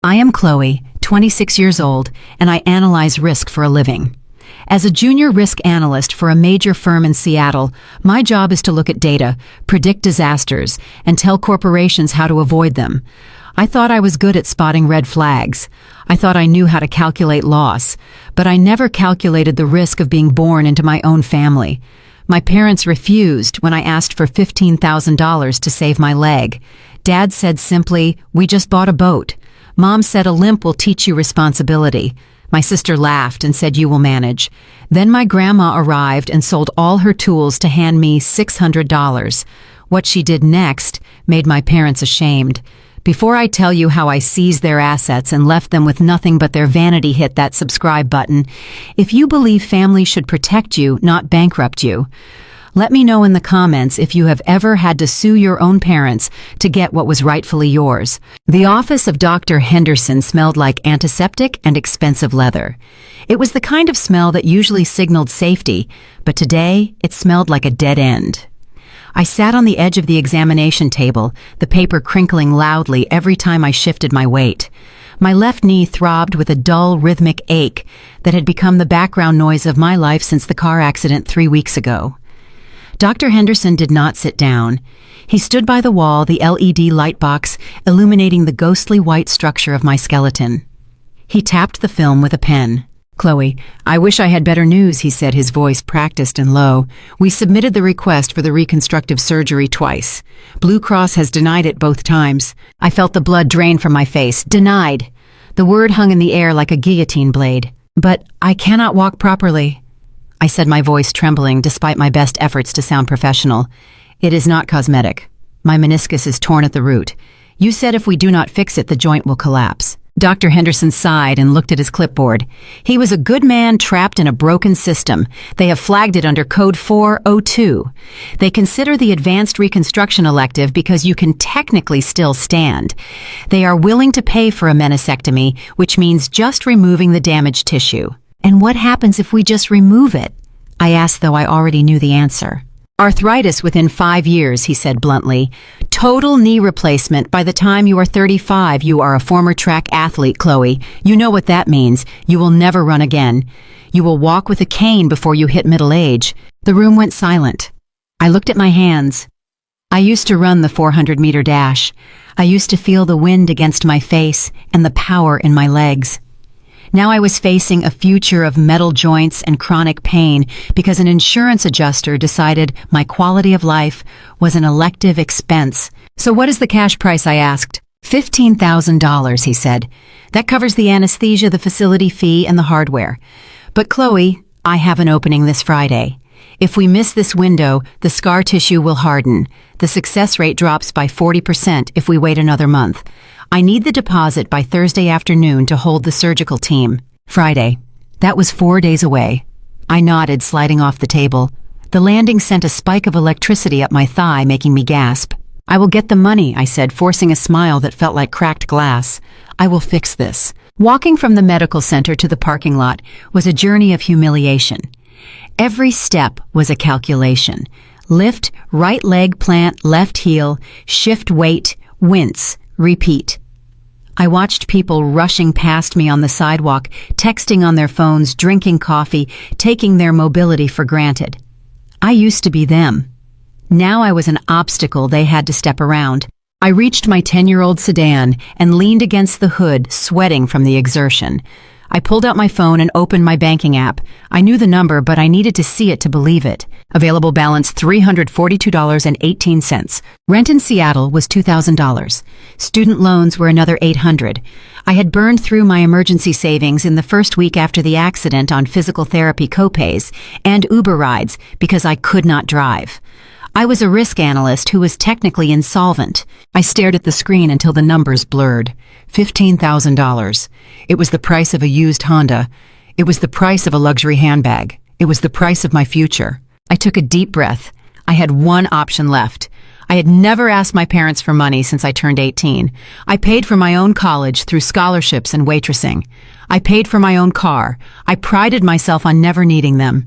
I am Chloe, 26 years old, and I analyze risk for a living. As a junior risk analyst for a major firm in Seattle, my job is to look at data, predict disasters, and tell corporations how to avoid them. I thought I was good at spotting red flags. I thought I knew how to calculate loss, but I never calculated the risk of being born into my own family. My parents refused when I asked for $15,000 to save my leg. Dad said simply, "We just bought a boat." Mom said a limp will teach you responsibility. My sister laughed and said, "You will manage." Then my grandma arrived and sold all her tools to hand me $600. What she did next made my parents ashamed. Before I tell you how I seized their assets and left them with nothing but their vanity, hit that subscribe button. If you believe family should protect you, not bankrupt you. Let me know in the comments if you have ever had to sue your own parents to get what was rightfully yours. The office of Dr. Henderson smelled like antiseptic and expensive leather. It was the kind of smell that usually signaled safety, but today it smelled like a dead end. I sat on the edge of the examination table, the paper crinkling loudly every time I shifted my weight. My left knee throbbed with a dull, rhythmic ache that had become the background noise of my life since the car accident 3 weeks ago. Dr. Henderson did not sit down. He stood by the wall, the LED light box illuminating the ghostly white structure of my skeleton. He tapped the film with a pen. "Chloe, I wish I had better news," he said, his voice practiced and low. "We submitted the request for the reconstructive surgery twice. Blue Cross has denied it both times." I felt the blood drain from my face. Denied. The word hung in the air like a guillotine blade. "But I cannot walk properly," I said, my voice trembling despite my best efforts to sound professional. "It is not cosmetic. My meniscus is torn at the root. You said if we do not fix it, the joint will collapse." Dr. Henderson sighed and looked at his clipboard. He was a good man trapped in a broken system. They have flagged it under Code 402. They consider the advanced reconstruction elective because you can technically still stand. They are willing to pay for a meniscectomy, which means just removing the damaged tissue. "And what happens if we just remove it?" I asked, though I already knew the answer. "Arthritis within 5 years," he said bluntly. "Total knee replacement by the time you are 35. You are a former track athlete, Chloe. You know what that means. You will never run again. You will walk with a cane before you hit middle age." The room went silent. I looked at my hands. I used to run the 400-meter dash. I used to feel the wind against my face and the power in my legs. Now I was facing a future of metal joints and chronic pain because an insurance adjuster decided my quality of life was an elective expense. "So what is the cash price?" I asked. $15,000, he said. "That covers the anesthesia, the facility fee, and the hardware. But Chloe, I have an opening this Friday. If we miss this window, the scar tissue will harden. The success rate drops by 40% if we wait another month. I need the deposit by Thursday afternoon to hold the surgical team." Friday. That was 4 days away. I nodded, sliding off the table. The landing sent a spike of electricity up my thigh, making me gasp. "I will get the money," I said, forcing a smile that felt like cracked glass. "I will fix this." Walking from the medical center to the parking lot was a journey of humiliation. Every step was a calculation. Lift, right leg plant, left heel, shift weight, wince, repeat. I watched people rushing past me on the sidewalk, texting on their phones, drinking coffee, taking their mobility for granted. I used to be them. Now I was an obstacle they had to step around. I reached my 10-year-old sedan and leaned against the hood, sweating from the exertion. I pulled out my phone and opened my banking app. I knew the number, but I needed to see it to believe it. Available balance $342.18. Rent in Seattle was $2,000. Student loans were another $800. I had burned through my emergency savings in the first week after the accident on physical therapy copays and Uber rides because I could not drive. I was a risk analyst who was technically insolvent. I stared at the screen until the numbers blurred. $15,000. It was the price of a used Honda. It was the price of a luxury handbag. It was the price of my future. I took a deep breath. I had one option left. I had never asked my parents for money since I turned 18. I paid for my own college through scholarships and waitressing. I paid for my own car. I prided myself on never needing them.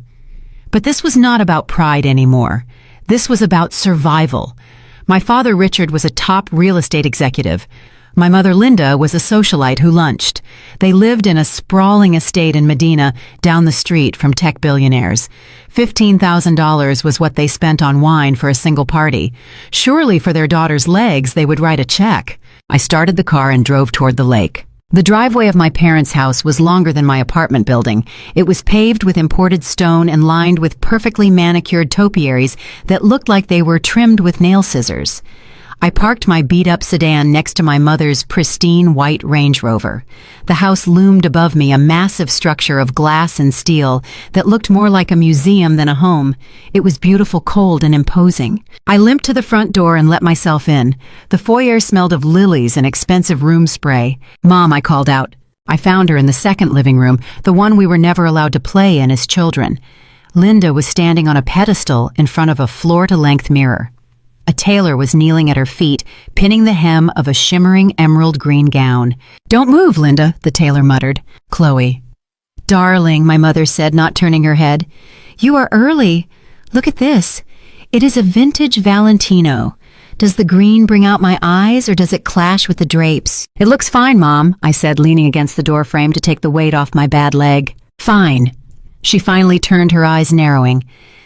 But this was not about pride anymore. This was about survival. My father, Richard, was a top real estate executive. My mother Linda was a socialite who lunched. They lived in a sprawling estate in Medina, down the street from tech billionaires. $15,000 was what they spent on wine for a single party. Surely for their daughter's legs they would write a check. I started the car and drove toward the lake. The driveway of my parents' house was longer than my apartment building. It was paved with imported stone and lined with perfectly manicured topiaries that looked like they were trimmed with nail scissors. I parked my beat-up sedan next to my mother's pristine white Range Rover. The house loomed above me, a massive structure of glass and steel that looked more like a museum than a home. It was beautiful, cold, and imposing. I limped to the front door and let myself in. The foyer smelled of lilies and expensive room spray. "Mom," I called out. I found her in the second living room, the one we were never allowed to play in as children. Linda was standing on a pedestal in front of a floor-to-length mirror. A tailor was kneeling at her feet, pinning the hem of a shimmering emerald green gown. "Don't move, Linda," the tailor muttered. "Chloe." "Darling," my mother said, not turning her head. "You are early. Look at this. It is a vintage Valentino. Does the green bring out my eyes, or does it clash with the drapes?" "It looks fine, Mom," I said, leaning against the doorframe to take the weight off my bad leg. "Fine." She finally turned, her eyes narrowing.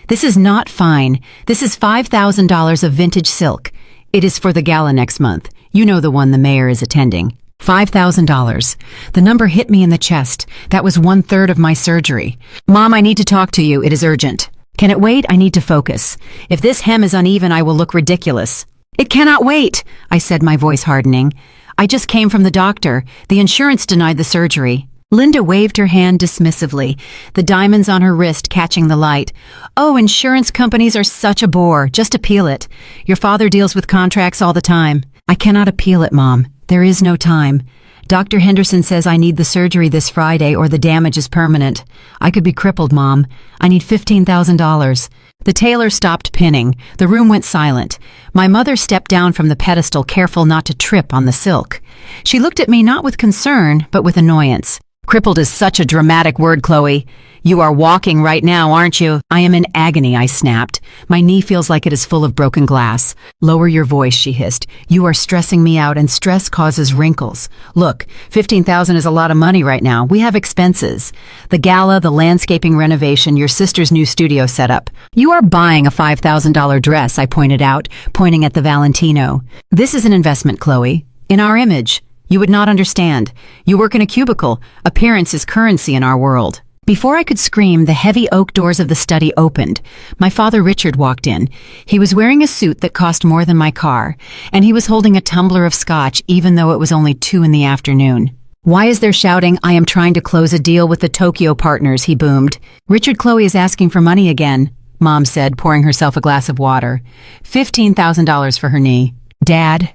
"This is not fine. This is $5,000 of vintage silk. It is for the gala next month. You know, the one the mayor is attending." $5,000. The number hit me in the chest. That was 1/3 of my surgery. "Mom, I need to talk to you. It is urgent." "Can it wait? I need to focus. If this hem is uneven, I will look ridiculous." "It cannot wait," I said, my voice hardening. "I just came from the doctor. The insurance denied the surgery." Linda waved her hand dismissively, the diamonds on her wrist catching the light. "Oh, insurance companies are such a bore. Just appeal it. Your father deals with contracts all the time." "I cannot appeal it, Mom. There is no time. Dr. Henderson says I need the surgery this Friday or the damage is permanent. I could be crippled, Mom. I need $15,000. The tailor stopped pinning. The room went silent. My mother stepped down from the pedestal, careful not to trip on the silk. She looked at me not with concern, but with annoyance. "Crippled is such a dramatic word, Chloe. You are walking right now, aren't you?" "I am in agony," I snapped. "My knee feels like it is full of broken glass." "Lower your voice," she hissed. "You are stressing me out, and stress causes wrinkles. Look, $15,000 is a lot of money right now. We have expenses. The gala, the landscaping renovation, your sister's new studio setup. You are buying a $5,000 dress," I pointed out, pointing at the Valentino. "This is an investment, Chloe. In our image. You would not understand. You work in a cubicle. Appearance is currency in our world." Before I could scream, the heavy oak doors of the study opened. My father Richard walked in. He was wearing a suit that cost more than my car, and he was holding a tumbler of scotch even though it was only 2 in the afternoon. "Why is there shouting? I am trying to close a deal with the Tokyo partners," he boomed. "Richard, Chloe is asking for money again," Mom said, pouring herself a glass of water. $15,000 for her knee. "Dad."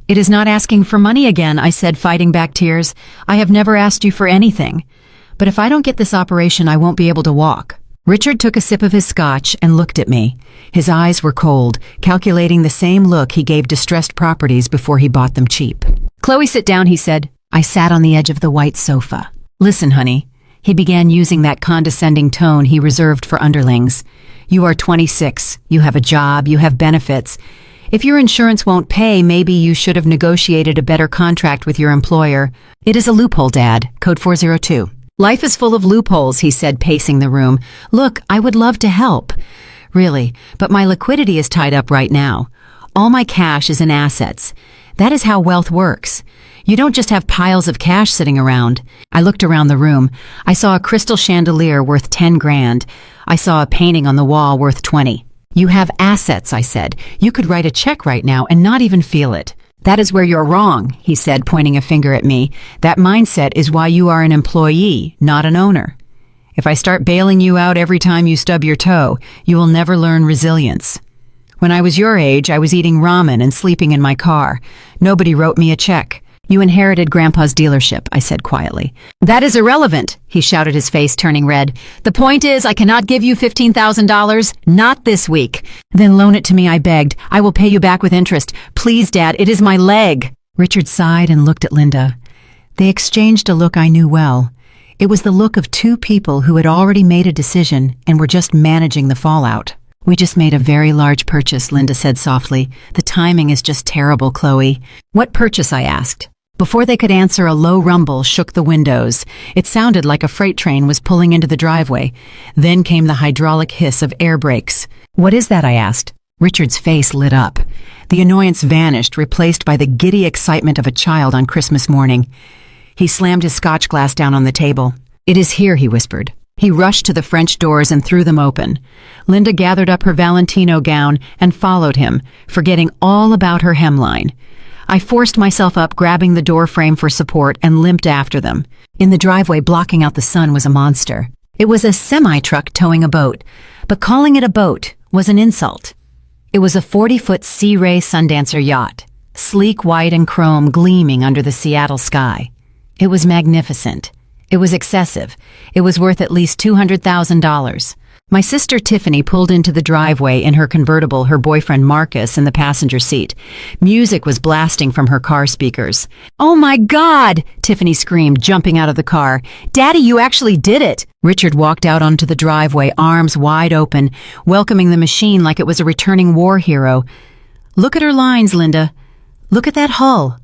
"It is not asking for money again," I said, fighting back tears. "I have never asked you for anything. But if I don't get this operation, I won't be able to walk." Richard took a sip of his scotch and looked at me. His eyes were cold, calculating the same look he gave distressed properties before he bought them cheap. "Chloe, sit down," he said. I sat on the edge of the white sofa. "Listen, honey." He began using that condescending tone he reserved for underlings. "You are 26. You have a job. You have benefits. If your insurance won't pay, maybe you should have negotiated a better contract with your employer. It is a loophole, Dad. Code 402. "Life is full of loopholes," he said, pacing the room. "Look, I would love to help. Really, but my liquidity is tied up right now. All my cash is in assets. That is how wealth works. You don't just have piles of cash sitting around." I looked around the room. I saw a crystal chandelier worth 10 grand. I saw a painting on the wall worth 20. "You have assets," I said. "You could write a check right now and not even feel it." "That is where you're wrong," he said, pointing a finger at me. "That mindset is why you are an employee, not an owner. If I start bailing you out every time you stub your toe, you will never learn resilience. When I was your age, I was eating ramen and sleeping in my car. Nobody wrote me a check. You inherited Grandpa's dealership," I said quietly. "That is irrelevant," he shouted, his face turning red. "The point is, I cannot give you $15,000, not this week." "Then loan it to me," I begged. "I will pay you back with interest. Please, Dad, it is my leg." Richard sighed and looked at Linda. They exchanged a look I knew well. It was the look of 2 people who had already made a decision and were just managing the fallout. "We just made a very large purchase," Linda said softly. "The timing is just terrible, Chloe." "What purchase?" I asked. Before they could answer, a low rumble shook the windows. It sounded like a freight train was pulling into the driveway. Then came the hydraulic hiss of air brakes. "What is that?" I asked. Richard's face lit up. The annoyance vanished, replaced by the giddy excitement of a child on Christmas morning. He slammed his scotch glass down on the table. "It is here," he whispered. He rushed to the French doors and threw them open. Linda gathered up her Valentino gown and followed him, forgetting all about her hemline. I forced myself up, grabbing the door frame for support, and limped after them. In the driveway, blocking out the sun, was a monster. It was a semi-truck towing a boat, but calling it a boat was an insult. It was a 40-foot Sea Ray Sundancer yacht, sleek white and chrome gleaming under the Seattle sky. It was magnificent. It was excessive. It was worth at least $200,000. My sister Tiffany pulled into the driveway in her convertible, her boyfriend Marcus in the passenger seat. Music was blasting from her car speakers. "Oh my God!" Tiffany screamed, jumping out of the car. "Daddy, you actually did it!" Richard walked out onto the driveway, arms wide open, welcoming the machine like it was a returning war hero. "Look at her lines, Linda. Look at that hull.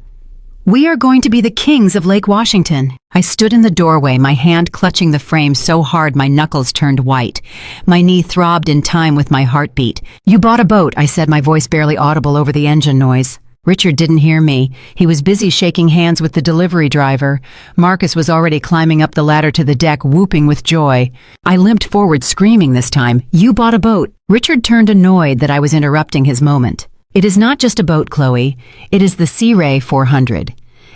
We are going to be the kings of Lake Washington." I stood in the doorway, my hand clutching the frame so hard my knuckles turned white. My knee throbbed in time with my heartbeat. "You bought a boat," I said, my voice barely audible over the engine noise. Richard didn't hear me. He was busy shaking hands with the delivery driver. Marcus was already climbing up the ladder to the deck, whooping with joy. I limped forward, screaming this time, "You bought a boat!" Richard turned, annoyed that I was interrupting his moment. "It is not just a boat, Chloe. It is the Sea Ray 400.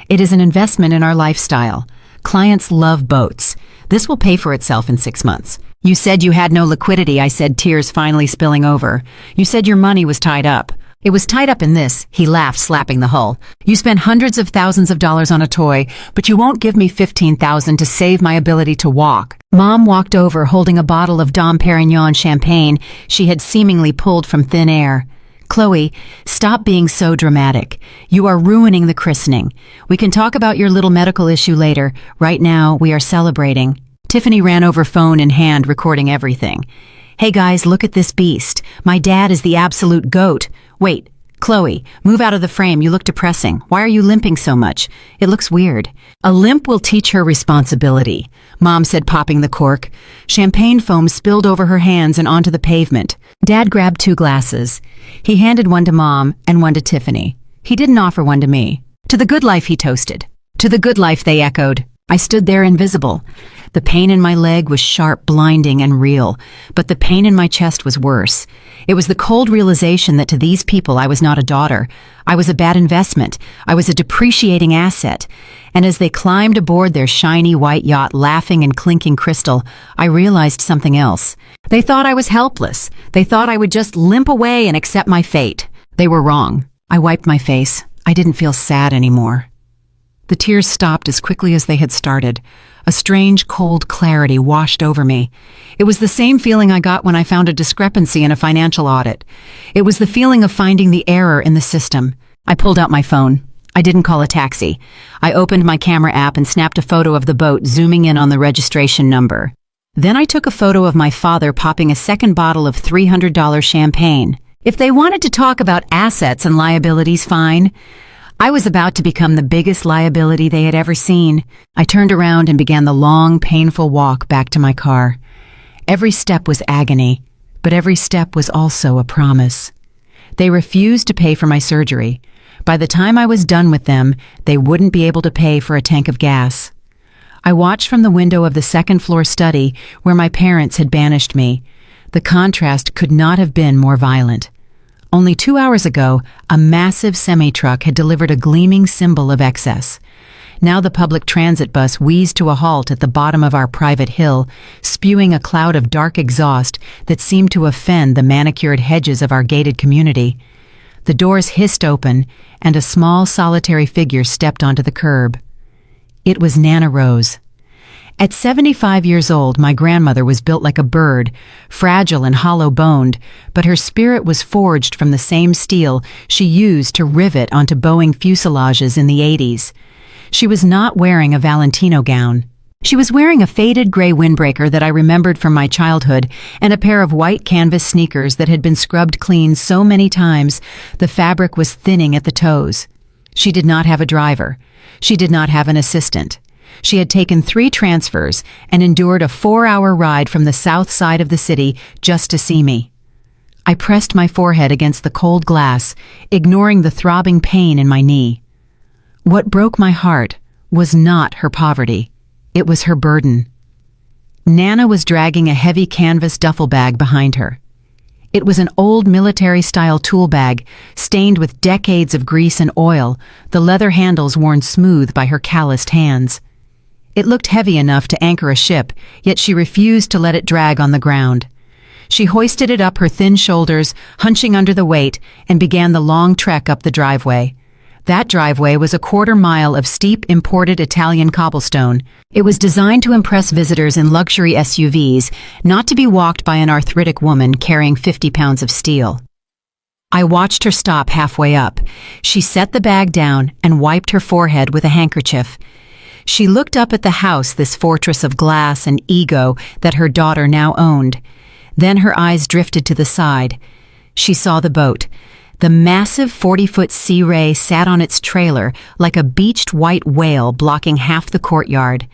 It is an investment in our lifestyle. Clients love boats. This will pay for itself in 6 months." "You said you had no liquidity," I said, tears finally spilling over. "You said your money was tied up." "It was tied up in this," he laughed, slapping the hull. "You spent hundreds of thousands of dollars on a toy, but you won't give me $15,000 to save my ability to walk." Mom walked over, holding a bottle of Dom Perignon champagne she had seemingly pulled from thin air. "Chloe, stop being so dramatic. You are ruining the christening. We can talk about your little medical issue later. Right now, we are celebrating." Tiffany ran over, phone in hand, recording everything. "Hey guys, look at this beast. My dad is the absolute GOAT. Wait, Chloe, move out of the frame. You look depressing. Why are you limping so much? It looks weird." "A limp will teach her responsibility," Mom said, popping the cork. Champagne foam spilled over her hands and onto the pavement. Dad grabbed 2 glasses. He handed one to Mom and one to Tiffany. He didn't offer one to me. "To the good life," he toasted. "To the good life," they echoed. I stood there invisible. The pain in my leg was sharp, blinding, and real, but the pain in my chest was worse. It was the cold realization that to these people I was not a daughter. I was a bad investment. I was a depreciating asset. And as they climbed aboard their shiny white yacht, laughing and clinking crystal, I realized something else. They thought I was helpless. They thought I would just limp away and accept my fate. They were wrong. I wiped my face. I didn't feel sad anymore. The tears stopped as quickly as they had started. A strange, cold clarity washed over me. It was the same feeling I got when I found a discrepancy in a financial audit. It was the feeling of finding the error in the system. I pulled out my phone. I didn't call a taxi. I opened my camera app and snapped a photo of the boat, zooming in on the registration number. Then I took a photo of my father popping a second bottle of $300 champagne. If they wanted to talk about assets and liabilities, fine. I was about to become the biggest liability they had ever seen. I turned around and began the long, painful walk back to my car. Every step was agony, but every step was also a promise. They refused to pay for my surgery. By the time I was done with them, they wouldn't be able to pay for a tank of gas. I watched from the window of the second-floor study where my parents had banished me. The contrast could not have been more violent. Only 2 hours ago, a massive semi-truck had delivered a gleaming symbol of excess. Now the public transit bus wheezed to a halt at the bottom of our private hill, spewing a cloud of dark exhaust that seemed to offend the manicured hedges of our gated community. The doors hissed open, and a small, solitary figure stepped onto the curb. It was Nana Rose. At 75 years old, my grandmother was built like a bird, fragile and hollow-boned, but her spirit was forged from the same steel she used to rivet onto Boeing fuselages in the 80s. She was not wearing a Valentino gown. She was wearing a faded gray windbreaker that I remembered from my childhood and a pair of white canvas sneakers that had been scrubbed clean so many times the fabric was thinning at the toes. She did not have a driver. She did not have an assistant. She had taken 3 transfers and endured a 4-hour ride from the south side of the city just to see me. I pressed my forehead against the cold glass, ignoring the throbbing pain in my knee. What broke my heart was not her poverty. It was her burden. Nana was dragging a heavy canvas duffel bag behind her. It was an old military-style tool bag, stained with decades of grease and oil, the leather handles worn smooth by her calloused hands. It looked heavy enough to anchor a ship, yet she refused to let it drag on the ground. She hoisted it up her thin shoulders, hunching under the weight, and began the long trek up the driveway. That driveway was a 1/4 mile of steep imported Italian cobblestone. It was designed to impress visitors in luxury SUVs, not to be walked by an arthritic woman carrying 50 pounds of steel. I watched her stop halfway up. She set the bag down and wiped her forehead with a handkerchief. She looked up at the house, this fortress of glass and ego that her daughter now owned. Then her eyes drifted to the side. She saw the boat. The massive 40-foot Sea Ray sat on its trailer like a beached white whale blocking half the courtyard.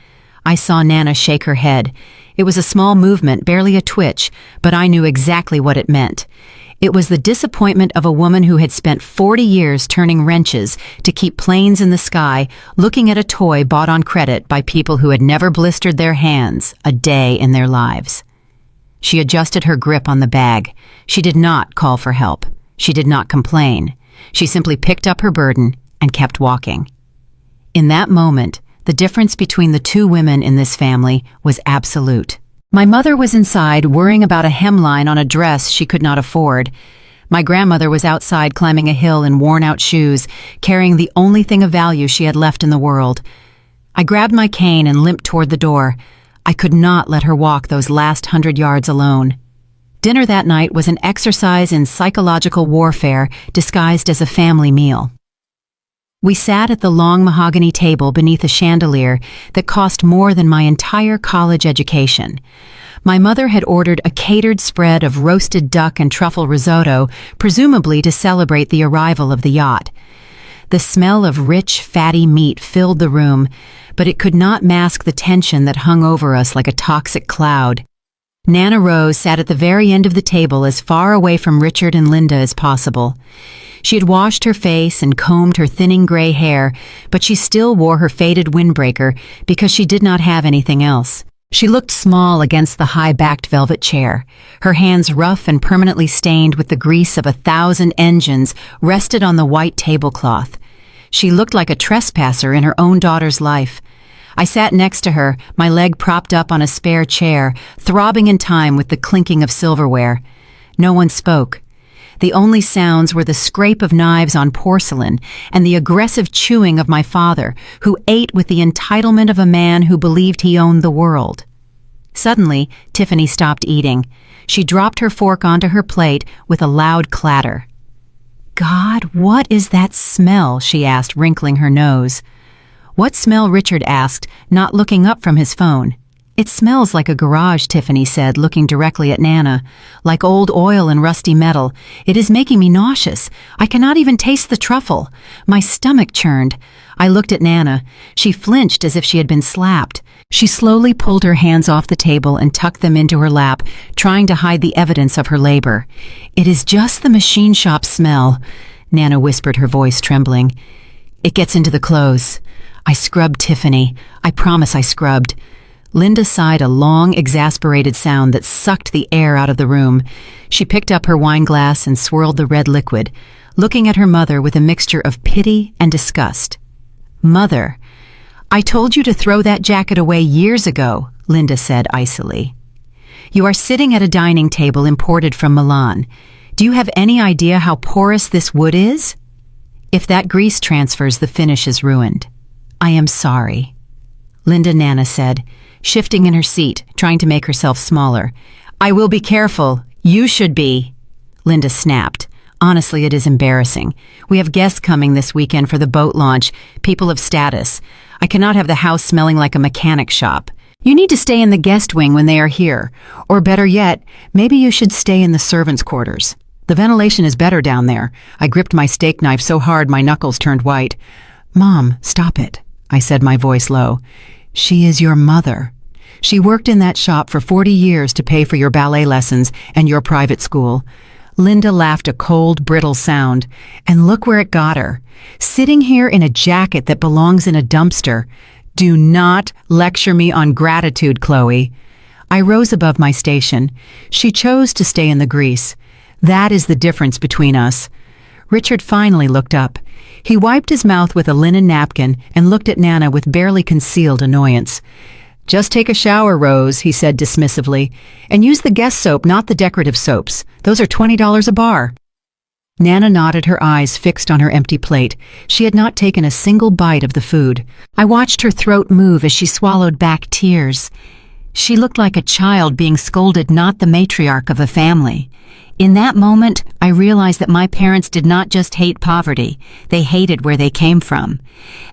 I saw Nana shake her head. It was a small movement, barely a twitch, but I knew exactly what it meant. It was the disappointment of a woman who had spent 40 years turning wrenches to keep planes in the sky, looking at a toy bought on credit by people who had never blistered their hands a day in their lives. She adjusted her grip on the bag. She did not call for help. She did not complain. She simply picked up her burden and kept walking. In that moment, the difference between the 2 women in this family was absolute. My mother was inside worrying about a hemline on a dress she could not afford. My grandmother was outside climbing a hill in worn-out shoes, carrying the only thing of value she had left in the world. I grabbed my cane and limped toward the door. I could not let her walk those last 100 yards alone. Dinner that night was an exercise in psychological warfare disguised as a family meal. We sat at the long mahogany table beneath a chandelier that cost more than my entire college education. My mother had ordered a catered spread of roasted duck and truffle risotto, presumably to celebrate the arrival of the yacht. The smell of rich, fatty meat filled the room, but it could not mask the tension that hung over us like a toxic cloud. Nana Rose sat at the very end of the table as far away from Richard and Linda as possible. She had washed her face and combed her thinning gray hair, but she still wore her faded windbreaker because she did not have anything else. She looked small against the high-backed velvet chair. Her hands, rough and permanently stained with the grease of 1,000 engines, rested on the white tablecloth. She looked like a trespasser in her own daughter's life. I sat next to her, my leg propped up on a spare chair, throbbing in time with the clinking of silverware. No one spoke. The only sounds were the scrape of knives on porcelain and the aggressive chewing of my father, who ate with the entitlement of a man who believed he owned the world. Suddenly, Tiffany stopped eating. She dropped her fork onto her plate with a loud clatter. "God, what is that smell?" she asked, wrinkling her nose. "What smell?" Richard asked, not looking up from his phone. "It smells like a garage," Tiffany said, looking directly at Nana. "Like old oil and rusty metal. It is making me nauseous. I cannot even taste the truffle. My stomach churned." I looked at Nana. She flinched as if she had been slapped. She slowly pulled her hands off the table and tucked them into her lap, trying to hide the evidence of her labor. "It is just the machine shop smell," Nana whispered, her voice trembling. "It gets into the clothes." I scrubbed Tiffany. I promise I scrubbed. Linda sighed a long, exasperated sound that sucked the air out of the room. She picked up her wine glass and swirled the red liquid, looking at her mother with a mixture of pity and disgust. "Mother, I told you to throw that jacket away years ago," Linda said icily. "You are sitting at a dining table imported from Milan. Do you have any idea how porous this wood is? If that grease transfers, the finish is ruined." "I am sorry," Nana said, shifting in her seat, trying to make herself smaller. "I will be careful. You should be," Linda snapped. "Honestly, it is embarrassing. We have guests coming this weekend for the boat launch, people of status. I cannot have the house smelling like a mechanic shop. You need to stay in the guest wing when they are here. Or better yet, maybe you should stay in the servants' quarters." The ventilation is better down there. I gripped my steak knife so hard my knuckles turned white. Mom, stop it, I said, my voice low. She is your mother. She worked in that shop for 40 years to pay for your ballet lessons and your private school. Linda laughed a cold, brittle sound, and look where it got her. Sitting here in a jacket that belongs in a dumpster. Do not lecture me on gratitude, Chloe. I rose above my station. She chose to stay in the grease. That is the difference between us. Richard finally looked up. He wiped his mouth with a linen napkin and looked at Nana with barely concealed annoyance. Just take a shower, Rose, he said dismissively, and use the guest soap, not the decorative soaps. Those are $20 a bar. Nana nodded, her eyes fixed on her empty plate. She had not taken a single bite of the food. I watched her throat move as she swallowed back tears. She looked like a child being scolded, not the matriarch of a family. In that moment, I realized that my parents did not just hate poverty, they hated where they came from.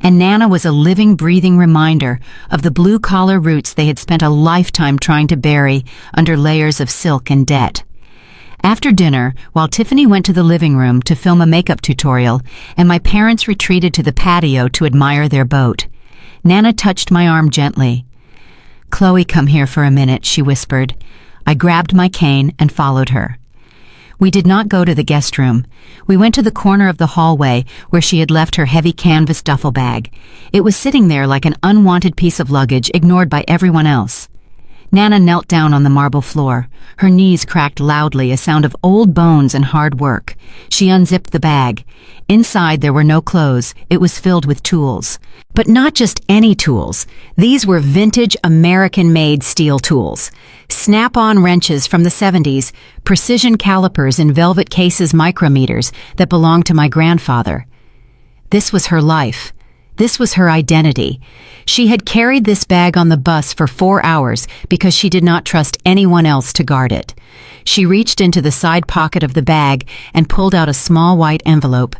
And Nana was a living, breathing reminder of the blue-collar roots they had spent a lifetime trying to bury under layers of silk and debt. After dinner, while Tiffany went to the living room to film a makeup tutorial, and my parents retreated to the patio to admire their boat, Nana touched my arm gently. Chloe, come here for a minute, she whispered. I grabbed my cane and followed her. We did not go to the guest room. We went to the corner of the hallway where she had left her heavy canvas duffel bag. It was sitting there like an unwanted piece of luggage ignored by everyone else. Nana knelt down on the marble floor. Her knees cracked loudly, a sound of old bones and hard work. She unzipped the bag. Inside there were no clothes. It was filled with tools. But not just any tools. These were vintage American-made steel tools. Snap-on wrenches from the 70s, precision calipers in velvet cases, micrometers that belonged to my grandfather. This was her life. This was her identity. She had carried this bag on the bus for 4 hours because she did not trust anyone else to guard it. She reached into the side pocket of the bag and pulled out a small white envelope.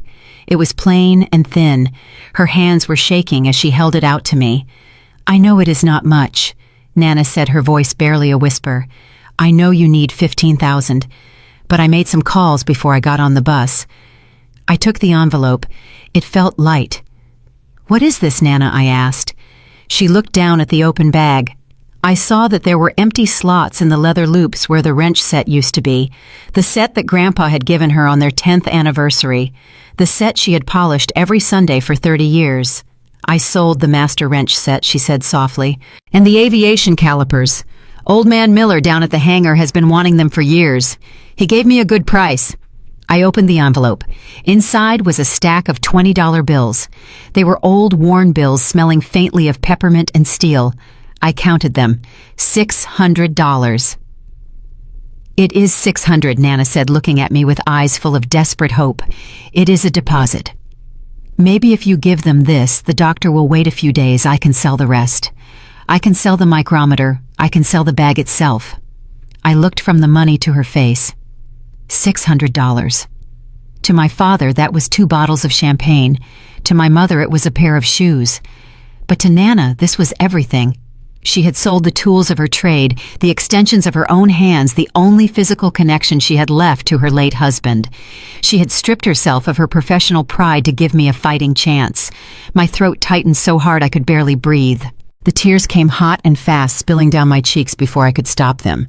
It was plain and thin. Her hands were shaking as she held it out to me. I know it is not much, Nana said, her voice barely a whisper. I know you need $15,000, but I made some calls before I got on the bus. I took the envelope. It felt light. What is this, Nana? I asked. She looked down at the open bag. I saw that there were empty slots in the leather loops where the wrench set used to be, the set that Grandpa had given her on their 10th anniversary, the set she had polished every Sunday for 30 years. I sold the master wrench set, she said softly, and the aviation calipers. Old man Miller down at the hangar has been wanting them for years. He gave me a good price. I opened the envelope. Inside was a stack of $20 bills. They were old, worn bills smelling faintly of peppermint and steel. I counted them. $600. It is $600, Nana said, looking at me with eyes full of desperate hope. It is a deposit. Maybe if you give them this, the doctor will wait a few days. I can sell the rest. I can sell the micrometer. I can sell the bag itself. I looked from the money to her face. $600. To my father, that was 2 bottles of champagne. To my mother, it was a pair of shoes. But to Nana, this was everything. She had sold the tools of her trade, the extensions of her own hands, the only physical connection she had left to her late husband. She had stripped herself of her professional pride to give me a fighting chance. My throat tightened so hard I could barely breathe. The tears came hot and fast, spilling down my cheeks before I could stop them.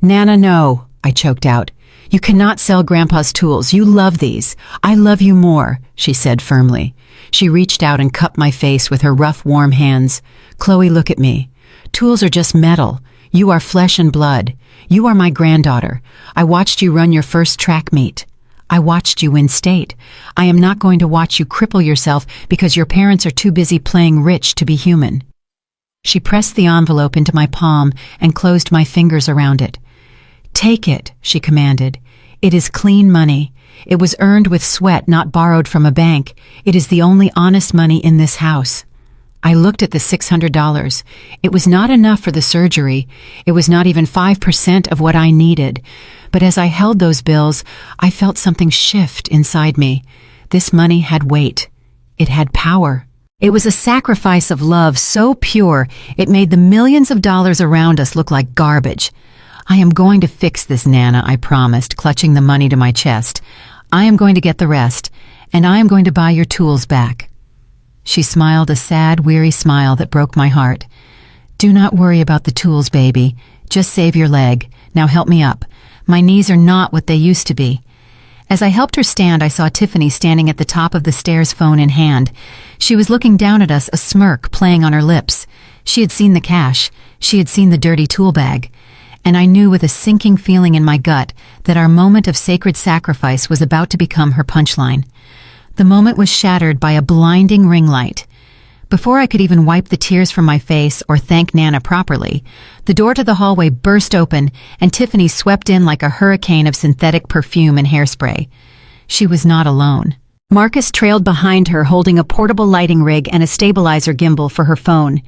Nana, no, I choked out. You cannot sell Grandpa's tools. You love these. I love you more, she said firmly. She reached out and cupped my face with her rough, warm hands. Chloe, look at me. Tools are just metal. You are flesh and blood. You are my granddaughter. I watched you run your first track meet. I watched you win state. I am not going to watch you cripple yourself because your parents are too busy playing rich to be human. She pressed the envelope into my palm and closed my fingers around it. Take it, she commanded. It is clean money. It was earned with sweat, not borrowed from a bank. It is the only honest money in this house. I looked at the $600. It was not enough for the surgery. It was not even 5% of what I needed. But as I held those bills, I felt something shift inside me. This money had weight. It had power. It was a sacrifice of love so pure, it made the millions of dollars around us look like garbage. "I am going to fix this, Nana," I promised, clutching the money to my chest. "I am going to get the rest, and I am going to buy your tools back." She smiled a sad, weary smile that broke my heart. "Do not worry about the tools, baby. Just save your leg. Now help me up. My knees are not what they used to be." As I helped her stand, I saw Tiffany standing at the top of the stairs, phone in hand. She was looking down at us, a smirk playing on her lips. She had seen the cash. She had seen the dirty tool bag. And I knew with a sinking feeling in my gut that our moment of sacred sacrifice was about to become her punchline. The moment was shattered by a blinding ring light. Before I could even wipe the tears from my face or thank Nana properly, the door to the hallway burst open and Tiffany swept in like a hurricane of synthetic perfume and hairspray. She was not alone. Marcus trailed behind her holding a portable lighting rig and a stabilizer gimbal for her phone.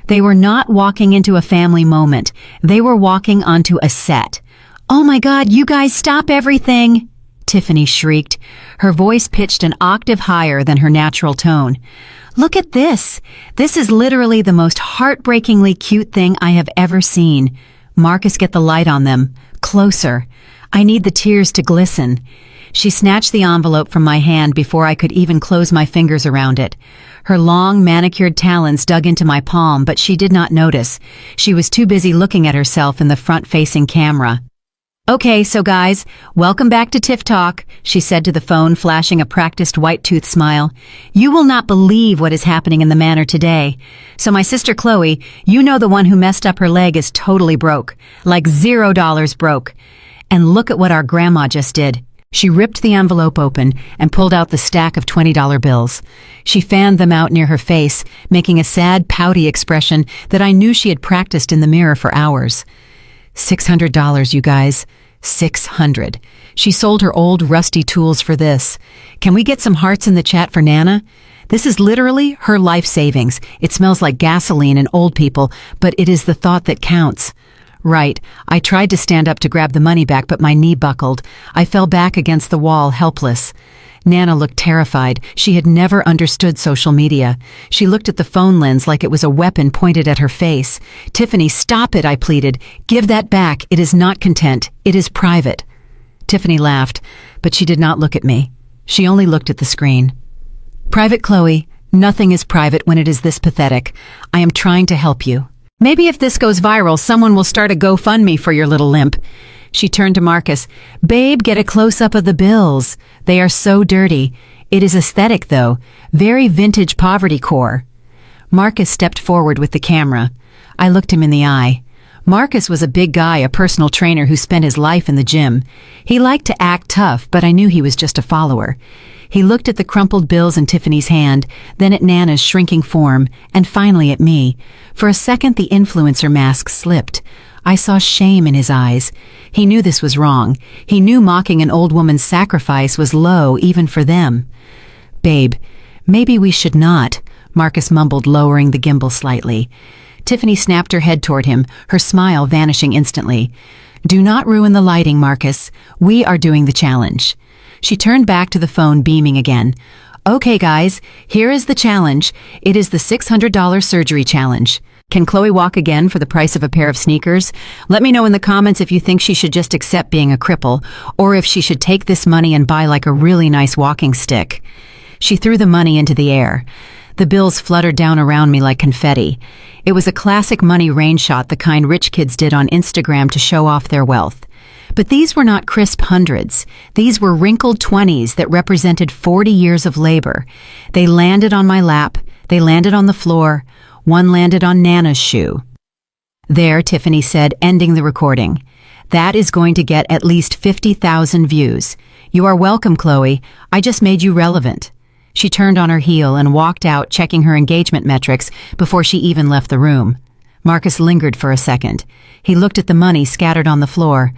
They were not walking into a family moment. They were walking onto a set. "Oh my God, you guys stop everything!" Tiffany shrieked, her voice pitched an octave higher than her natural tone. "Look at this. This is literally the most heartbreakingly cute thing I have ever seen. Marcus, get the light on them. Closer. I need the tears to glisten." She snatched the envelope from my hand before I could even close my fingers around it. Her long, manicured talons dug into my palm, but she did not notice. She was too busy looking at herself in the front-facing camera. "Okay, so guys, welcome back to Tiff Talk," she said to the phone, flashing a practiced white-tooth smile. "You will not believe what is happening in the manor today. So my sister Chloe, you know the one who messed up her leg, is totally broke. Like $0 broke. And look at what our grandma just did." She ripped the envelope open and pulled out the stack of $20 bills. She fanned them out near her face, making a sad, pouty expression that I knew she had practiced in the mirror for hours. $600, you guys. 600. She sold her old, rusty tools for this. Can we get some hearts in the chat for Nana? This is literally her life savings. It smells like gasoline and old people, but it is the thought that counts. Right. I tried to stand up to grab the money back, but my knee buckled. I fell back against the wall, helpless. Nana looked terrified. She had never understood social media. She looked at the phone lens like it was a weapon pointed at her face. "Tiffany, stop it," I pleaded. "Give that back. It is not content. It is private." Tiffany laughed, but she did not look at me. She only looked at the screen. "Private, Chloe. Nothing is private when it is this pathetic. I am trying to help you. Maybe if this goes viral, someone will start a GoFundMe for your little limp." She turned to Marcus. "Babe, get a close-up of the bills. They are so dirty. It is aesthetic, though. Very vintage poverty core." Marcus stepped forward with the camera. I looked him in the eye. Marcus was a big guy, a personal trainer who spent his life in the gym. He liked to act tough, but I knew he was just a follower. He looked at the crumpled bills in Tiffany's hand, then at Nana's shrinking form, and finally at me. For a second, the influencer mask slipped. I saw shame in his eyes. He knew this was wrong. He knew mocking an old woman's sacrifice was low even for them. "Babe, maybe we should not," Marcus mumbled, lowering the gimbal slightly. Tiffany snapped her head toward him, her smile vanishing instantly. "Do not ruin the lighting, Marcus. We are doing the challenge." She turned back to the phone, beaming again. "Okay, guys, here is the challenge. It is the $600 surgery challenge. Can Chloe walk again for the price of a pair of sneakers? Let me know in the comments if you think she should just accept being a cripple, or if she should take this money and buy like a really nice walking stick." She threw the money into the air. The bills fluttered down around me like confetti. It was a classic money rain shot, the kind rich kids did on Instagram to show off their wealth. But these were not crisp hundreds. These were wrinkled 20s that represented 40 years of labor. They landed on my lap. They landed on the floor. One landed on Nana's shoe. "There," Tiffany said, ending the recording. "That is going to get at least 50,000 views. You are welcome, Chloe. I just made you relevant." She turned on her heel and walked out, checking her engagement metrics before she even left the room. Marcus lingered for a second. He looked at the money scattered on the floor.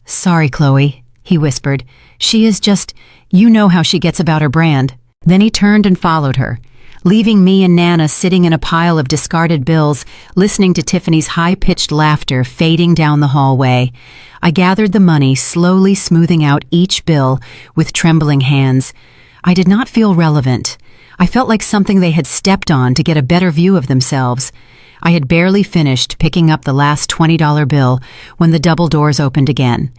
"Sorry, Chloe," he whispered. "She is just, you know how she gets about her brand." Then he turned and followed her, leaving me and Nana sitting in a pile of discarded bills, listening to Tiffany's high-pitched laughter fading down the hallway. I gathered the money, slowly smoothing out each bill with trembling hands. I did not feel relevant. I felt like something they had stepped on to get a better view of themselves. I had barely finished picking up the last $20 bill when the double doors opened again.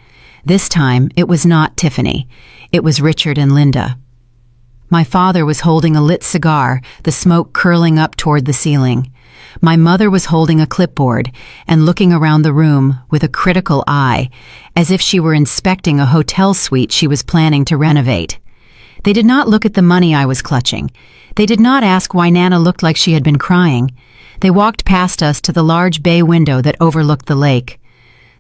This time, it was not Tiffany. It was Richard and Linda. My father was holding a lit cigar, the smoke curling up toward the ceiling. My mother was holding a clipboard and looking around the room with a critical eye, as if she were inspecting a hotel suite she was planning to renovate. They did not look at the money I was clutching. They did not ask why Nana looked like she had been crying. They walked past us to the large bay window that overlooked the lake.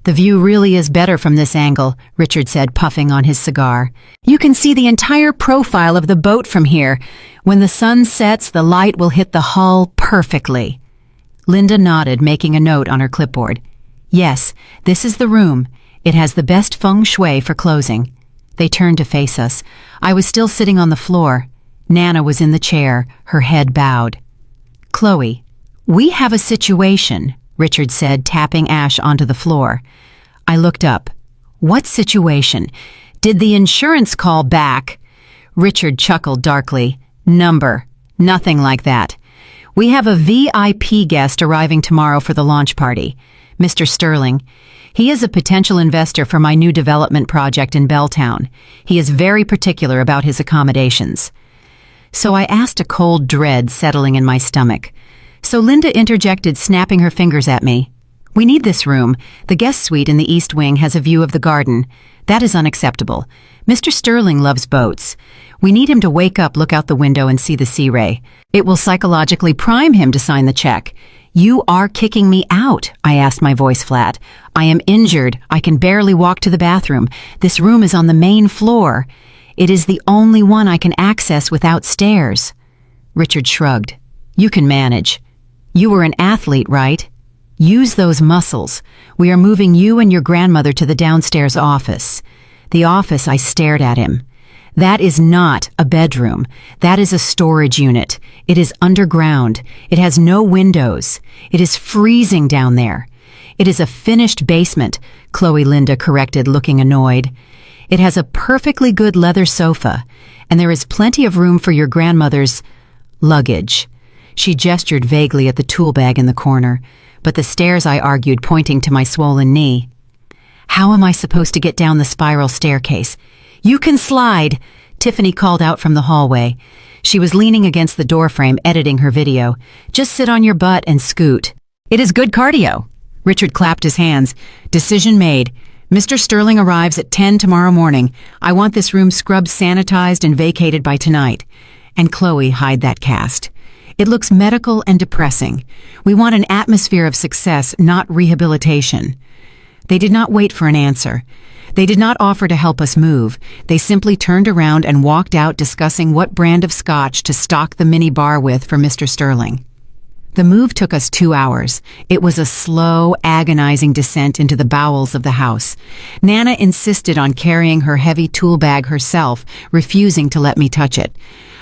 "The view really is better from this angle," Richard said, puffing on his cigar. "You can see the entire profile of the boat from here. When the sun sets, the light will hit the hull perfectly." Linda nodded, making a note on her clipboard. "Yes, this is the room. It has the best feng shui for closing." They turned to face us. I was still sitting on the floor. Nana was in the chair, her head bowed. "Chloe, we have a situation," Richard said, tapping ash onto the floor. I looked up. "What situation? Did the insurance call back?" Richard chuckled darkly. "Number. Nothing like that. We have a VIP guest arriving tomorrow for the launch party, Mr. Sterling. He is a potential investor for my new development project in Belltown. He is very particular about his accommodations." So I asked, a cold dread settling in my stomach. So Linda interjected, snapping her fingers at me. "We need this room. The guest suite in the East Wing has a view of the garden. That is unacceptable. Mr. Sterling loves boats. We need him to wake up, look out the window, and see the sea ray. It will psychologically prime him to sign the check." "You are kicking me out," I asked, my voice flat. "I am injured. I can barely walk to the bathroom. This room is on the main floor. It is the only one I can access without stairs." Richard shrugged. "You can manage. You were an athlete, right? Use those muscles. We are moving you and your grandmother to the downstairs office." The office, I stared at him. "That is not a bedroom. That is a storage unit. It is underground. It has no windows. It is freezing down there." "It is a finished basement," Linda corrected, looking annoyed. "It has a perfectly good leather sofa, and there is plenty of room for your grandmother's luggage." She gestured vaguely at the tool bag in the corner. "But the stairs," I argued, pointing to my swollen knee. "How am I supposed to get down the spiral staircase?" "You can slide," Tiffany called out from the hallway. She was leaning against the doorframe, editing her video. "Just sit on your butt and scoot. It is good cardio." Richard clapped his hands. "Decision made. Mr. Sterling arrives at 10 tomorrow morning. I want this room scrubbed, sanitized, and vacated by tonight." And Chloe, hide that cast. "It looks medical and depressing. We want an atmosphere of success, not rehabilitation." They did not wait for an answer. They did not offer to help us move. They simply turned around and walked out, discussing what brand of scotch to stock the mini bar with for Mr. Sterling. The move took us 2 hours. It was a slow, agonizing descent into the bowels of the house. Nana insisted on carrying her heavy tool bag herself, refusing to let me touch it.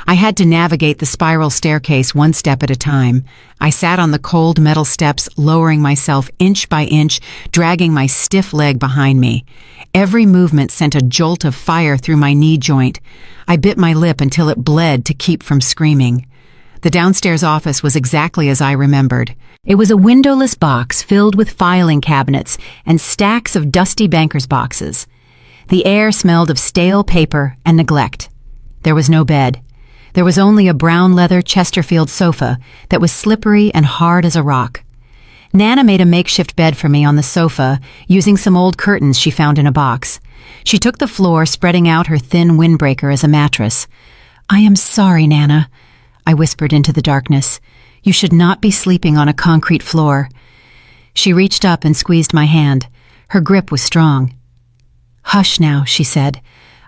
I had to navigate the spiral staircase one step at a time. I sat on the cold metal steps, lowering myself inch by inch, dragging my stiff leg behind me. Every movement sent a jolt of fire through my knee joint. I bit my lip until it bled to keep from screaming. The downstairs office was exactly as I remembered. It was a windowless box filled with filing cabinets and stacks of dusty banker's boxes. The air smelled of stale paper and neglect. There was no bed. There was only a brown leather Chesterfield sofa that was slippery and hard as a rock. Nana made a makeshift bed for me on the sofa, using some old curtains she found in a box. She took the floor, spreading out her thin windbreaker as a mattress. "I am sorry, Nana," I whispered into the darkness. "You should not be sleeping on a concrete floor." She reached up and squeezed my hand. Her grip was strong. "Hush now," she said.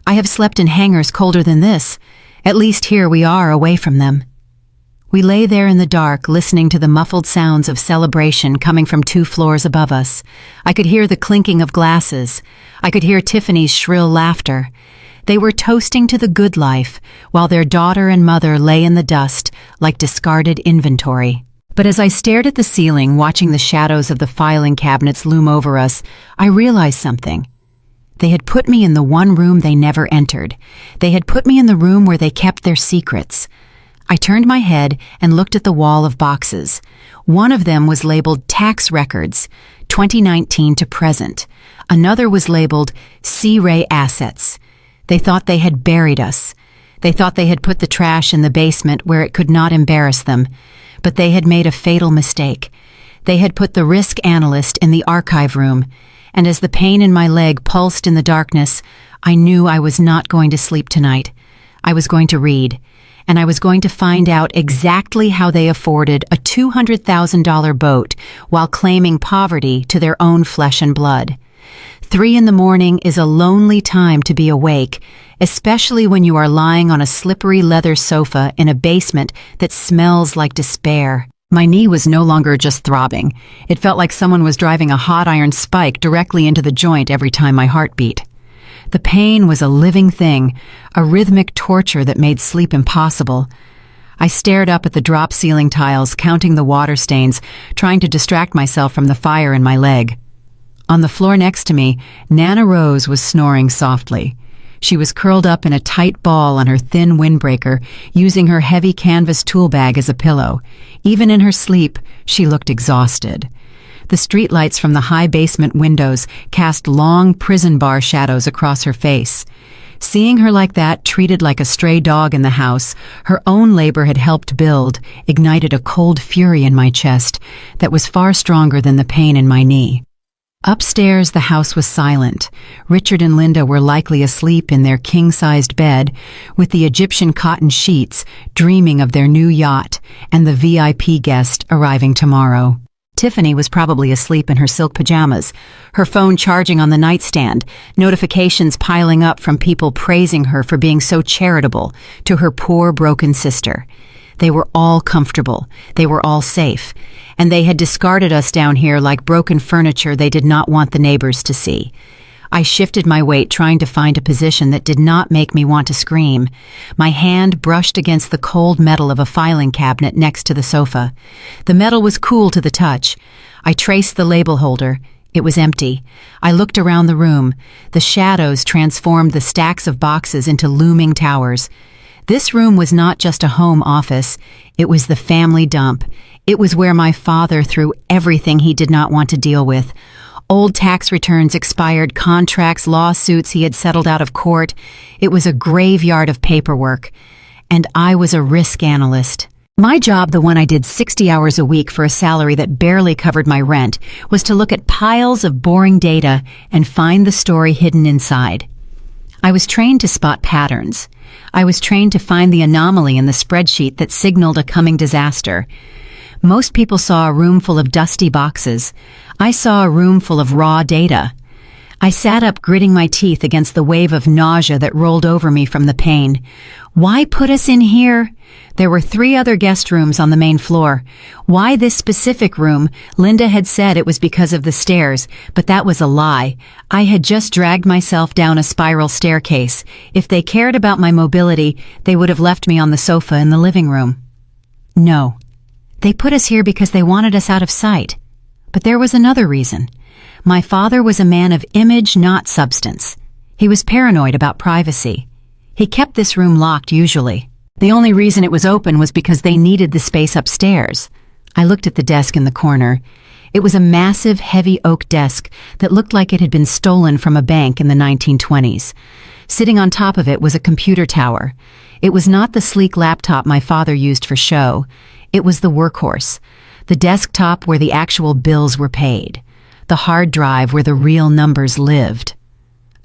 "I have slept in hangars colder than this. At least here we are, away from them." We lay there in the dark, listening to the muffled sounds of celebration coming from 2 floors above us. I could hear the clinking of glasses. I could hear Tiffany's shrill laughter. They were toasting to the good life, while their daughter and mother lay in the dust like discarded inventory. But as I stared at the ceiling, watching the shadows of the filing cabinets loom over us, I realized something. They had put me in the one room they never entered. They had put me in the room where they kept their secrets. I turned my head and looked at the wall of boxes. One of them was labeled Tax Records, 2019 to present. Another was labeled C-Ray Assets. They thought they had buried us. They thought they had put the trash in the basement where it could not embarrass them. But they had made a fatal mistake. They had put the risk analyst in the archive room. And as the pain in my leg pulsed in the darkness, I knew I was not going to sleep tonight. I was going to read. And I was going to find out exactly how they afforded a $200,000 boat while claiming poverty to their own flesh and blood. 3 a.m. is a lonely time to be awake, especially when you are lying on a slippery leather sofa in a basement that smells like despair. My knee was no longer just throbbing. It felt like someone was driving a hot iron spike directly into the joint every time my heart beat. The pain was a living thing, a rhythmic torture that made sleep impossible. I stared up at the drop ceiling tiles, counting the water stains, trying to distract myself from the fire in my leg. On the floor next to me, Nana Rose was snoring softly. She was curled up in a tight ball on her thin windbreaker, using her heavy canvas tool bag as a pillow. Even in her sleep, she looked exhausted. The streetlights from the high basement windows cast long prison bar shadows across her face. Seeing her like that, treated like a stray dog in the house, her own labor had helped build, ignited a cold fury in my chest that was far stronger than the pain in my knee. Upstairs, the house was silent. Richard and Linda were likely asleep in their king-sized bed, with the Egyptian cotton sheets, dreaming of their new yacht and the VIP guest arriving tomorrow. Tiffany was probably asleep in her silk pajamas, her phone charging on the nightstand, notifications piling up from people praising her for being so charitable to her poor, broken sister. They were all comfortable, they were all safe, and they had discarded us down here like broken furniture they did not want the neighbors to see. I shifted my weight, trying to find a position that did not make me want to scream. My hand brushed against the cold metal of a filing cabinet next to the sofa. The metal was cool to the touch. I traced the label holder. It was empty. I looked around the room. The shadows transformed the stacks of boxes into looming towers. This room was not just a home office. It was the family dump. It was where my father threw everything he did not want to deal with. Old tax returns, expired contracts, lawsuits he had settled out of court. It was a graveyard of paperwork. And I was a risk analyst. My job, the one I did 60 hours a week for a salary that barely covered my rent, was to look at piles of boring data and find the story hidden inside. I was trained to spot patterns. I was trained to find the anomaly in the spreadsheet that signaled a coming disaster. Most people saw a room full of dusty boxes. I saw a room full of raw data. I sat up, gritting my teeth against the wave of nausea that rolled over me from the pain. Why put us in here? There were 3 other guest rooms on the main floor. Why this specific room? Linda had said it was because of the stairs, but that was a lie. I had just dragged myself down a spiral staircase. If they cared about my mobility, they would have left me on the sofa in the living room. No. They put us here because they wanted us out of sight. But there was another reason. My father was a man of image, not substance. He was paranoid about privacy. He kept this room locked usually. The only reason it was open was because they needed the space upstairs. I looked at the desk in the corner. It was a massive, heavy oak desk that looked like it had been stolen from a bank in the 1920s. Sitting on top of it was a computer tower. It was not the sleek laptop my father used for show. It was the workhorse, the desktop where the actual bills were paid, the hard drive where the real numbers lived.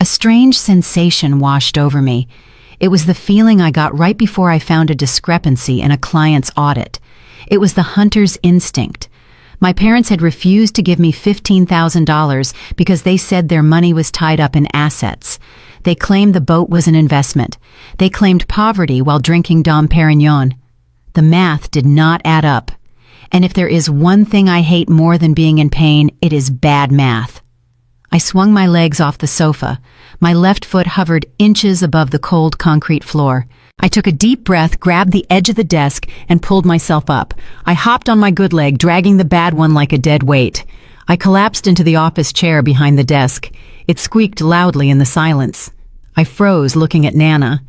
A strange sensation washed over me. It was the feeling I got right before I found a discrepancy in a client's audit. It was the hunter's instinct. My parents had refused to give me $15,000 because they said their money was tied up in assets. They claimed the boat was an investment. They claimed poverty while drinking Dom Perignon. The math did not add up. And if there is one thing I hate more than being in pain, it is bad math. I swung my legs off the sofa. My left foot hovered inches above the cold concrete floor. I took a deep breath, grabbed the edge of the desk, and pulled myself up. I hopped on my good leg, dragging the bad one like a dead weight. I collapsed into the office chair behind the desk. It squeaked loudly in the silence. I froze, looking at Nana.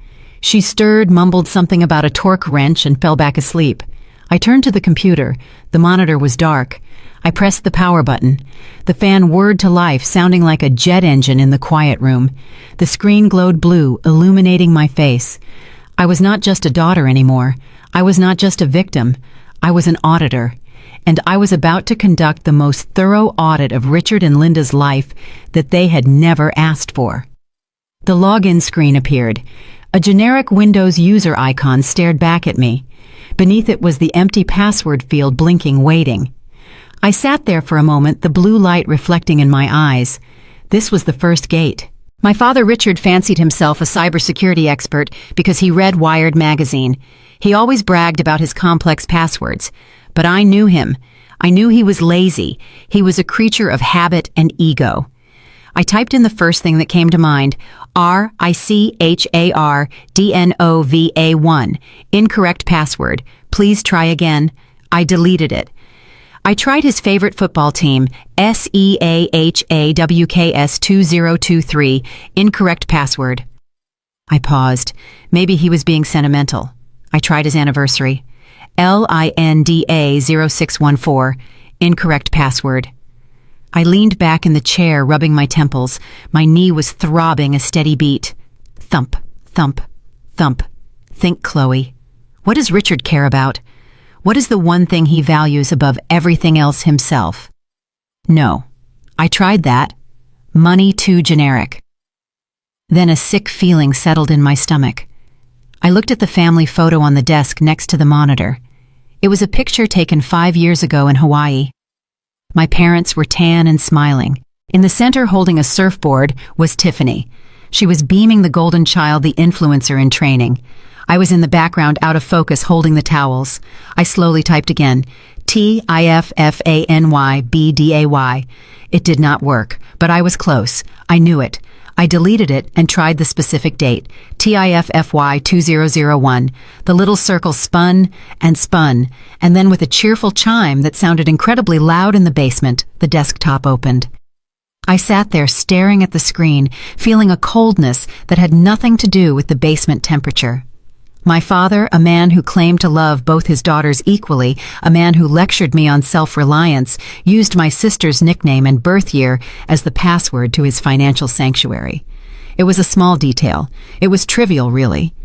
She stirred, mumbled something about a torque wrench, and fell back asleep. I turned to the computer. The monitor was dark. I pressed the power button. The fan whirred to life, sounding like a jet engine in the quiet room. The screen glowed blue, illuminating my face. I was not just a daughter anymore. I was not just a victim. I was an auditor. And I was about to conduct the most thorough audit of Richard and Linda's life that they had never asked for. The login screen appeared. A generic Windows user icon stared back at me. Beneath it was the empty password field blinking, waiting. I sat there for a moment, the blue light reflecting in my eyes. This was the first gate. My father Richard fancied himself a cybersecurity expert because he read Wired magazine. He always bragged about his complex passwords. But I knew him. I knew he was lazy. He was a creature of habit and ego. I typed in the first thing that came to mind, RICHARDNOVA1. Incorrect password. Please try again. I deleted it. I tried his favorite football team, SEAHAWKS2023. Incorrect password. I paused. Maybe he was being sentimental. I tried his anniversary. LINDA0614. Incorrect password. I leaned back in the chair, rubbing my temples. My knee was throbbing a steady beat. Thump, thump, thump. Think, Chloe. What does Richard care about? What is the one thing he values above everything else himself? No. I tried that. Money too generic. Then a sick feeling settled in my stomach. I looked at the family photo on the desk next to the monitor. It was a picture taken 5 years ago in Hawaii. My parents were tan and smiling. In the center, holding a surfboard, was Tiffany. She was beaming the golden child, the influencer in training. I was in the background, out of focus, holding the towels. I slowly typed again, TIFFANYBDAY. It did not work, but I was close. I knew it. I deleted it and tried the specific date, TIFFY 2001. The little circle spun, and then with a cheerful chime that sounded incredibly loud in the basement, the desktop opened. I sat there staring at the screen, feeling a coldness that had nothing to do with the basement temperature. My father, a man who claimed to love both his daughters equally, a man who lectured me on self-reliance, used my sister's nickname and birth year as the password to his financial sanctuary. It was a small detail. It was trivial, really.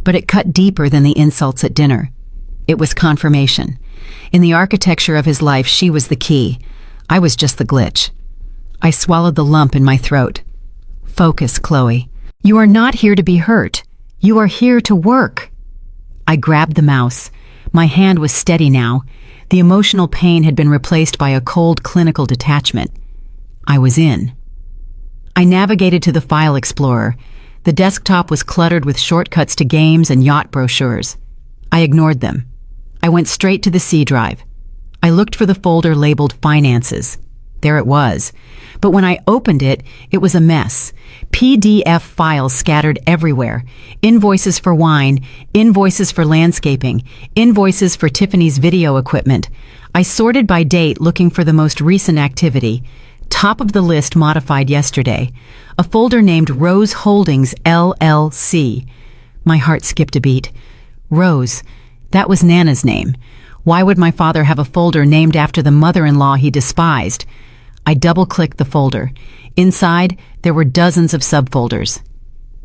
But it cut deeper than the insults at dinner. It was confirmation. In the architecture of his life, she was the key. I was just the glitch. I swallowed the lump in my throat. Focus, Chloe. You are not here to be hurt. You are here to work. I grabbed the mouse. My hand was steady now. The emotional pain had been replaced by a cold clinical detachment. I was in. I navigated to the file explorer. The desktop was cluttered with shortcuts to games and yacht brochures. I ignored them. I went straight to the C drive. I looked for the folder labeled Finances. There it was. But when I opened it, it was a mess. PDF files scattered everywhere. Invoices for wine, invoices for landscaping, invoices for Tiffany's video equipment. I sorted by date, looking for the most recent activity. Top of the list, modified yesterday. A folder named Rose Holdings, LLC. My heart skipped a beat. Rose. That was Nana's name. Why would my father have a folder named after the mother-in-law he despised? I double-clicked the folder. Inside, there were dozens of subfolders.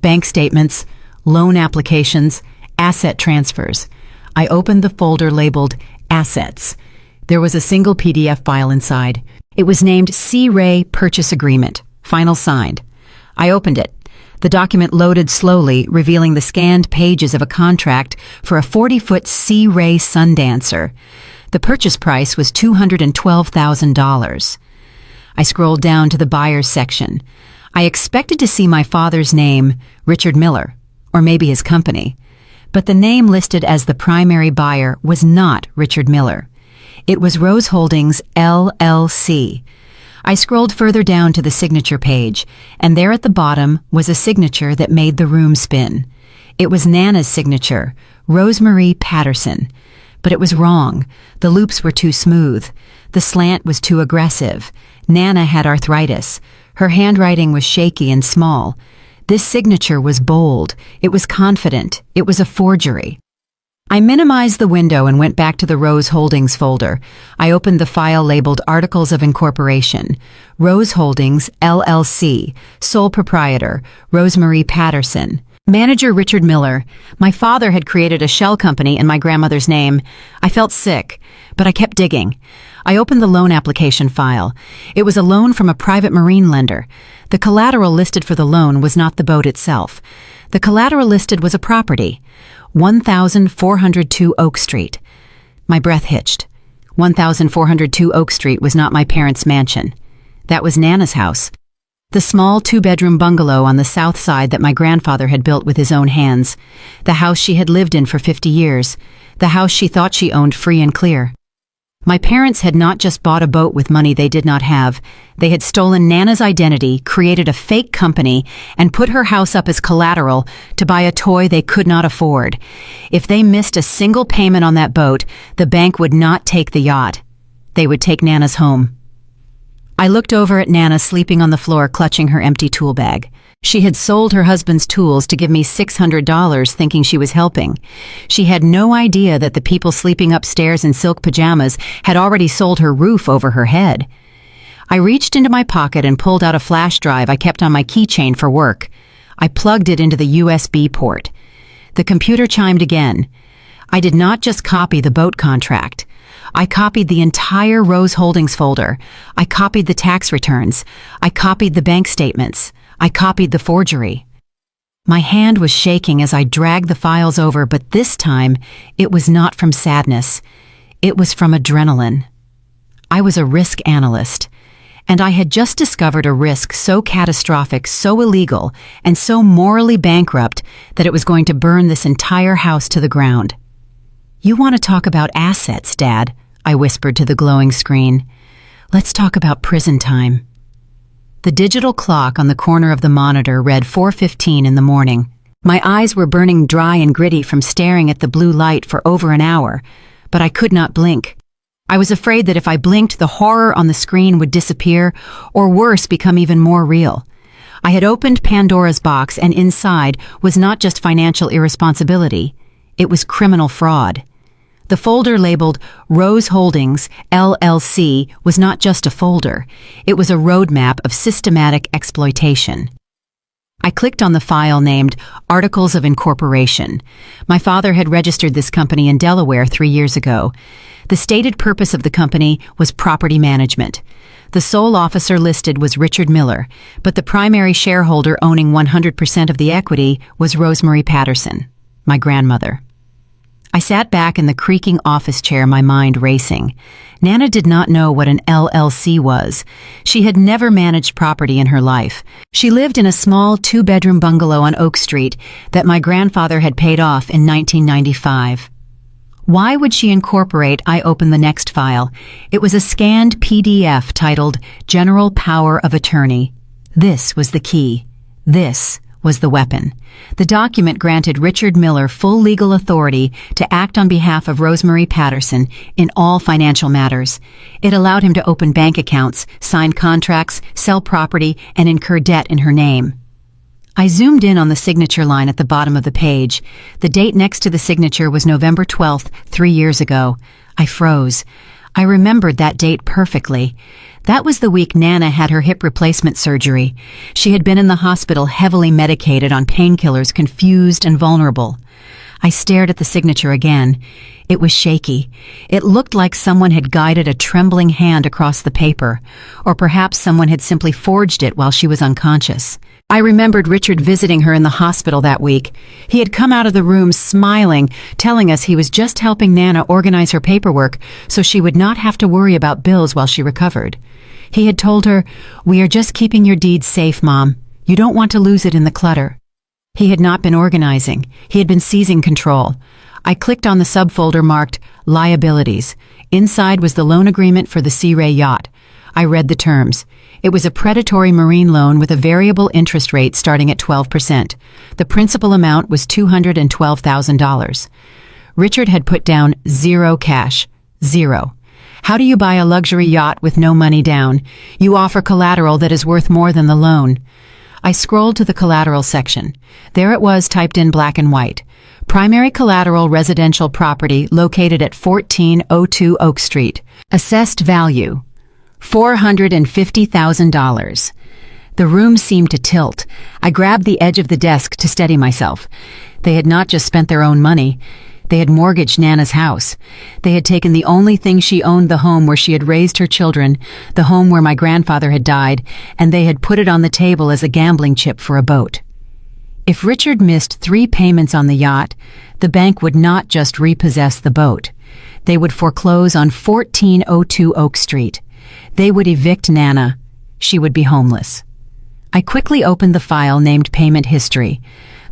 Bank statements, loan applications, asset transfers. I opened the folder labeled Assets. There was a single PDF file inside. It was named C-Ray Purchase Agreement. Final signed. I opened it. The document loaded slowly, revealing the scanned pages of a contract for a 40-foot C-Ray Sundancer. The purchase price was $212,000. I scrolled down to the buyer's section. I expected to see my father's name, Richard Miller, or maybe his company. But the name listed as the primary buyer was not Richard Miller. It was Rose Holdings, LLC. I scrolled further down to the signature page, and there at the bottom was a signature that made the room spin. It was Nana's signature, Rosemarie Patterson. But it was wrong. The loops were too smooth. The slant was too aggressive. Nana had arthritis. Her handwriting was shaky and small. This signature was bold. It was confident. It was a forgery. I minimized the window and went back to the Rose Holdings folder. I opened the file labeled Articles of Incorporation. Rose Holdings, LLC. Sole proprietor, Rosemary Patterson. Manager Richard Miller. My father had created a shell company in my grandmother's name. I felt sick, but I kept digging. I opened the loan application file. It was a loan from a private marine lender. The collateral listed for the loan was not the boat itself. The collateral listed was a property. 1402 Oak Street. My breath hitched. 1402 Oak Street was not my parents' mansion. That was Nana's house. The small two-bedroom bungalow on the south side that my grandfather had built with his own hands. The house she had lived in for 50 years. The house she thought she owned free and clear. My parents had not just bought a boat with money they did not have. They had stolen Nana's identity, created a fake company, and put her house up as collateral to buy a toy they could not afford. If they missed a single payment on that boat, the bank would not take the yacht. They would take Nana's home. I looked over at Nana sleeping on the floor, clutching her empty tool bag. She had sold her husband's tools to give me $600, thinking she was helping. She had no idea that the people sleeping upstairs in silk pajamas had already sold her roof over her head. I reached into my pocket and pulled out a flash drive I kept on my keychain for work. I plugged it into the USB port. The computer chimed again. I did not just copy the boat contract. I copied the entire Rose Holdings folder. I copied the tax returns. I copied the bank statements. I copied the forgery. My hand was shaking as I dragged the files over, but this time it was not from sadness. It was from adrenaline. I was a risk analyst, and I had just discovered a risk so catastrophic, so illegal, and so morally bankrupt that it was going to burn this entire house to the ground. "You want to talk about assets, Dad," I whispered to the glowing screen. "Let's talk about prison time." The digital clock on the corner of the monitor read 4:15 in the morning. My eyes were burning dry and gritty from staring at the blue light for over an hour, but I could not blink. I was afraid that if I blinked, the horror on the screen would disappear, or worse, become even more real. I had opened Pandora's box, and inside was not just financial irresponsibility, it was criminal fraud. The folder labeled Rose Holdings, LLC, was not just a folder. It was a roadmap of systematic exploitation. I clicked on the file named Articles of Incorporation. My father had registered this company in Delaware 3 years ago. The stated purpose of the company was property management. The sole officer listed was Richard Miller, but the primary shareholder owning 100% of the equity was Rosemary Patterson, my grandmother. I sat back in the creaking office chair, my mind racing. Nana did not know what an LLC was. She had never managed property in her life. She lived in a small two-bedroom bungalow on Oak Street that my grandfather had paid off in 1995. Why would she incorporate? I opened the next file. It was a scanned PDF titled General Power of Attorney. This was the key. This was the weapon. The document granted Richard Miller full legal authority to act on behalf of Rosemary Patterson in all financial matters. It allowed him to open bank accounts, sign contracts, sell property, and incur debt in her name. I zoomed in on the signature line at the bottom of the page. The date next to the signature was November 12th, 3 years ago. I froze. I remembered that date perfectly. That was the week Nana had her hip replacement surgery. She had been in the hospital heavily medicated on painkillers, confused and vulnerable. I stared at the signature again. It was shaky. It looked like someone had guided a trembling hand across the paper, or perhaps someone had simply forged it while she was unconscious. I remembered Richard visiting her in the hospital that week. He had come out of the room smiling, telling us he was just helping Nana organize her paperwork so she would not have to worry about bills while she recovered. He had told her, "We are just keeping your deeds safe, Mom. You don't want to lose it in the clutter." He had not been organizing. He had been seizing control. I clicked on the subfolder marked Liabilities. Inside was the loan agreement for the Sea Ray yacht. I read the terms. It was a predatory marine loan with a variable interest rate starting at 12%. The principal amount was $212,000. Richard had put down zero cash. Zero. How do you buy a luxury yacht with no money down? You offer collateral that is worth more than the loan. I scrolled to the collateral section. There it was, typed in black and white. Primary collateral residential property located at 1402 Oak Street. Assessed value, $450,000. The room seemed to tilt. I grabbed the edge of the desk to steady myself. They had not just spent their own money. They had mortgaged Nana's house. They had taken the only thing she owned, the home where she had raised her children, the home where my grandfather had died, and they had put it on the table as a gambling chip for a boat. If Richard missed 3 payments on the yacht, the bank would not just repossess the boat. They would foreclose on 1402 Oak Street. They would evict Nana. She would be homeless. I quickly opened the file named Payment History.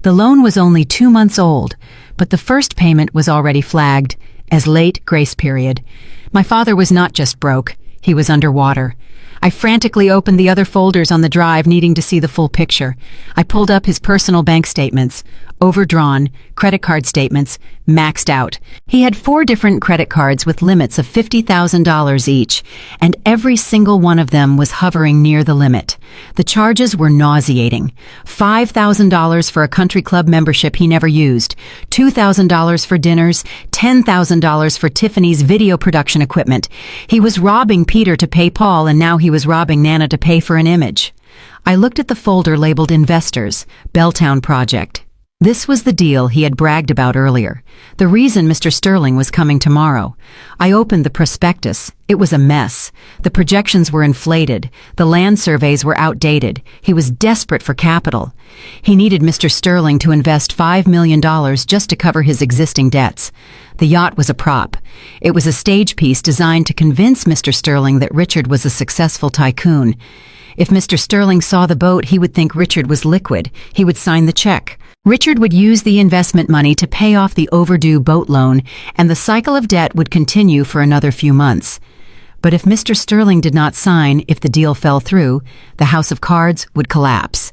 The loan was only 2 months old, but the first payment was already flagged as late grace period. My father was not just broke, he was underwater. I frantically opened the other folders on the drive, needing to see the full picture. I pulled up his personal bank statements, overdrawn, credit card statements, maxed out. He had 4 different credit cards with limits of $50,000 each, and every single one of them was hovering near the limit. The charges were nauseating. $5,000 for a country club membership he never used, $2,000 for dinners, $10,000 for Tiffany's video production equipment. He was robbing Peter to pay Paul, and now he was robbing Nana to pay for an image. I looked at the folder labeled Investors, Belltown Project. This was the deal he had bragged about earlier. The reason Mr. Sterling was coming tomorrow. I opened the prospectus. It was a mess. The projections were inflated. The land surveys were outdated. He was desperate for capital. He needed Mr. Sterling to invest $5 million just to cover his existing debts. The yacht was a prop. It was a stage piece designed to convince Mr. Sterling that Richard was a successful tycoon. If Mr. Sterling saw the boat, he would think Richard was liquid. He would sign the check. Richard would use the investment money to pay off the overdue boat loan, and the cycle of debt would continue for another few months. But if Mr. Sterling did not sign, if the deal fell through, the house of cards would collapse.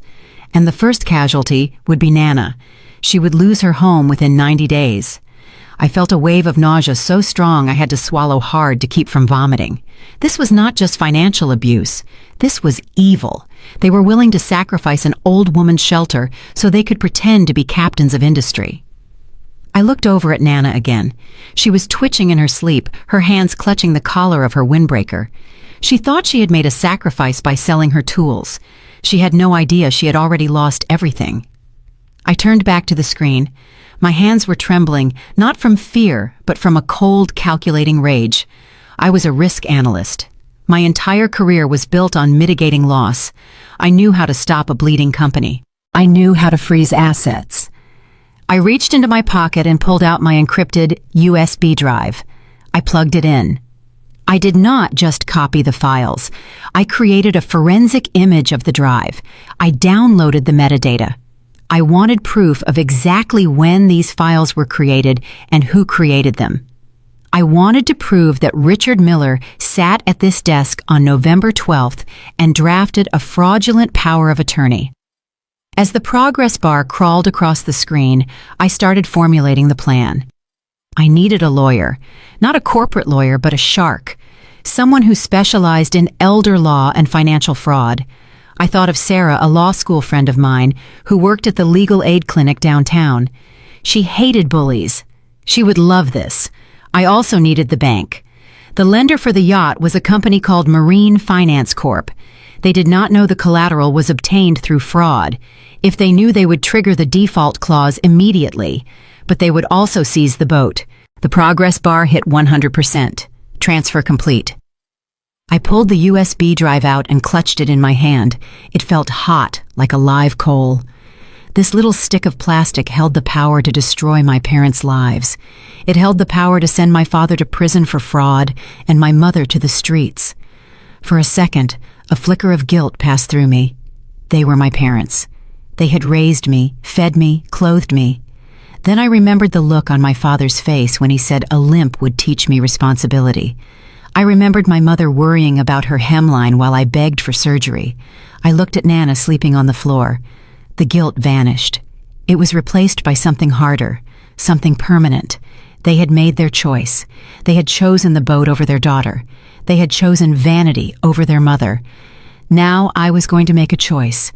And the first casualty would be Nana. She would lose her home within 90 days. I felt a wave of nausea so strong I had to swallow hard to keep from vomiting. This was not just financial abuse. This was evil. They were willing to sacrifice an old woman's shelter so they could pretend to be captains of industry. I looked over at Nana again. She was twitching in her sleep, her hands clutching the collar of her windbreaker. She thought she had made a sacrifice by selling her tools. She had no idea she had already lost everything. I turned back to the screen. My hands were trembling, not from fear, but from a cold, calculating rage. I was a risk analyst. My entire career was built on mitigating loss. I knew how to stop a bleeding company. I knew how to freeze assets. I reached into my pocket and pulled out my encrypted USB drive. I plugged it in. I did not just copy the files. I created a forensic image of the drive. I downloaded the metadata. I wanted proof of exactly when these files were created and who created them. I wanted to prove that Richard Miller sat at this desk on November 12th and drafted a fraudulent power of attorney. As the progress bar crawled across the screen, I started formulating the plan. I needed a lawyer, not a corporate lawyer, but a shark, someone who specialized in elder law and financial fraud. I thought of Sarah, a law school friend of mine, who worked at the legal aid clinic downtown. She hated bullies. She would love this. I also needed the bank. The lender for the yacht was a company called Marine Finance Corp. They did not know the collateral was obtained through fraud. If they knew, they would trigger the default clause immediately, but they would also seize the boat. The progress bar hit 100%. Transfer complete. I pulled the USB drive out and clutched it in my hand. It felt hot, like a live coal. This little stick of plastic held the power to destroy my parents' lives. It held the power to send my father to prison for fraud and my mother to the streets. For a second, a flicker of guilt passed through me. They were my parents. They had raised me, fed me, clothed me. Then I remembered the look on my father's face when he said a limp would teach me responsibility. I remembered my mother worrying about her hemline while I begged for surgery. I looked at Nana sleeping on the floor. The guilt vanished. It was replaced by something harder, something permanent. They had made their choice. They had chosen the boat over their daughter. They had chosen vanity over their mother. Now I was going to make a choice.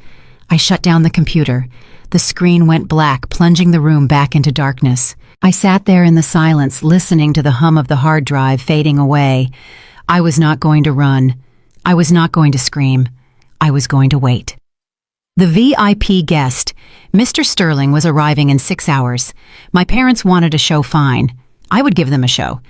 I shut down the computer. The screen went black, plunging the room back into darkness. I sat there in the silence, listening to the hum of the hard drive fading away. I was not going to run. I was not going to scream. I was going to wait. The VIP guest, Mr. Sterling, was arriving in 6 hours. My parents wanted a show fine. I would give them a show.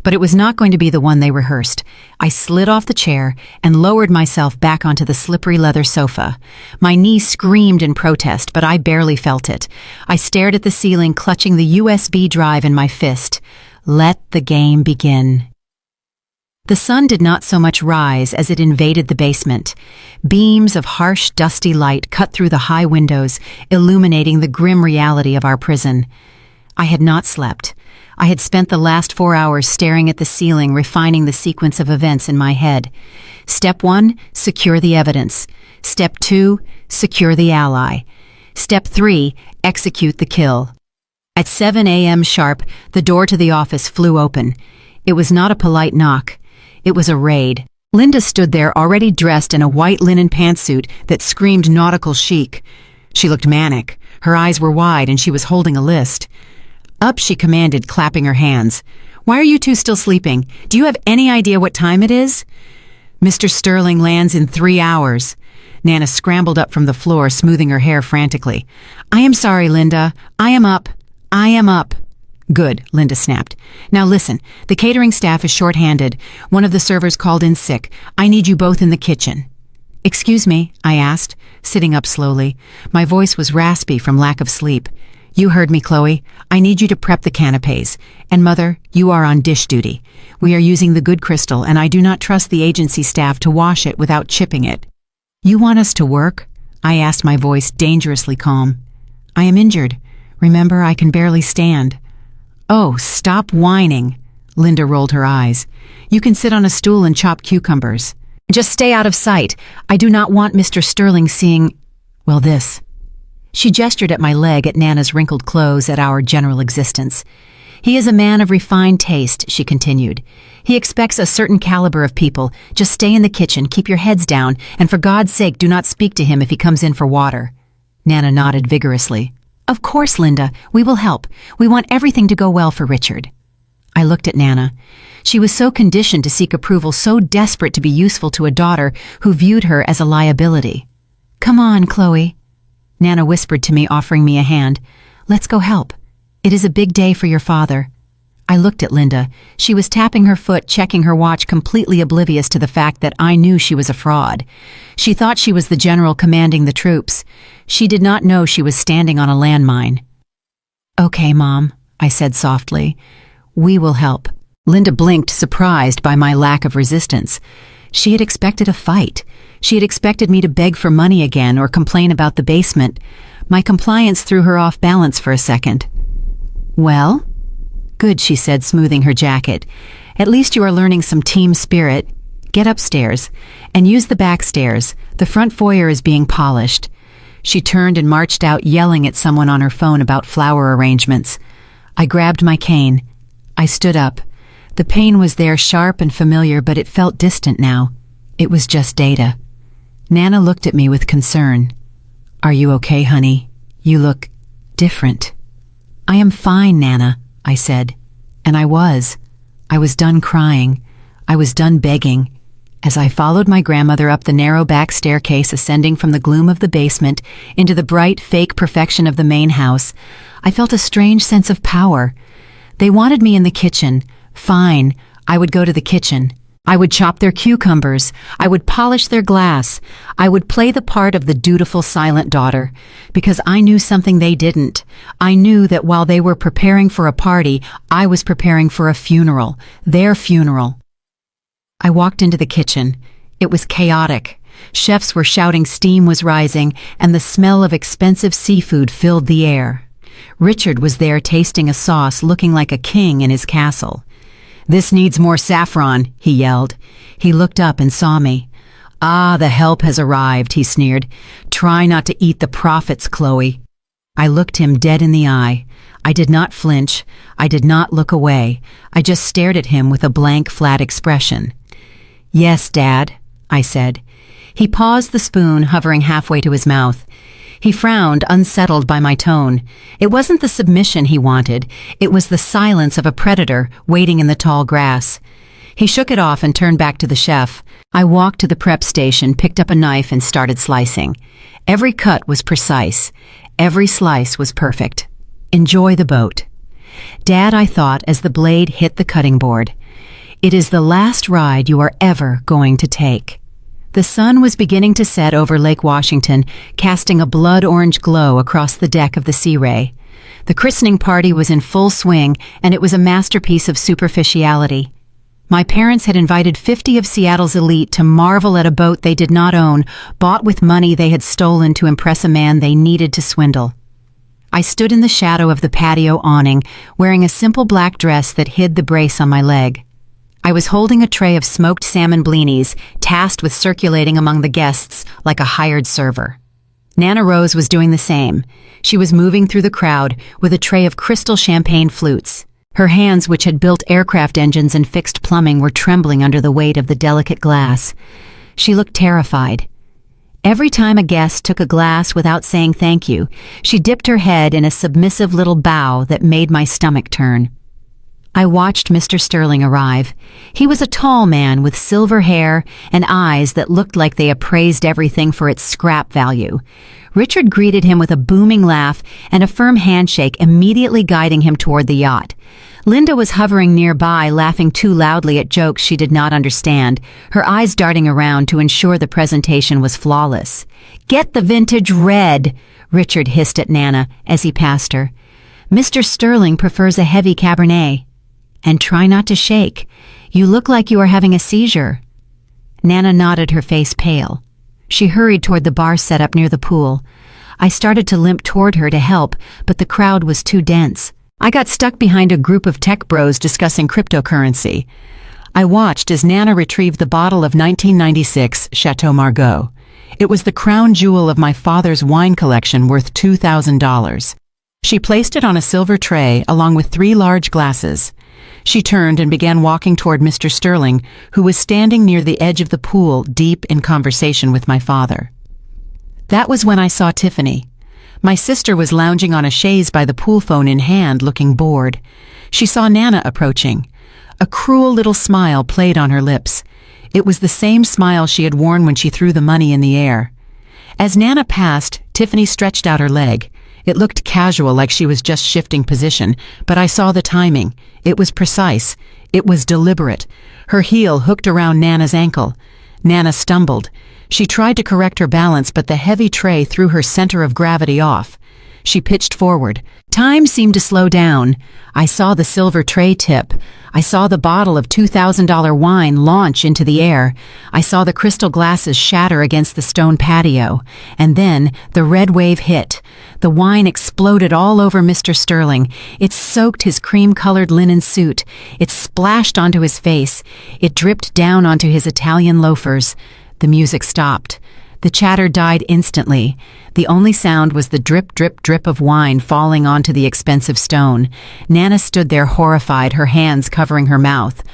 But it was not going to be the one they rehearsed. I slid off the chair and lowered myself back onto the slippery leather sofa. My knee screamed in protest, but I barely felt it. I stared at the ceiling, clutching the USB drive in my fist. Let the game begin. The sun did not so much rise as it invaded the basement. Beams of harsh, dusty light cut through the high windows, illuminating the grim reality of our prison. I had not slept. I had spent the last 4 hours staring at the ceiling, refining the sequence of events in my head. Step 1, secure the evidence. Step 2, secure the ally. Step 3, execute the kill. At 7 a.m. sharp, the door to the office flew open. It was not a polite knock. It was a raid. Linda stood there, already dressed in a white linen pantsuit that screamed nautical chic. She looked manic. Her eyes were wide, and she was holding a list. "Up," she commanded, clapping her hands. "Why are you two still sleeping? Do you have any idea what time it is?" "Mr. Sterling lands in 3 hours." Nana scrambled up from the floor, smoothing her hair frantically. "I am sorry, Linda. I am up. I am up." "Good," Linda snapped. "Now listen, the catering staff is short-handed. One of the servers called in sick. I need you both in the kitchen." "Excuse me," I asked, sitting up slowly. My voice was raspy from lack of sleep. "You heard me, Chloe. I need you to prep the canapes. And Mother, you are on dish duty. We are using the good crystal, and I do not trust the agency staff to wash it without chipping it." "You want us to work?" I asked, my voice dangerously calm. "I am injured. Remember, I can barely stand." "Oh, stop whining." Linda rolled her eyes. "You can sit on a stool and chop cucumbers. Just stay out of sight. I do not want Mr. Sterling seeing, well, this." She gestured at my leg, at Nana's wrinkled clothes, at our general existence. "He is a man of refined taste," she continued. "He expects a certain caliber of people. Just stay in the kitchen, keep your heads down, and for God's sake do not speak to him if he comes in for water." Nana nodded vigorously. "Of course, Linda. We will help. We want everything to go well for Richard." I looked at Nana. She was so conditioned to seek approval, so desperate to be useful to a daughter who viewed her as a liability. "Come on, Chloe," Nana whispered to me, offering me a hand. "Let's go help. It is a big day for your father." I looked at Linda. She was tapping her foot, checking her watch, completely oblivious to the fact that I knew she was a fraud. She thought she was the general commanding the troops. She did not know she was standing on a landmine. "Okay, Mom," I said softly. "We will help." Linda blinked, surprised by my lack of resistance. She had expected a fight. She had expected me to beg for money again or complain about the basement. My compliance threw her off balance for a second. "Well?" "Good," she said, smoothing her jacket. "At least you are learning some team spirit. Get upstairs and use the back stairs. The front foyer is being polished." She turned and marched out, yelling at someone on her phone about flower arrangements. I grabbed my cane. I stood up. The pain was there, sharp and familiar, but it felt distant now. It was just data. Nana looked at me with concern. "Are you okay, honey? You look different." "I am fine, Nana," I said. And I was. I was done crying. I was done begging. As I followed my grandmother up the narrow back staircase ascending from the gloom of the basement into the bright, fake perfection of the main house, I felt a strange sense of power. They wanted me in the kitchen. Fine, I would go to the kitchen. I would chop their cucumbers. I would polish their glass. I would play the part of the dutiful, silent daughter, because I knew something they didn't. I knew that while they were preparing for a party, I was preparing for a funeral, their funeral. I walked into the kitchen. It was chaotic. Chefs were shouting, steam was rising, and the smell of expensive seafood filled the air. Richard was there tasting a sauce, looking like a king in his castle. "This needs more saffron," he yelled. He looked up and saw me. "Ah, the help has arrived," he sneered. "Try not to eat the profits, Chloe." I looked him dead in the eye. I did not flinch. I did not look away. I just stared at him with a blank, flat expression. "Yes, Dad," I said. He paused, the spoon hovering halfway to his mouth. He frowned, unsettled by my tone. It wasn't the submission he wanted. It was the silence of a predator waiting in the tall grass. He shook it off and turned back to the chef. I walked to the prep station, picked up a knife, and started slicing. Every cut was precise. Every slice was perfect. Enjoy the boat. Dad, I thought as the blade hit the cutting board. It is the last ride you are ever going to take. The sun was beginning to set over Lake Washington, casting a blood-orange glow across the deck of the Sea Ray. The christening party was in full swing, and it was a masterpiece of superficiality. My parents had invited 50 of Seattle's elite to marvel at a boat they did not own, bought with money they had stolen to impress a man they needed to swindle. I stood in the shadow of the patio awning, wearing a simple black dress that hid the brace on my leg. I was holding a tray of smoked salmon blinis, tasked with circulating among the guests like a hired server. Nana Rose was doing the same. She was moving through the crowd with a tray of crystal champagne flutes. Her hands, which had built aircraft engines and fixed plumbing, were trembling under the weight of the delicate glass. She looked terrified. Every time a guest took a glass without saying thank you, she dipped her head in a submissive little bow that made my stomach turn. I watched Mr. Sterling arrive. He was a tall man with silver hair and eyes that looked like they appraised everything for its scrap value. Richard greeted him with a booming laugh and a firm handshake, immediately guiding him toward the yacht. Linda was hovering nearby, laughing too loudly at jokes she did not understand, her eyes darting around to ensure the presentation was flawless. "Get the vintage red," Richard hissed at Nana as he passed her. "Mr. Sterling prefers a heavy Cabernet. And try not to shake. You look like you are having a seizure." Nana nodded, her face pale. She hurried toward the bar set up near the pool. I started to limp toward her to help, but the crowd was too dense. I got stuck behind a group of tech bros discussing cryptocurrency. I watched as Nana retrieved the bottle of 1996 Chateau Margaux. It was the crown jewel of my father's wine collection, worth $2,000. She placed it on a silver tray along with 3 large glasses. She turned and began walking toward Mr. Sterling, who was standing near the edge of the pool, deep in conversation with my father. That was when I saw Tiffany. My sister was lounging on a chaise by the pool, phone in hand, looking bored. She saw Nana approaching. A cruel little smile played on her lips. It was the same smile she had worn when she threw the money in the air. As Nana passed, Tiffany stretched out her leg. It looked casual, like she was just shifting position, but I saw the timing. It was precise. It was deliberate. Her heel hooked around Nana's ankle. Nana stumbled. She tried to correct her balance, but the heavy tray threw her center of gravity off. She pitched forward. Time seemed to slow down. I saw the silver tray tip. I saw the bottle of $2,000 wine launch into the air. I saw the crystal glasses shatter against the stone patio. And then the red wave hit. The wine exploded all over Mr. Sterling. It soaked his cream-colored linen suit. It splashed onto his face. It dripped down onto his Italian loafers. The music stopped. The chatter died instantly. The only sound was the drip, drip, drip of wine falling onto the expensive stone. Nana stood there horrified, her hands covering her mouth.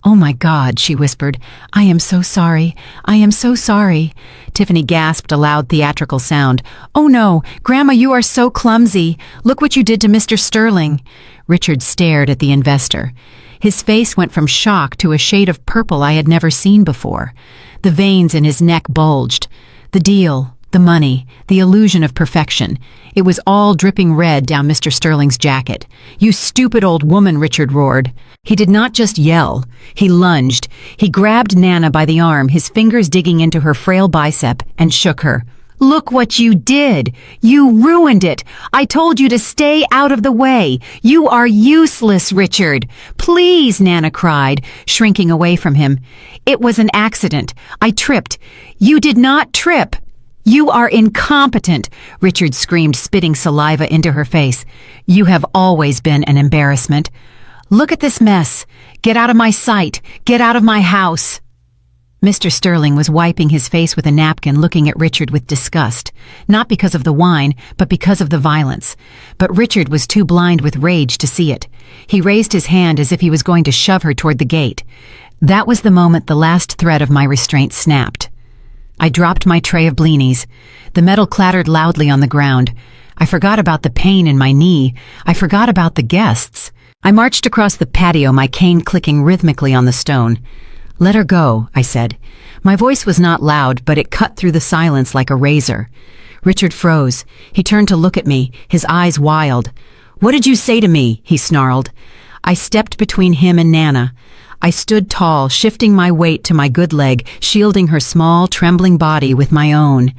"Oh my God," she whispered. "I am so sorry. I am so sorry." Tiffany gasped a loud theatrical sound. "Oh no, Grandma, you are so clumsy. Look what you did to Mr. Sterling." Richard stared at the investor. His face went from shock to a shade of purple I had never seen before. The veins in his neck bulged. The deal, the money, the illusion of perfection. It was all dripping red down Mr. Sterling's jacket. "You stupid old woman," Richard roared. He did not just yell. He lunged. He grabbed Nana by the arm, his fingers digging into her frail bicep, and shook her. "Look what you did! You ruined it! I told you to stay out of the way! You are useless, Richard! Please," Nana cried, shrinking away from him. "It was an accident. I tripped. You did not trip! You are incompetent!" Richard screamed, spitting saliva into her face. "You have always been an embarrassment. Look at this mess! Get out of my sight! Get out of my house!" Mr. Sterling was wiping his face with a napkin, looking at Richard with disgust, not because of the wine, but because of the violence. But Richard was too blind with rage to see it. He raised his hand as if he was going to shove her toward the gate. That was the moment the last thread of my restraint snapped. I dropped my tray of blinis. The metal clattered loudly on the ground. I forgot about the pain in my knee. I forgot about the guests. I marched across the patio, my cane clicking rhythmically on the stone. "Let her go," I said. My voice was not loud, but it cut through the silence like a razor. Richard froze. He turned to look at me, his eyes wild. "What did you say to me?" he snarled. I stepped between him and Nana. I stood tall, shifting my weight to my good leg, shielding her small, trembling body with my own.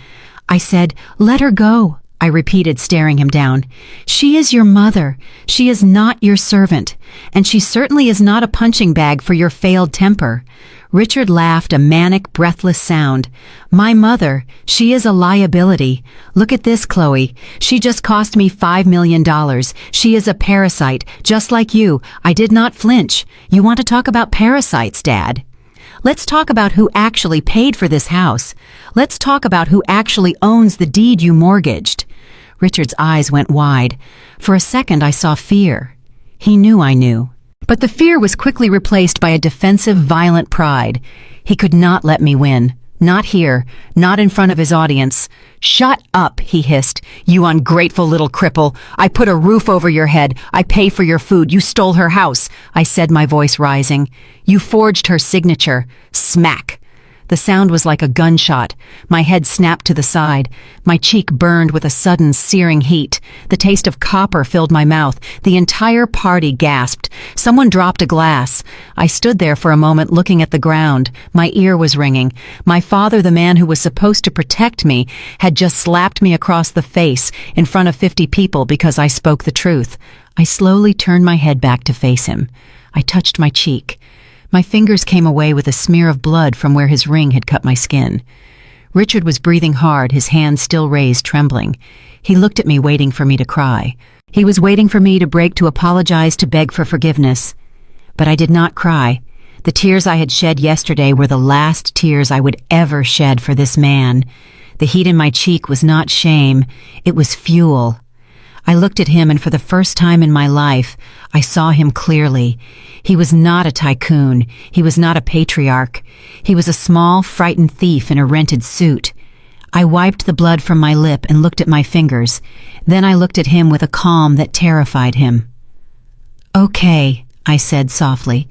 I said, "Let her go," I repeated, staring him down. "She is your mother. She is not your servant. And she certainly is not a punching bag for your failed temper." Richard laughed, a manic, breathless sound. "My mother, she is a liability. Look at this, Chloe. She just cost me $5 million. She is a parasite, just like you. I did not flinch. You want to talk about parasites, Dad? Let's talk about who actually paid for this house. Let's talk about who actually owns the deed you mortgaged." Richard's eyes went wide. For a second I saw fear. He knew I knew. But the fear was quickly replaced by a defensive, violent pride. He could not let me win. Not here. Not in front of his audience. "Shut up," he hissed. "You ungrateful little cripple. I put a roof over your head. I pay for your food. You stole her house," I said, my voice rising. "You forged her signature." Smack. The sound was like a gunshot. My head snapped to the side. My cheek burned with a sudden, searing heat. The taste of copper filled my mouth. The entire party gasped. Someone dropped a glass. I stood there for a moment looking at the ground. My ear was ringing. My father, the man who was supposed to protect me, had just slapped me across the face in front of 50 people because I spoke the truth. I slowly turned my head back to face him. I touched my cheek. My fingers came away with a smear of blood from where his ring had cut my skin. Richard was breathing hard, his hands still raised, trembling. He looked at me, waiting for me to cry. He was waiting for me to break, to apologize, to beg for forgiveness. But I did not cry. The tears I had shed yesterday were the last tears I would ever shed for this man. The heat in my cheek was not shame, it was fuel. I looked at him, and for the first time in my life, I saw him clearly. He was not a tycoon. He was not a patriarch. He was a small, frightened thief in a rented suit. I wiped the blood from my lip and looked at my fingers. Then I looked at him with a calm that terrified him. "Okay," I said softly.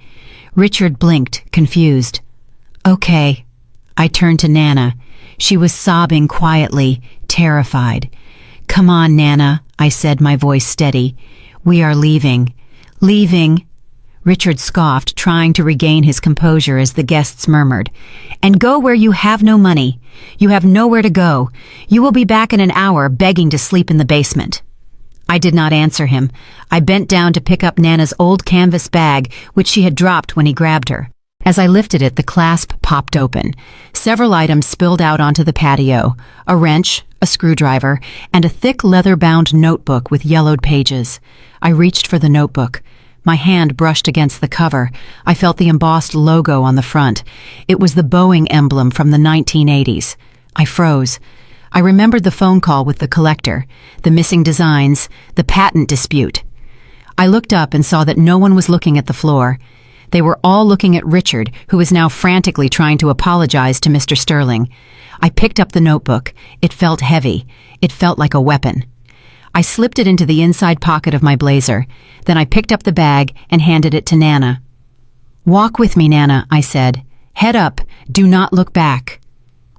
Richard blinked, confused. "Okay." I turned to Nana. She was sobbing quietly, terrified. "Come on, Nana," I said, my voice steady. "We are leaving." "Leaving?" Richard scoffed, trying to regain his composure as the guests murmured. "And go where you have no money. You have nowhere to go. You will be back in an hour, begging to sleep in the basement." I did not answer him. I bent down to pick up Nana's old canvas bag, which she had dropped when he grabbed her. As I lifted it, the clasp popped open. Several items spilled out onto the patio: a wrench, a screwdriver, and a thick leather-bound notebook with yellowed pages. I reached for the notebook. My hand brushed against the cover. I felt the embossed logo on the front. It was the Boeing emblem from the 1980s. I froze. I remembered the phone call with the collector, the missing designs, the patent dispute. I looked up and saw that no one was looking at the floor. They were all looking at Richard, who was now frantically trying to apologize to Mr. Sterling. I picked up the notebook. It felt heavy. It felt like a weapon. I slipped it into the inside pocket of my blazer. Then I picked up the bag and handed it to Nana. "Walk with me, Nana," I said. "Head up. Do not look back."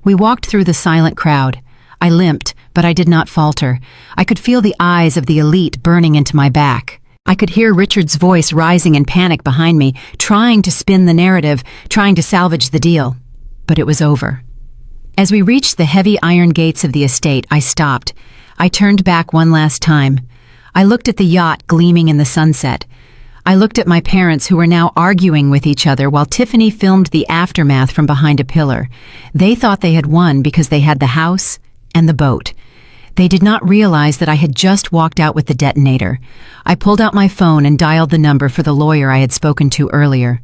We walked through the silent crowd. I limped, but I did not falter. I could feel the eyes of the elite burning into my back. I could hear Richard's voice rising in panic behind me, trying to spin the narrative, trying to salvage the deal. But it was over. As we reached the heavy iron gates of the estate, I stopped. I turned back one last time. I looked at the yacht gleaming in the sunset. I looked at my parents, who were now arguing with each other while Tiffany filmed the aftermath from behind a pillar. They thought they had won because they had the house and the boat. They did not realize that I had just walked out with the detonator. I pulled out my phone and dialed the number for the lawyer I had spoken to earlier.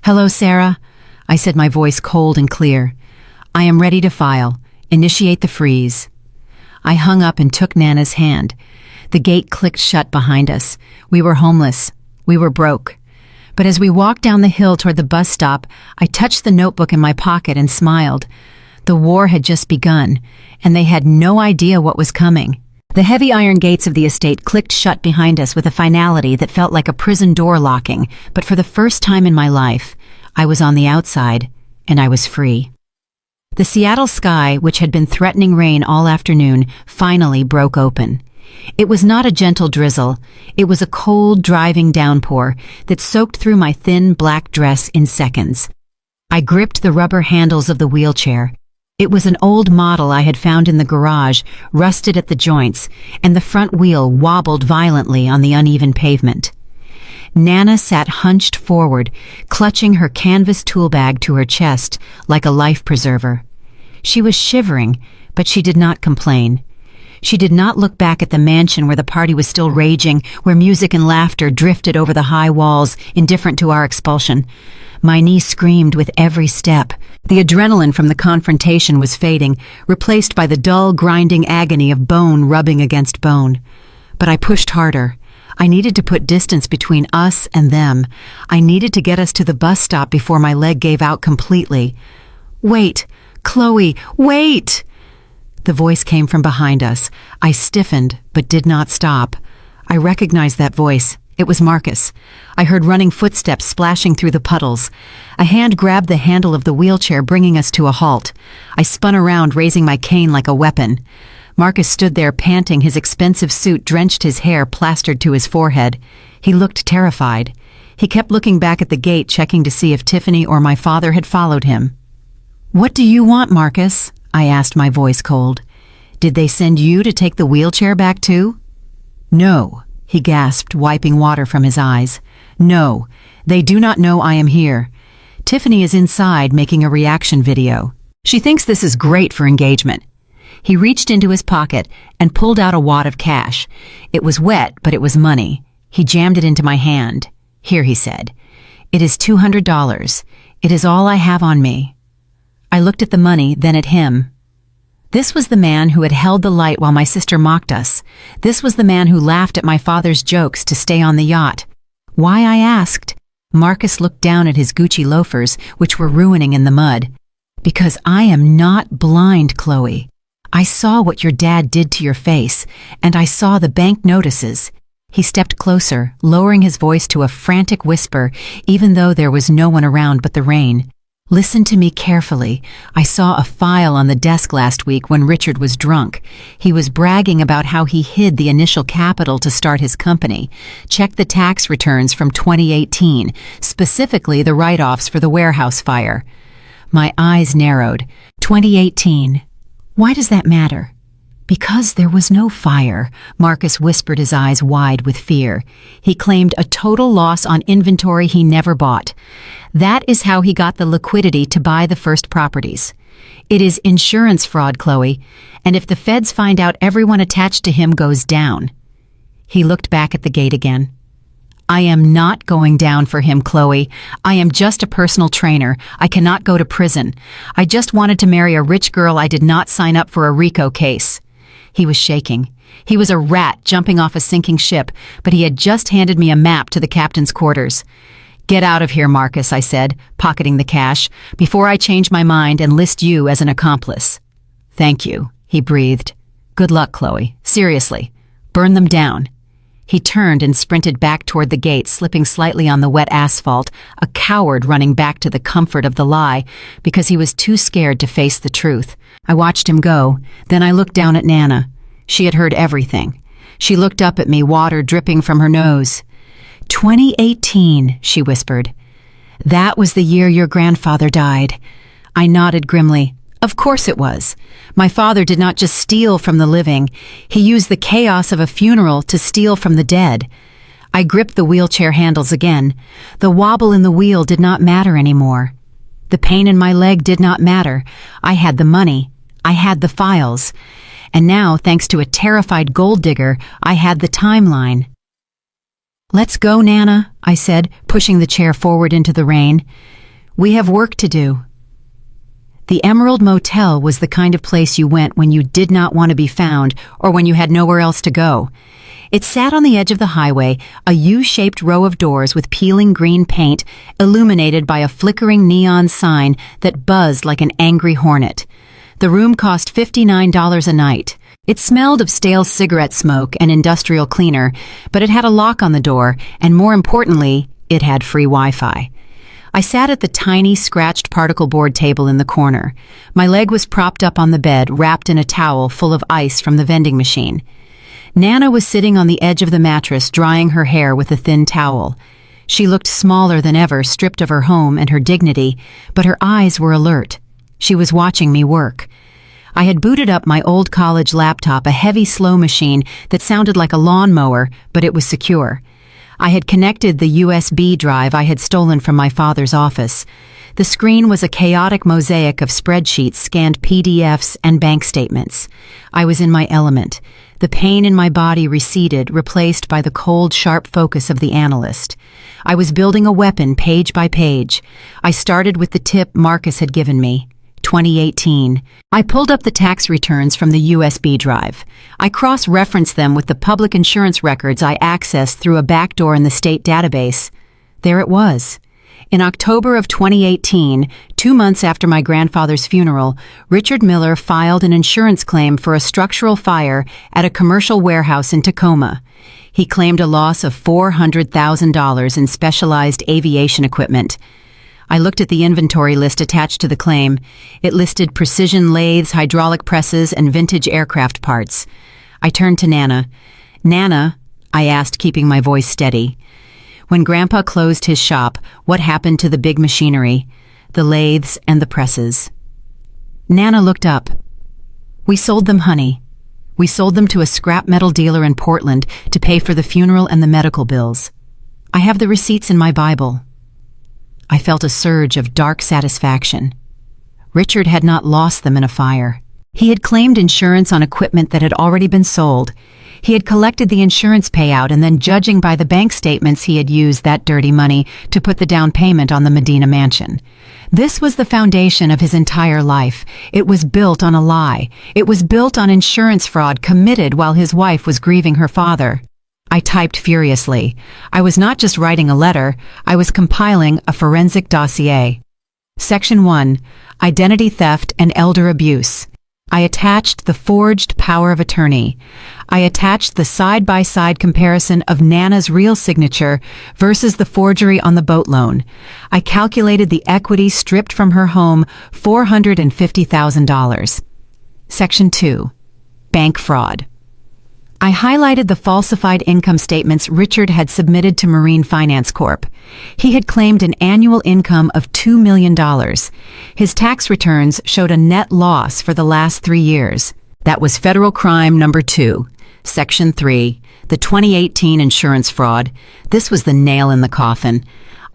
"Hello, Sarah," I said, my voice cold and clear. "I am ready to file. Initiate the freeze." I hung up and took Nana's hand. The gate clicked shut behind us. We were homeless. We were broke. But as we walked down the hill toward the bus stop, I touched the notebook in my pocket and smiled. The war had just begun, and they had no idea what was coming. The heavy iron gates of the estate clicked shut behind us with a finality that felt like a prison door locking, but for the first time in my life, I was on the outside, and I was free. The Seattle sky, which had been threatening rain all afternoon, finally broke open. It was not a gentle drizzle. It was a cold, driving downpour that soaked through my thin black dress in seconds. I gripped the rubber handles of the wheelchair. It was an old model I had found in the garage, rusted at the joints, and the front wheel wobbled violently on the uneven pavement. Nana sat hunched forward, clutching her canvas tool bag to her chest like a life preserver. She was shivering, but she did not complain. She did not look back at the mansion where the party was still raging, where music and laughter drifted over the high walls, indifferent to our expulsion. My knee screamed with every step. The adrenaline from the confrontation was fading, replaced by the dull, grinding agony of bone rubbing against bone. But I pushed harder. I needed to put distance between us and them. I needed to get us to the bus stop before my leg gave out completely. "Wait, Chloe, wait!" The voice came from behind us. I stiffened, but did not stop. I recognized that voice. It was Marcus. I heard running footsteps splashing through the puddles. A hand grabbed the handle of the wheelchair, bringing us to a halt. I spun around, raising my cane like a weapon. Marcus stood there panting, his expensive suit drenched, his hair plastered to his forehead. He looked terrified. He kept looking back at the gate, checking to see if Tiffany or my father had followed him. "What do you want, Marcus?" I asked, my voice cold. "Did they send you to take the wheelchair back too?" "No," he gasped, wiping water from his eyes. "No, they do not know I am here. Tiffany is inside making a reaction video. She thinks this is great for engagement." He reached into his pocket and pulled out a wad of cash. It was wet, but it was money. He jammed it into my hand. "Here," he said. "It is $200. It is all I have on me." I looked at the money, then at him. This was the man who had held the light while my sister mocked us. This was the man who laughed at my father's jokes to stay on the yacht. Why, I asked. Marcus looked down at his Gucci loafers, which were ruining in the mud. "Because I am not blind, Chloe. I saw what your dad did to your face, and I saw the bank notices." He stepped closer, lowering his voice to a frantic whisper, even though there was no one around but the rain. "Listen to me carefully. I saw a file on the desk last week when Richard was drunk. He was bragging about how he hid the initial capital to start his company. Check the tax returns from 2018, specifically the write-offs for the warehouse fire." My eyes narrowed. 2018. Why does that matter? "Because there was no fire," Marcus whispered, his eyes wide with fear. He claimed a total loss on inventory he never bought. That is how he got the liquidity to buy the first properties. It is insurance fraud, Chloe, and if the feds find out, everyone attached to him goes down. He looked back at the gate again. "I am not going down for him, Chloe. I am just a personal trainer. I cannot go to prison. I just wanted to marry a rich girl. I did not sign up for a RICO case." He was shaking. He was a rat jumping off a sinking ship, but he had just handed me a map to the captain's quarters. "Get out of here, Marcus," I said, pocketing the cash, "before I change my mind and list you as an accomplice." "Thank you," he breathed. "Good luck, Chloe. Seriously. Burn them down." He turned and sprinted back toward the gate, slipping slightly on the wet asphalt, a coward running back to the comfort of the lie because he was too scared to face the truth. I watched him go, then I looked down at Nana. She had heard everything. She looked up at me, water dripping from her nose. 2018, she whispered. "That was the year your grandfather died." I nodded grimly. Of course it was. My father did not just steal from the living. He used the chaos of a funeral to steal from the dead. I gripped the wheelchair handles again. The wobble in the wheel did not matter anymore. The pain in my leg did not matter. I had the money. I had the files. And now, thanks to a terrified gold digger, I had the timeline. "Let's go, Nana," I said, pushing the chair forward into the rain. "We have work to do." The Emerald Motel was the kind of place you went when you did not want to be found or when you had nowhere else to go. It sat on the edge of the highway, a U-shaped row of doors with peeling green paint, illuminated by a flickering neon sign that buzzed like an angry hornet. The room cost $59 a night. It smelled of stale cigarette smoke and industrial cleaner, but it had a lock on the door, and more importantly, it had free Wi-Fi. I sat at the tiny, scratched particle board table in the corner. My leg was propped up on the bed, wrapped in a towel full of ice from the vending machine. Nana was sitting on the edge of the mattress, drying her hair with a thin towel. She looked smaller than ever, stripped of her home and her dignity, but her eyes were alert. She was watching me work. I had booted up my old college laptop, a heavy slow machine that sounded like a lawnmower, but it was secure. I had connected the USB drive I had stolen from my father's office. The screen was a chaotic mosaic of spreadsheets, scanned PDFs, and bank statements. I was in my element. The pain in my body receded, replaced by the cold, sharp focus of the analyst. I was building a weapon page by page. I started with the tip Marcus had given me. 2018. I pulled up the tax returns from the USB drive. I cross-referenced them with the public insurance records I accessed through a backdoor in the state database. There it was. In October of 2018, 2 months after my grandfather's funeral, Richard Miller filed an insurance claim for a structural fire at a commercial warehouse in Tacoma. He claimed a loss of $400,000 in specialized aviation equipment. I looked at the inventory list attached to the claim. It listed precision lathes, hydraulic presses, and vintage aircraft parts. I turned to Nana. "Nana," I asked, keeping my voice steady, "when Grandpa closed his shop, what happened to the big machinery, the lathes and the presses?" Nana looked up. "We sold them, honey. We sold them to a scrap metal dealer in Portland to pay for the funeral and the medical bills. I have the receipts in my Bible." I felt a surge of dark satisfaction. Richard had not lost them in a fire. He had claimed insurance on equipment that had already been sold. He had collected the insurance payout, and then, judging by the bank statements, he had used that dirty money to put the down payment on the Medina mansion. This was the foundation of his entire life. It was built on a lie. It was built on insurance fraud committed while his wife was grieving her father. I typed furiously. I was not just writing a letter, I was compiling a forensic dossier. Section 1. Identity theft and elder abuse. I attached the forged power of attorney. I attached the side-by-side comparison of Nana's real signature versus the forgery on the boat loan. I calculated the equity stripped from her home, $450,000. Section 2. Bank fraud. I highlighted the falsified income statements Richard had submitted to Marine Finance Corp. He had claimed an annual income of $2 million. His tax returns showed a net loss for the last 3 years. That was federal crime number 2. Section 3, the 2018 insurance fraud. This was the nail in the coffin.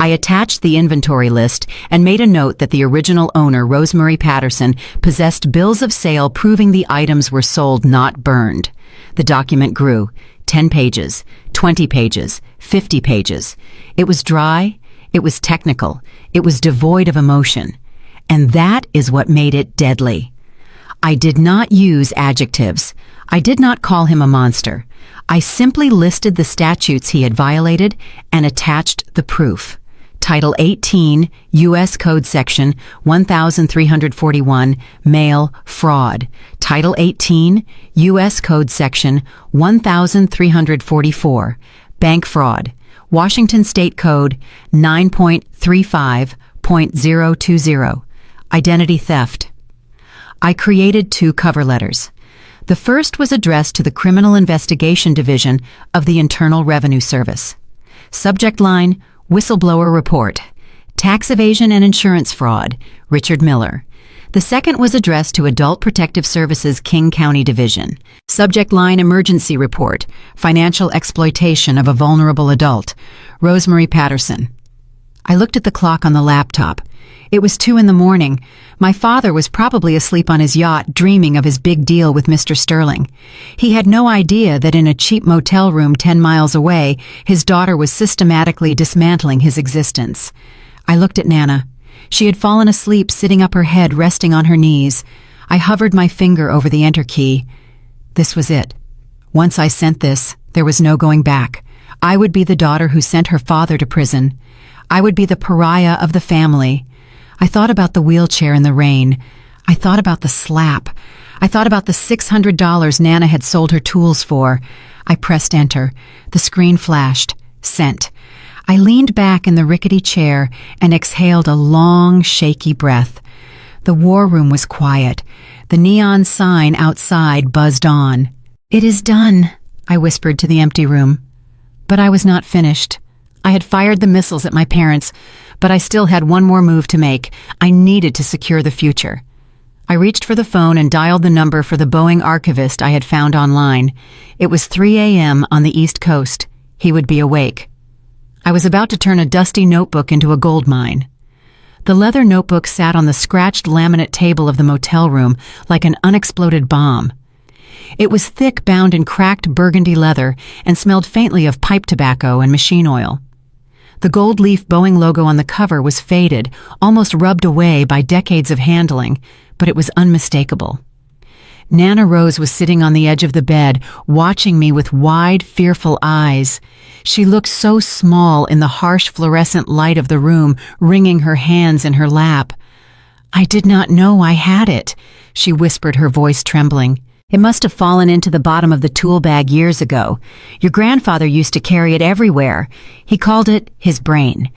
I attached the inventory list and made a note that the original owner, Rosemary Patterson, possessed bills of sale proving the items were sold, not burned. The document grew. 10 pages, 20 pages, 50 pages. It was dry, it was technical, it was devoid of emotion. And that is what made it deadly. I did not use adjectives. I did not call him a monster. I simply listed the statutes he had violated and attached the proof. Title 18, U.S. Code Section 1341, Mail Fraud. Title 18, U.S. Code Section 1344, Bank Fraud. Washington State Code 9.35.020, Identity Theft. I created 2 cover letters. The first was addressed to the Criminal Investigation Division of the Internal Revenue Service. Subject line, Whistleblower Report, Tax Evasion and Insurance Fraud, Richard Miller. The second was addressed to Adult Protective Services King County Division. Subject line, Emergency Report, Financial Exploitation of a Vulnerable Adult, Rosemary Patterson. I looked at the clock on the laptop. It was 2 a.m. My father was probably asleep on his yacht, dreaming of his big deal with Mr. Sterling. He had no idea that in a cheap motel room 10 miles away, his daughter was systematically dismantling his existence. I looked at Nana. She had fallen asleep, sitting up, her head resting on her knees. I hovered my finger over the enter key. This was it. Once I sent this, there was no going back. I would be the daughter who sent her father to prison. I would be the pariah of the family. I thought about the wheelchair in the rain. I thought about the slap. I thought about the $600 Nana had sold her tools for. I pressed enter. The screen flashed. Sent. I leaned back in the rickety chair and exhaled a long, shaky breath. The war room was quiet. The neon sign outside buzzed on. "It is done," I whispered to the empty room. But I was not finished. I had fired the missiles at my parents, but I still had one more move to make. I needed to secure the future. I reached for the phone and dialed the number for the Boeing archivist I had found online. It was 3 a.m. on the East Coast. He would be awake. I was about to turn a dusty notebook into a gold mine. The leather notebook sat on the scratched laminate table of the motel room like an unexploded bomb. It was thick, bound in cracked burgundy leather, and smelled faintly of pipe tobacco and machine oil. The gold leaf Boeing logo on the cover was faded, almost rubbed away by decades of handling, but it was unmistakable. Nana Rose was sitting on the edge of the bed, watching me with wide, fearful eyes. She looked so small in the harsh fluorescent light of the room, wringing her hands in her lap. "I did not know I had it," she whispered, her voice trembling. "It must have fallen into the bottom of the tool bag years ago. Your grandfather used to carry it everywhere. He called it his brain."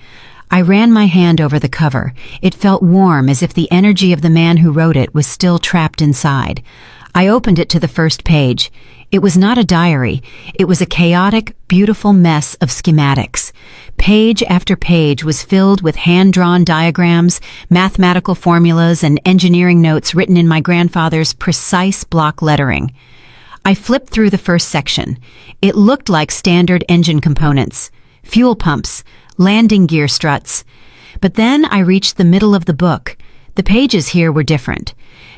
I ran my hand over the cover. It felt warm, as if the energy of the man who wrote it was still trapped inside. I opened it to the first page. It was not a diary. It was a chaotic, beautiful mess of schematics. Page after page was filled with hand-drawn diagrams, mathematical formulas, and engineering notes written in my grandfather's precise block lettering. I flipped through the first section. It looked like standard engine components, fuel pumps, landing gear struts. But then I reached the middle of the book. The pages here were different.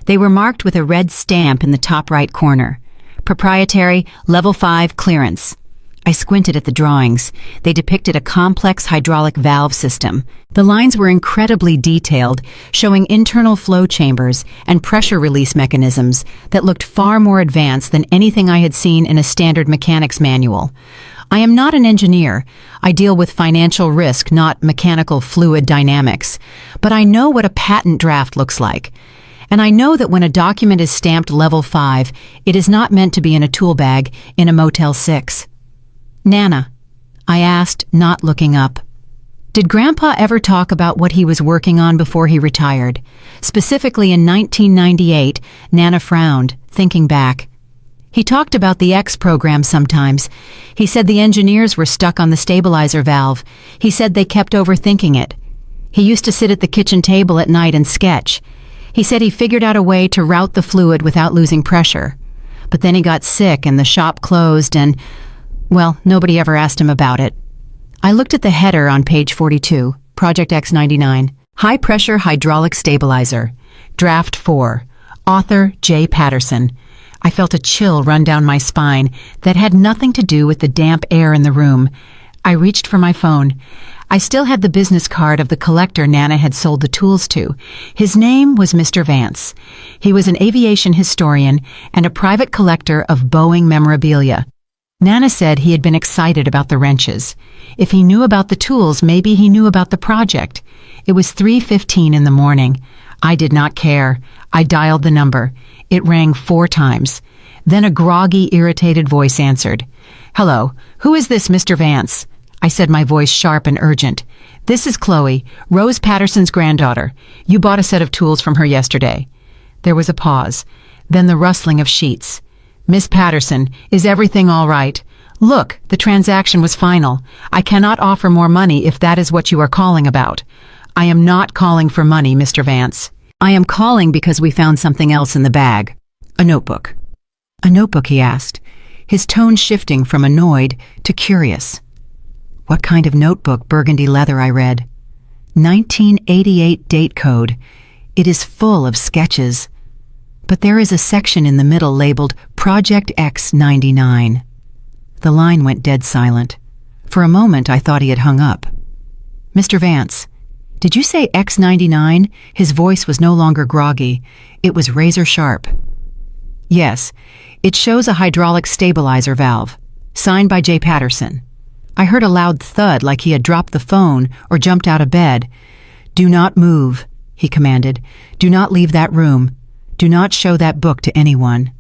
They were marked with a red stamp in the top right corner. Proprietary, Level 5 clearance. I squinted at the drawings. They depicted a complex hydraulic valve system. The lines were incredibly detailed, showing internal flow chambers and pressure release mechanisms that looked far more advanced than anything I had seen in a standard mechanics manual. I am not an engineer. I deal with financial risk, not mechanical fluid dynamics. But I know what a patent draft looks like. And I know that when a document is stamped Level 5, it is not meant to be in a tool bag in a Motel 6. "Nana," I asked, not looking up. "Did Grandpa ever talk about what he was working on before he retired? Specifically in 1998, Nana frowned, thinking back. He talked about the X program sometimes. He said the engineers were stuck on the stabilizer valve. He said they kept overthinking it. He used to sit at the kitchen table at night and sketch. He said he figured out a way to route the fluid without losing pressure. But then he got sick and the shop closed and, well, nobody ever asked him about it." I looked at the header on page 42, Project X99. High Pressure Hydraulic Stabilizer. Draft 4. Author J. Patterson. I felt a chill run down my spine that had nothing to do with the damp air in the room. I reached for my phone. I still had the business card of the collector Nana had sold the tools to. His name was Mr. Vance. He was an aviation historian and a private collector of Boeing memorabilia. Nana said he had been excited about the wrenches. If he knew about the tools, maybe he knew about the project. It was 3:15 in the morning. I did not care. I dialed the number. It rang 4 times. Then a groggy, irritated voice answered. "Hello, who is this, Mr. Vance?" I said, my voice sharp and urgent. "This is Chloe, Rose Patterson's granddaughter. You bought a set of tools from her yesterday." There was a pause, then the rustling of sheets. "Miss Patterson, is everything all right? Look, the transaction was final. I cannot offer more money if that is what you are calling about." "I am not calling for money, Mr. Vance. I am calling because we found something else in the bag." "A notebook." "A notebook?" he asked, his tone shifting from annoyed to curious. "What kind of notebook?" Burgundy leather, I read. 1988 date code. It is full of sketches. But there is a section in the middle labeled Project X99. The line went dead silent. For a moment I thought he had hung up. "Mr. Vance, did you say X99? His voice was no longer groggy. It was razor sharp. "Yes, it shows a hydraulic stabilizer valve. Signed by J. Patterson." I heard a loud thud like he had dropped the phone or jumped out of bed. "Do not move," he commanded. "Do not leave that room. Do not show that book to anyone.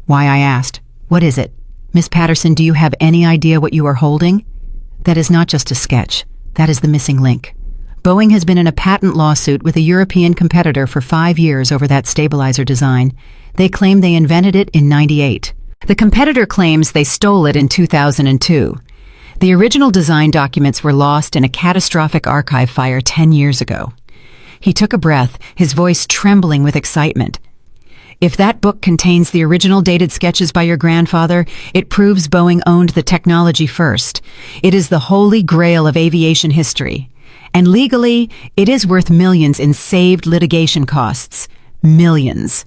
Why, I asked. What is it? Miss Patterson, do you have any idea what you are holding? That is not just a sketch. That is the missing link. Boeing has been in a patent lawsuit with a European competitor for 5 years over that stabilizer design. They claim they invented it in '98. The competitor claims they stole it in 2002. The original design documents were lost in a catastrophic archive fire 10 years ago. He took a breath, his voice trembling with excitement. If that book contains the original dated sketches by your grandfather, it proves Boeing owned the technology first. It is the holy grail of aviation history. And legally, it is worth millions in saved litigation costs. Millions.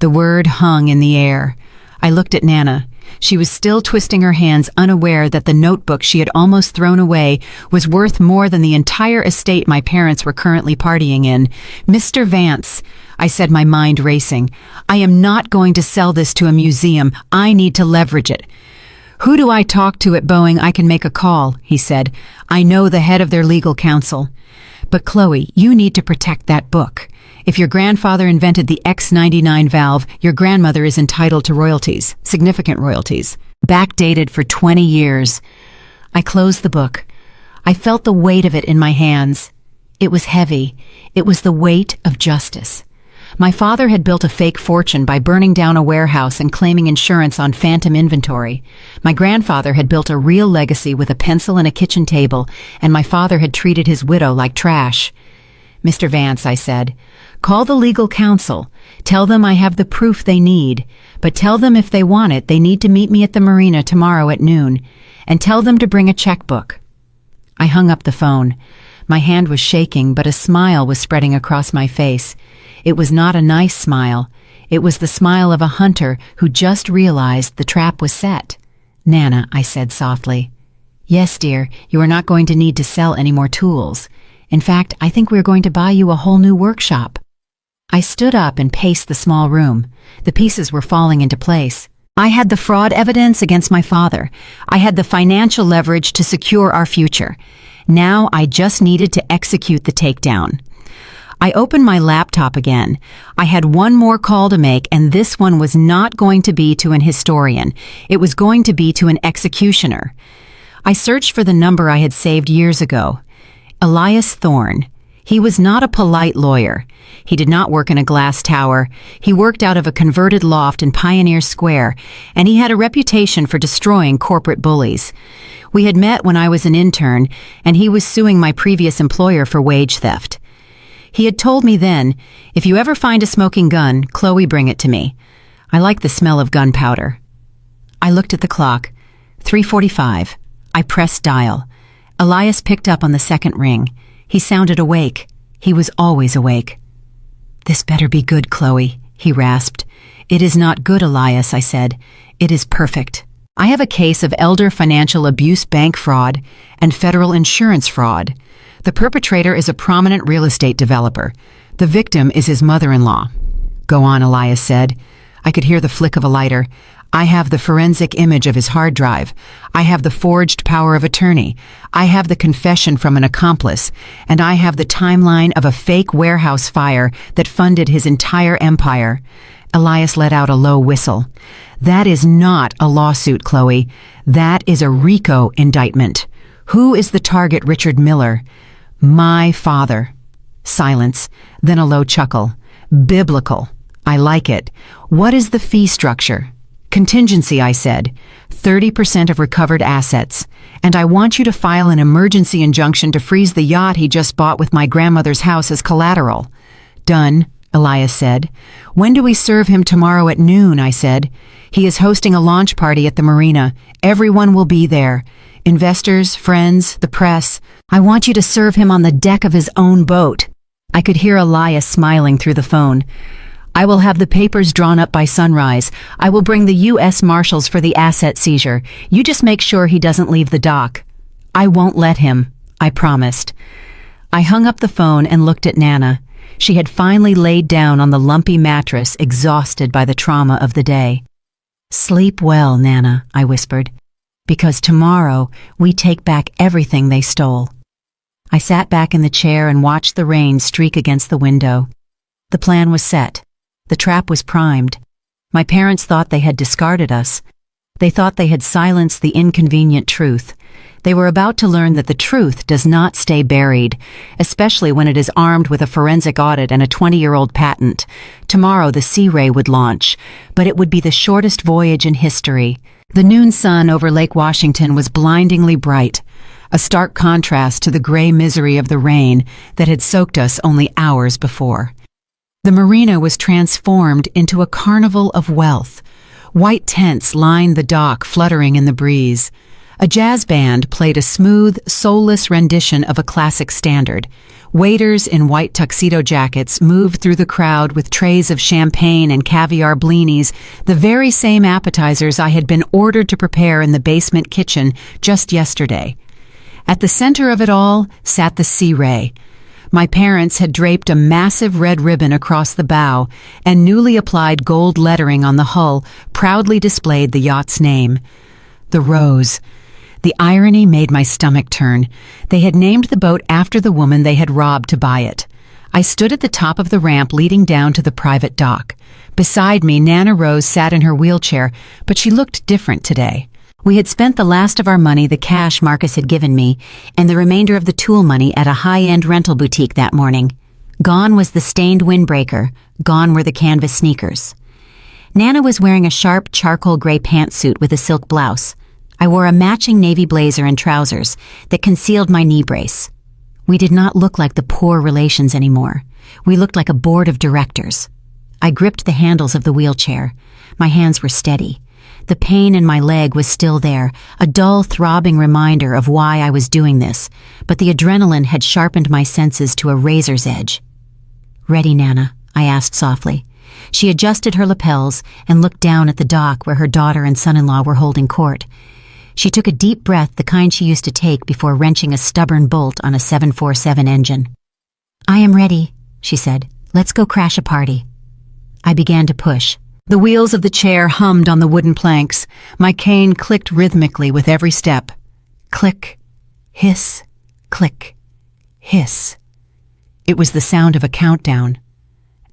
The word hung in the air. I looked at Nana. She was still twisting her hands, unaware that the notebook she had almost thrown away was worth more than the entire estate my parents were currently partying in. Mr. Vance, I said, my mind racing, I am not going to sell this to a museum. I need to leverage it. Who do I talk to at Boeing? I can make a call, he said. I know the head of their legal counsel. But Chloe, you need to protect that book. If your grandfather invented the X99 valve, your grandmother is entitled to royalties, significant royalties, backdated for 20 years. I closed the book. I felt the weight of it in my hands. It was heavy. It was the weight of justice. My father had built a fake fortune by burning down a warehouse and claiming insurance on phantom inventory. My grandfather had built a real legacy with a pencil and a kitchen table, and my father had treated his widow like trash. Mr. Vance, I said, call the legal counsel. Tell them I have the proof they need. But tell them if they want it, they need to meet me at the marina tomorrow at noon. And tell them to bring a checkbook. I hung up the phone. My hand was shaking, but a smile was spreading across my face. It was not a nice smile. It was the smile of a hunter who just realized the trap was set. Nana, I said softly. Yes, dear, you are not going to need to sell any more tools. In fact, I think we're going to buy you a whole new workshop. I stood up and paced the small room. The pieces were falling into place. I had the fraud evidence against my father. I had the financial leverage to secure our future. Now I just needed to execute the takedown. I opened my laptop again. I had one more call to make, and this one was not going to be to an historian. It was going to be to an executioner. I searched for the number I had saved years ago. Elias Thorne. He was not a polite lawyer. He did not work in a glass tower. He worked out of a converted loft in Pioneer Square, and he had a reputation for destroying corporate bullies. We had met when I was an intern, and he was suing my previous employer for wage theft. He had told me then, if you ever find a smoking gun, Chloe, bring it to me. I like the smell of gunpowder. I looked at the clock. 3:45. I pressed dial. Elias picked up on the second ring. He sounded awake. He was always awake. This better be good, Chloe, he rasped. It is not good, Elias, I said. It is perfect. I have a case of elder financial abuse, bank fraud, and federal insurance fraud. The perpetrator is a prominent real estate developer. The victim is his mother-in-law. Go on, Elias said. I could hear the flick of a lighter. I have the forensic image of his hard drive. I have the forged power of attorney. I have the confession from an accomplice. And I have the timeline of a fake warehouse fire that funded his entire empire. Elias let out a low whistle. That is not a lawsuit, Chloe. That is a RICO indictment. Who is the target, Richard Miller? My father. Silence, then a low chuckle. Biblical. I like it. What is the fee structure? Contingency, I said. 30% of recovered assets. And I want you to file an emergency injunction to freeze the yacht he just bought with my grandmother's house as collateral. Done, Elias said. When do we serve him? Tomorrow at noon, I said. He is hosting a launch party at the marina. Everyone will be there. Investors, friends, the press. I want you to serve him on the deck of his own boat. I could hear Elias smiling through the phone. I will have the papers drawn up by sunrise. I will bring the U.S. Marshals for the asset seizure. You just make sure he doesn't leave the dock. I won't let him, I promised. I hung up the phone and looked at Nana. She had finally laid down on the lumpy mattress, exhausted by the trauma of the day. Sleep well, Nana, I whispered, because tomorrow we take back everything they stole. I sat back in the chair and watched the rain streak against the window. The plan was set. The trap was primed. My parents thought they had discarded us. They thought they had silenced the inconvenient truth. They were about to learn that the truth does not stay buried, especially when it is armed with a forensic audit and a 20-year-old patent. Tomorrow the Sea Ray would launch, but it would be the shortest voyage in history. The noon sun over Lake Washington was blindingly bright, a stark contrast to the gray misery of the rain that had soaked us only hours before. The marina was transformed into a carnival of wealth. White tents lined the dock, fluttering in the breeze. A jazz band played a smooth, soulless rendition of a classic standard. Waiters in white tuxedo jackets moved through the crowd with trays of champagne and caviar blinis, the very same appetizers I had been ordered to prepare in the basement kitchen just yesterday. At the center of it all sat the Sea Ray. My parents had draped a massive red ribbon across the bow, and newly applied gold lettering on the hull proudly displayed the yacht's name. The Rose. The irony made my stomach turn. They had named the boat after the woman they had robbed to buy it. I stood at the top of the ramp leading down to the private dock. Beside me, Nana Rose sat in her wheelchair, but she looked different today. We had spent the last of our money, the cash Marcus had given me, and the remainder of the tool money at a high-end rental boutique that morning. Gone was the stained windbreaker. Gone were the canvas sneakers. Nana was wearing a sharp charcoal gray pantsuit with a silk blouse. I wore a matching navy blazer and trousers that concealed my knee brace. We did not look like the poor relations anymore. We looked like a board of directors. I gripped the handles of the wheelchair. My hands were steady. The pain in my leg was still there, a dull, throbbing reminder of why I was doing this, but the adrenaline had sharpened my senses to a razor's edge. "Ready, Nana?" I asked softly. She adjusted her lapels and looked down at the dock where her daughter and son-in-law were holding court. She took a deep breath, the kind she used to take before wrenching a stubborn bolt on a 747 engine. "I am ready," she said. "Let's go crash a party." I began to push. The wheels of the chair hummed on the wooden planks. My cane clicked rhythmically with every step. Click, hiss, click, hiss. It was the sound of a countdown.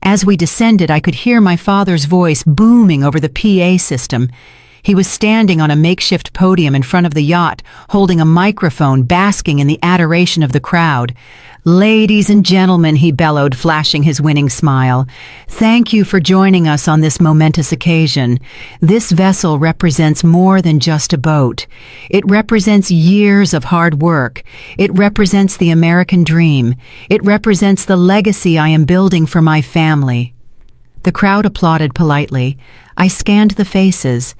As we descended, I could hear my father's voice booming over the PA system. He was standing on a makeshift podium in front of the yacht, holding a microphone, basking in the adoration of the crowd. "Ladies and gentlemen," he bellowed, flashing his winning smile, "thank you for joining us on this momentous occasion. This vessel represents more than just a boat. It represents years of hard work. It represents the American dream. It represents the legacy I am building for my family." The crowd applauded politely. I scanned the faces.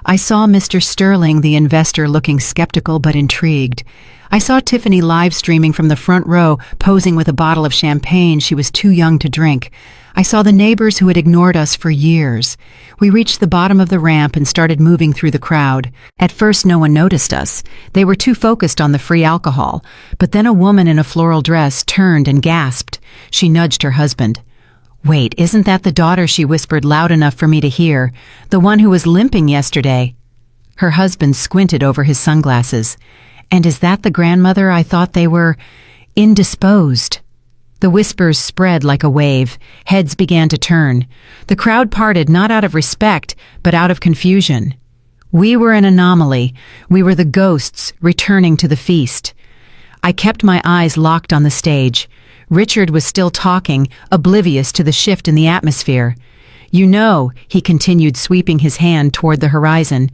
I saw Mr. Sterling, the investor, looking skeptical but intrigued. I saw Tiffany live streaming from the front row, posing with a bottle of champagne she was too young to drink. I saw the neighbors who had ignored us for years. We reached the bottom of the ramp and started moving through the crowd. At first, no one noticed us. They were too focused on the free alcohol. But then a woman in a floral dress turned and gasped. She nudged her husband. "Wait, isn't that the daughter?" she whispered loud enough for me to hear. "The one who was limping yesterday." Her husband squinted over his sunglasses. "And is that the grandmother I thought they were indisposed?" The whispers spread like a wave. Heads began to turn. The crowd parted not out of respect, but out of confusion. We were an anomaly. We were the ghosts returning to the feast. I kept my eyes locked on the stage. Richard was still talking, oblivious to the shift in the atmosphere. "You know," he continued, sweeping his hand toward the horizon,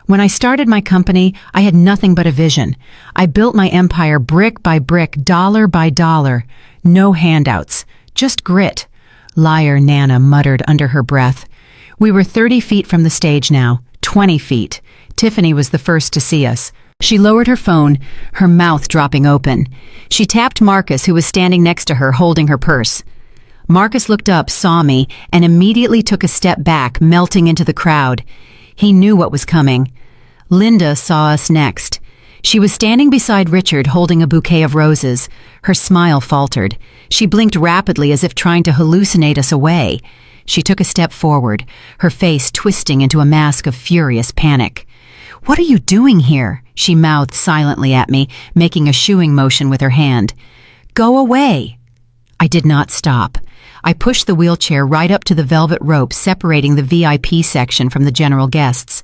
"when I started my company, I had nothing but a vision. I built my empire brick by brick, dollar by dollar. No handouts, just grit." "Liar," Nana muttered under her breath. We were 30 feet from the stage now, 20 feet. Tiffany was the first to see us. She lowered her phone, her mouth dropping open. She tapped Marcus, who was standing next to her, holding her purse. Marcus looked up, saw me, and immediately took a step back, melting into the crowd. He knew what was coming. Linda saw us next. She was standing beside Richard, holding a bouquet of roses. Her smile faltered. She blinked rapidly as if trying to hallucinate us away. She took a step forward, her face twisting into a mask of furious panic. "What are you doing here?" she mouthed silently at me, making a shooing motion with her hand. "Go away." I did not stop. I pushed the wheelchair right up to the velvet rope separating the VIP section from the general guests.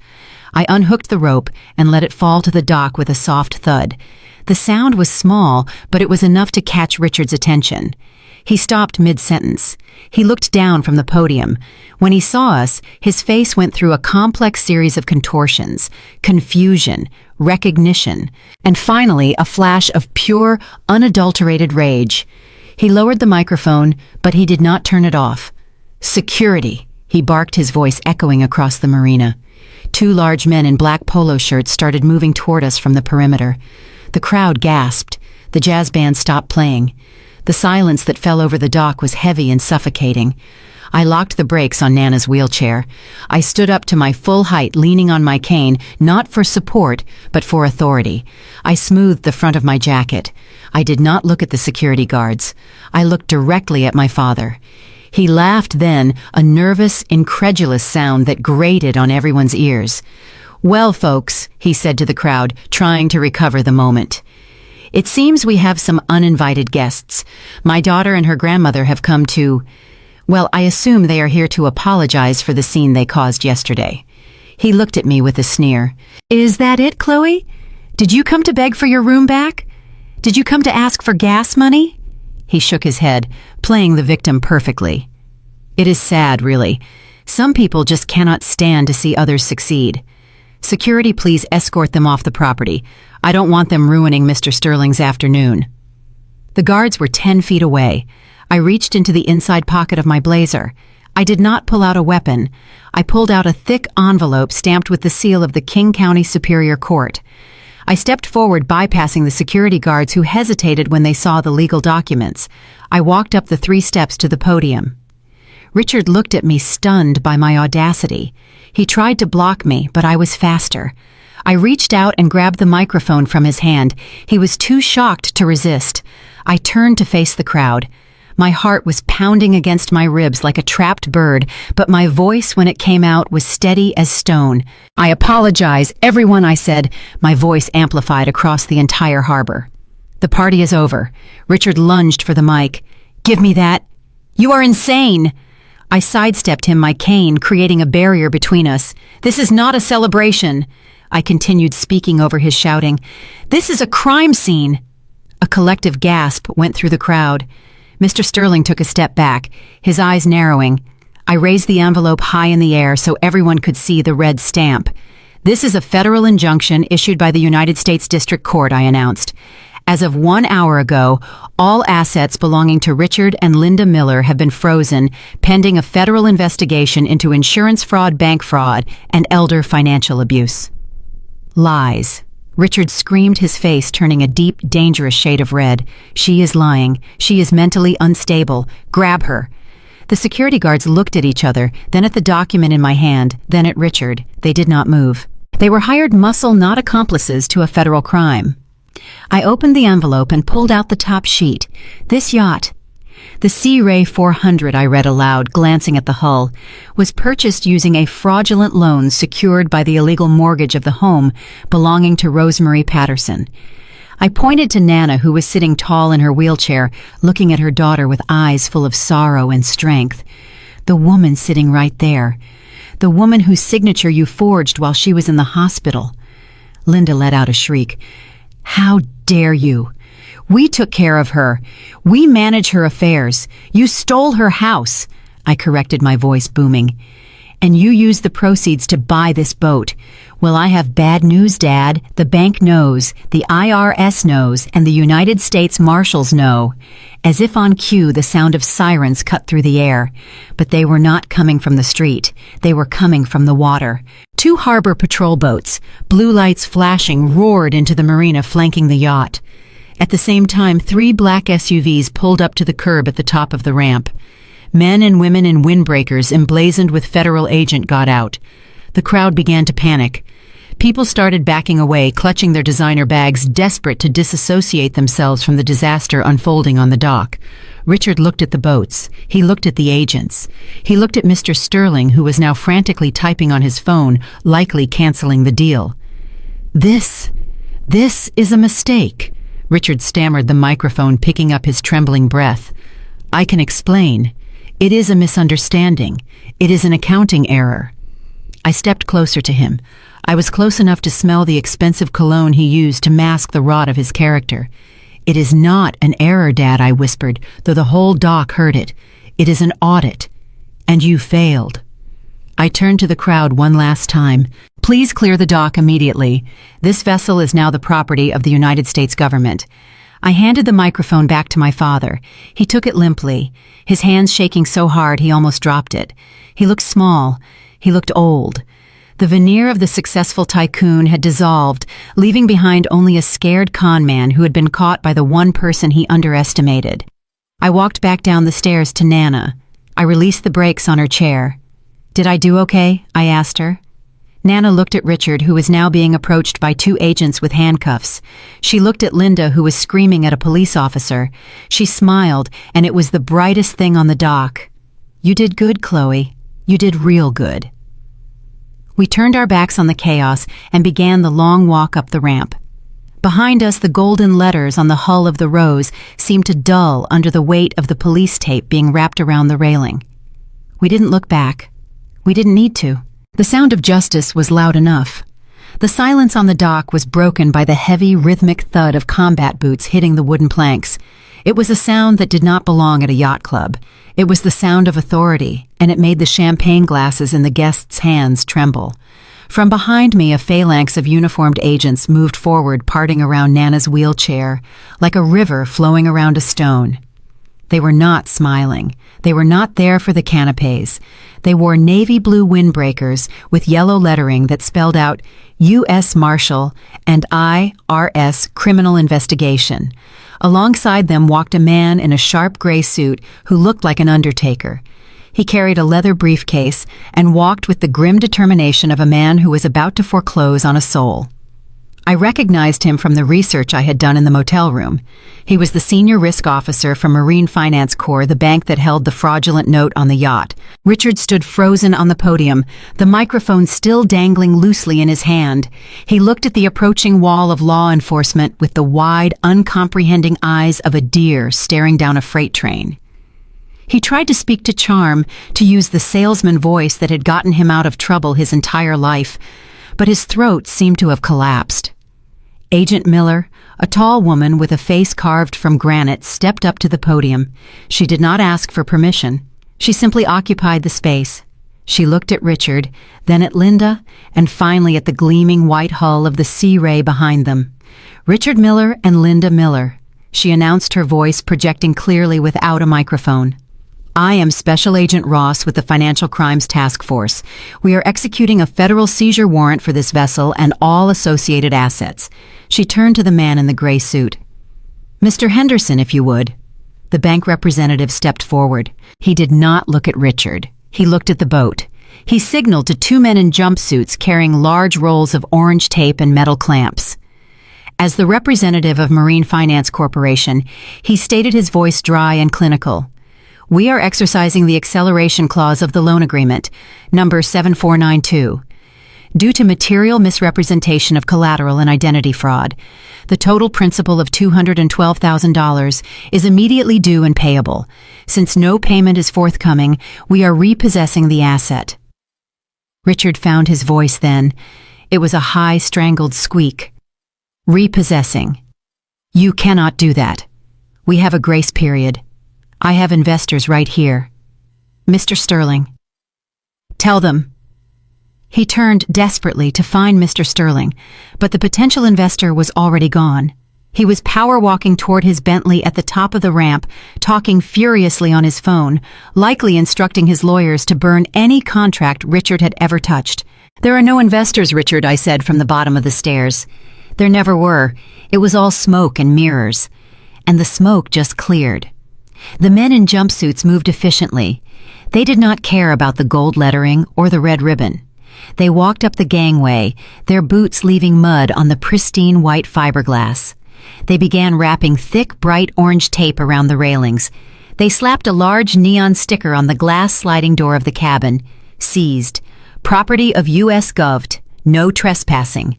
I unhooked the rope and let it fall to the dock with a soft thud. The sound was small, but it was enough to catch Richard's attention. He stopped mid-sentence. He looked down from the podium. When he saw us, his face went through a complex series of contortions, confusion, recognition, and finally a flash of pure, unadulterated rage. He lowered the microphone, but he did not turn it off. "Security," he barked, his voice echoing across the marina. Two large men in black polo shirts started moving toward us from the perimeter. The crowd gasped. The jazz band stopped playing. The silence that fell over the dock was heavy and suffocating. I locked the brakes on Nana's wheelchair. I stood up to my full height, leaning on my cane, not for support, but for authority. I smoothed the front of my jacket. I did not look at the security guards. I looked directly at my father. He laughed then, a nervous, incredulous sound that grated on everyone's ears. "Well, folks," he said to the crowd, trying to recover the moment. "It seems we have some uninvited guests. My daughter and her grandmother have come to... Well, I assume they are here to apologize for the scene they caused yesterday." He looked at me with a sneer. "Is that it, Chloe? Did you come to beg for your room back? Did you come to ask for gas money?" He shook his head, playing the victim perfectly. It is sad, really. Some people just cannot stand to see others succeed. "Security, please escort them off the property. I don't want them ruining Mr. Sterling's afternoon." The guards were 10 feet away. I reached into the inside pocket of my blazer. I did not pull out a weapon. I pulled out a thick envelope stamped with the seal of the King County Superior Court. I stepped forward, bypassing the security guards who hesitated when they saw the legal documents. I walked up the 3 steps to the podium. Richard looked at me, stunned by my audacity. He tried to block me, but I was faster. I reached out and grabbed the microphone from his hand. He was too shocked to resist. I turned to face the crowd. My heart was pounding against my ribs like a trapped bird, but my voice, when it came out, was steady as stone. "I apologize, everyone," I said, my voice amplified across the entire harbor. "The party is over." Richard lunged for the mic. "Give me that." "You are insane." I sidestepped him, my cane creating a barrier between us. "This is not a celebration." I continued, speaking over his shouting. "This is a crime scene." A collective gasp went through the crowd. Mr. Sterling took a step back, his eyes narrowing. I raised the envelope high in the air so everyone could see the red stamp. "This is a federal injunction issued by the United States District Court," I announced. "As of 1 hour ago, all assets belonging to Richard and Linda Miller have been frozen, pending a federal investigation into insurance fraud, bank fraud, and elder financial abuse." Lies. Richard screamed, his face turning a deep, dangerous shade of red. "She is lying. She is mentally unstable. Grab her." The security guards looked at each other, then at the document in my hand, then at Richard. They did not move. They were hired muscle, not accomplices to a federal crime. I opened the envelope and pulled out the top sheet. "This yacht, the Sea Ray 400, I read aloud, glancing at the hull, was purchased using a fraudulent loan secured by the illegal mortgage of the home belonging to Rosemary Patterson." I pointed to Nana, who was sitting tall in her wheelchair, looking at her daughter with eyes full of sorrow and strength. "The woman sitting right there. The woman whose signature you forged while she was in the hospital." Linda let out a shriek. "How dare you? We took care of her. We manage her affairs. You stole her house." I corrected, my voice booming. "And you used the proceeds to buy this boat. Well, I have bad news, Dad. The bank knows, the IRS knows, and the United States Marshals know." As if on cue, the sound of sirens cut through the air. But they were not coming from the street. They were coming from the water. 2 harbor patrol boats, blue lights flashing, roared into the marina flanking the yacht. At the same time, 3 black SUVs pulled up to the curb at the top of the ramp. Men and women in windbreakers emblazoned with federal agent got out. The crowd began to panic. People started backing away, clutching their designer bags, desperate to disassociate themselves from the disaster unfolding on the dock. Richard looked at the boats. He looked at the agents. He looked at Mr. Sterling, who was now frantically typing on his phone, likely canceling the deal. This is a mistake," Richard stammered, the microphone picking up his trembling breath. "I can explain. It is a misunderstanding. It is an accounting error. I stepped closer to him. I was close enough to smell the expensive cologne he used to mask the rot of his character. It is not an error, Dad, I whispered, though the whole dock heard it. It is an audit. And you failed. I turned to the crowd one last time. Please clear the dock immediately. This vessel is now the property of the United States government. I handed the microphone back to my father. He took it limply, his hands shaking so hard he almost dropped it. He looked small. He looked old. The veneer of the successful tycoon had dissolved, leaving behind only a scared con man who had been caught by the one person he underestimated. I walked back down the stairs to Nana. I released the brakes on her chair. Did I do okay? I asked her. Nana looked at Richard, who was now being approached by 2 agents with handcuffs. She looked at Linda, who was screaming at a police officer. She smiled, and it was the brightest thing on the dock. You did good, Chloe. You did real good. We turned our backs on the chaos and began the long walk up the ramp. Behind us, the golden letters on the hull of the Rose seemed to dull under the weight of the police tape being wrapped around the railing. We didn't look back. We didn't need to. The sound of justice was loud enough. The silence on the dock was broken by the heavy, rhythmic thud of combat boots hitting the wooden planks. It was a sound that did not belong at a yacht club. It was the sound of authority, and it made the champagne glasses in the guests' hands tremble. From behind me, a phalanx of uniformed agents moved forward, parting around Nana's wheelchair, like a river flowing around a stone. They were not smiling. They were not there for the canapes. They wore navy blue windbreakers with yellow lettering that spelled out U.S. Marshal and IRS Criminal Investigation. Alongside them walked a man in a sharp gray suit who looked like an undertaker. He carried a leather briefcase and walked with the grim determination of a man who was about to foreclose on a soul. I recognized him from the research I had done in the motel room. He was the senior risk officer from Marine Finance Corps, the bank that held the fraudulent note on the yacht. Richard stood frozen on the podium, the microphone still dangling loosely in his hand. He looked at the approaching wall of law enforcement with the wide, uncomprehending eyes of a deer staring down a freight train. He tried to speak to charm, to use the salesman voice that had gotten him out of trouble his entire life, but his throat seemed to have collapsed. Agent Miller, a tall woman with a face carved from granite, stepped up to the podium. She did not ask for permission. She simply occupied the space. She looked at Richard, then at Linda, and finally at the gleaming white hull of the Sea Ray behind them. Richard Miller and Linda Miller. She announced, her voice projecting clearly without a microphone. I am Special Agent Ross with the Financial Crimes Task Force. We are executing a federal seizure warrant for this vessel and all associated assets. She turned to the man in the gray suit. Mr. Henderson, if you would. The bank representative stepped forward. He did not look at Richard. He looked at the boat. He signaled to 2 men in jumpsuits carrying large rolls of orange tape and metal clamps. As the representative of Marine Finance Corporation, he stated, his voice dry and clinical. We are exercising the acceleration clause of the loan agreement, number 7492. Due to material misrepresentation of collateral and identity fraud, the total principal of $212,000 is immediately due and payable. Since no payment is forthcoming, we are repossessing the asset. Richard found his voice then. It was a high, strangled squeak. Repossessing. You cannot do that. We have a grace period. I have investors right here. Mr. Sterling. Tell them. He turned desperately to find Mr. Sterling, but the potential investor was already gone. He was power-walking toward his Bentley at the top of the ramp, talking furiously on his phone, likely instructing his lawyers to burn any contract Richard had ever touched. There are no investors, Richard, I said from the bottom of the stairs. There never were. It was all smoke and mirrors. And the smoke just cleared. The men in jumpsuits moved efficiently. They did not care about the gold lettering or the red ribbon. They walked up the gangway, their boots leaving mud on the pristine white fiberglass. They began wrapping thick, bright orange tape around the railings. They slapped a large neon sticker on the glass sliding door of the cabin. Seized. Property of U.S. Gov't. No trespassing.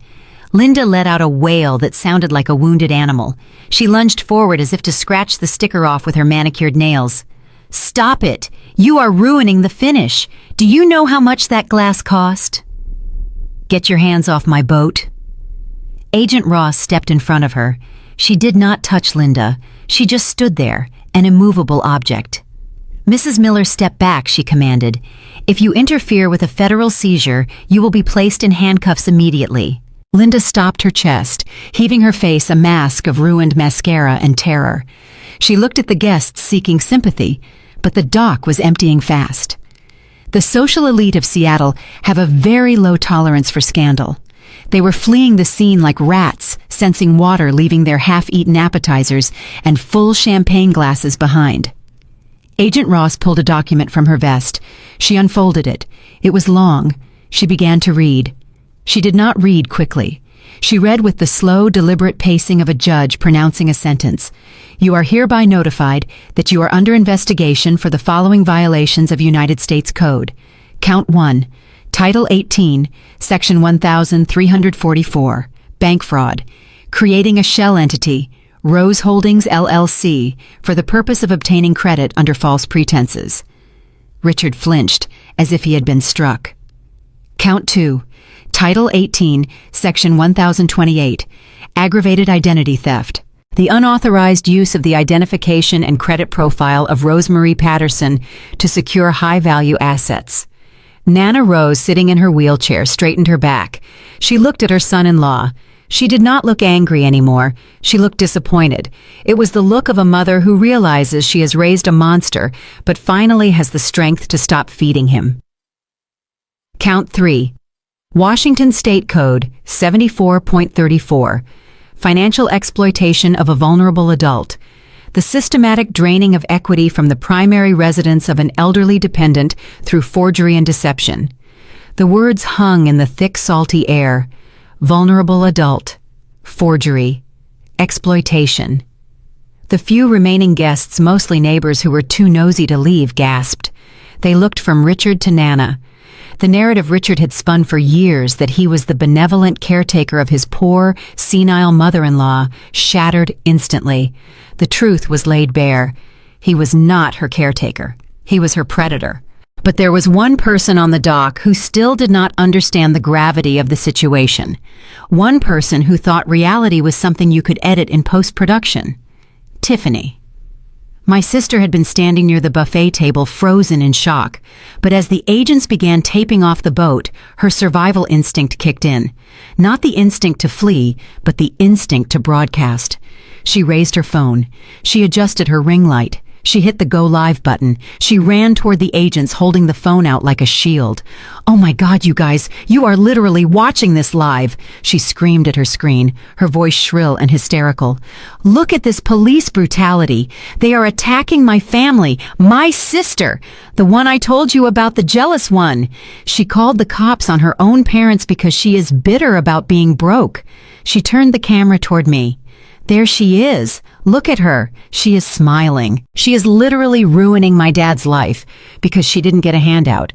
Linda let out a wail that sounded like a wounded animal. She lunged forward as if to scratch the sticker off with her manicured nails. "Stop it! You are ruining the finish. Do you know how much that glass cost?" "Get your hands off my boat." Agent Ross stepped in front of her. She did not touch Linda. She just stood there, an immovable object. "Mrs. Miller, step back," she commanded. "If you interfere with a federal seizure, you will be placed in handcuffs immediately." Linda stopped her chest, heaving her face a mask of ruined mascara and terror. She looked at the guests seeking sympathy, but the dock was emptying fast. The social elite of Seattle have a very low tolerance for scandal. They were fleeing the scene like rats, sensing water leaving their half-eaten appetizers and full champagne glasses behind. Agent Ross pulled a document from her vest. She unfolded it. It was long. She began to read. She did not read quickly. She read with the slow, deliberate pacing of a judge pronouncing a sentence. "You are hereby notified that you are under investigation for the following violations of United States Code. Count 1. Title 18, Section 1344, Bank Fraud. Creating a shell entity, Rose Holdings LLC, for the purpose of obtaining credit under false pretenses." Richard flinched, as if he had been struck. Count 2. Title 18, Section 1028, Aggravated Identity Theft. The unauthorized use of the identification and credit profile of Rosemarie Patterson to secure high-value assets. Nana Rose, sitting in her wheelchair, straightened her back. She looked at her son-in-law. She did not look angry anymore. She looked disappointed. It was the look of a mother who realizes she has raised a monster, but finally has the strength to stop feeding him. Count 3. Washington State Code 74.34, Financial Exploitation of a Vulnerable Adult. The systematic draining of equity from the primary residence of an elderly dependent through forgery and deception. The words hung in the thick, salty air. Vulnerable adult. Forgery. Exploitation. The few remaining guests, mostly neighbors who were too nosy to leave, gasped. They looked from Richard to Nana. The narrative Richard had spun for years that he was the benevolent caretaker of his poor, senile mother-in-law shattered instantly. The truth was laid bare. He was not her caretaker. He was her predator. But there was one person on the dock who still did not understand the gravity of the situation. One person who thought reality was something you could edit in post-production. Tiffany. My sister had been standing near the buffet table, frozen in shock. But as the agents began taping off the boat, her survival instinct kicked in. Not the instinct to flee, but the instinct to broadcast. She raised her phone. She adjusted her ring light. She hit the go live button. She ran toward the agents, holding the phone out like a shield. "Oh my God, you guys, you are literally watching this live," she screamed at her screen, her voice shrill and hysterical. "Look at this police brutality. They are attacking my family, my sister, the one I told you about, the jealous one. She called the cops on her own parents because she is bitter about being broke." She turned the camera toward me. "There she is. Look at her. She is smiling. She is literally ruining my dad's life because she didn't get a handout.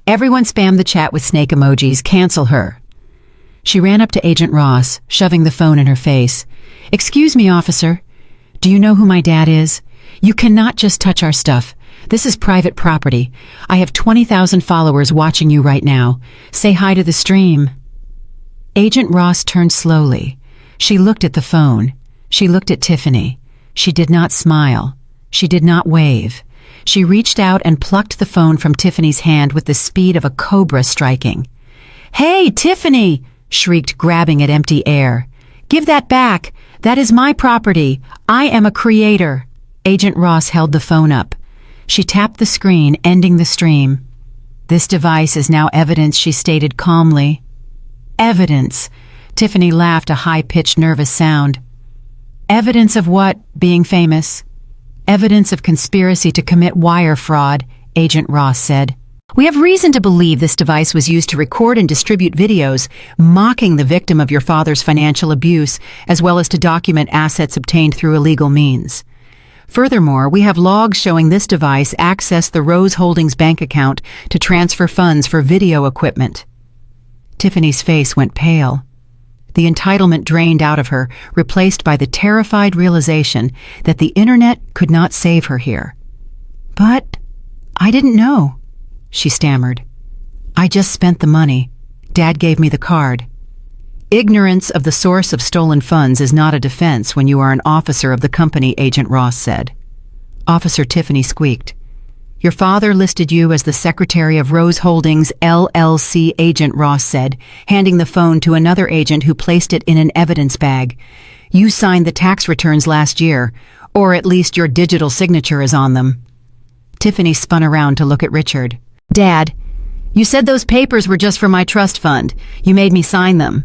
Everyone spam the chat with snake emojis. Cancel her." She ran up to Agent Ross, shoving the phone in her face. "Excuse me, officer. Do you know who my dad is? You cannot just touch our stuff. This is private property. I have 20,000 followers watching you right now. Say hi to the stream." Agent Ross turned slowly. She looked at the phone. She looked at Tiffany. She did not smile. She did not wave. She reached out and plucked the phone from Tiffany's hand with the speed of a cobra striking. "Hey, Tiffany!" shrieked, grabbing at empty air. "Give that back! That is my property! I am a creator!" Agent Ross held the phone up. She tapped the screen, ending the stream. "This device is now evidence," she stated calmly. "Evidence." Tiffany laughed, a high-pitched, nervous sound. "Evidence of what? Being famous?" "Evidence of conspiracy to commit wire fraud," Agent Ross said. "We have reason to believe this device was used to record and distribute videos mocking the victim of your father's financial abuse, as well as to document assets obtained through illegal means. Furthermore, we have logs showing this device accessed the Rose Holdings bank account to transfer funds for video equipment." Tiffany's face went pale. The entitlement drained out of her, replaced by the terrified realization that the internet could not save her here. "But I didn't know," she stammered. "I just spent the money. Dad gave me the card." "Ignorance of the source of stolen funds is not a defense when you are an officer of the company," Agent Ross said. Officer Tiffany squeaked. "Your father listed you as the secretary of Rose Holdings, LLC," Agent Ross said, handing the phone to another agent who placed it in an evidence bag. "You signed the tax returns last year, or at least your digital signature is on them." Tiffany spun around to look at Richard. "Dad, you said those papers were just for my trust fund. You made me sign them."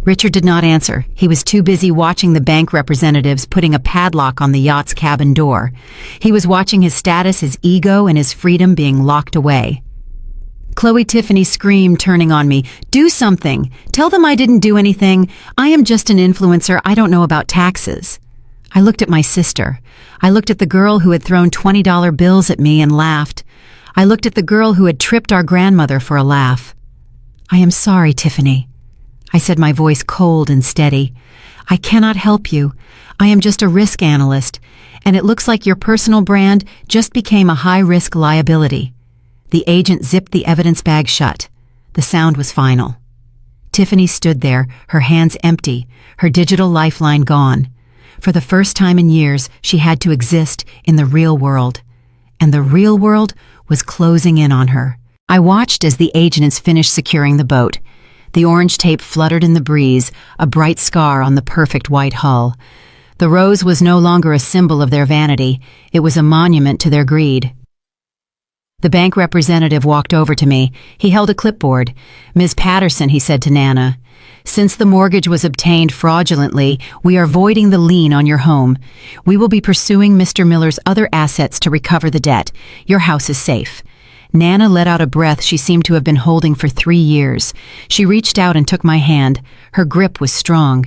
Richard did not answer. He was too busy watching the bank representatives putting a padlock on the yacht's cabin door. He was watching his status, his ego, and his freedom being locked away. Chloe Tiffany screamed, turning on me. "Do something! Tell them I didn't do anything. I am just an influencer. I don't know about taxes." I looked at my sister. I looked at the girl who had thrown $20 bills at me and laughed. I looked at the girl who had tripped our grandmother for a laugh. "I am sorry, Tiffany," I said, my voice cold and steady. "I cannot help you. I am just a risk analyst, and it looks like your personal brand just became a high-risk liability." The agent zipped the evidence bag shut. The sound was final. Tiffany stood there, her hands empty, her digital lifeline gone. For the first time in years, she had to exist in the real world. And the real world was closing in on her. I watched as the agents finished securing the boat. The orange tape fluttered in the breeze, a bright scar on the perfect white hull. The rose was no longer a symbol of their vanity. It was a monument to their greed. The bank representative walked over to me. He held a clipboard. "Ms. Patterson," he said to Nana, "since the mortgage was obtained fraudulently, we are voiding the lien on your home. We will be pursuing Mr. Miller's other assets to recover the debt. Your house is safe." Nana let out a breath she seemed to have been holding for 3 years. She reached out and took my hand. Her grip was strong.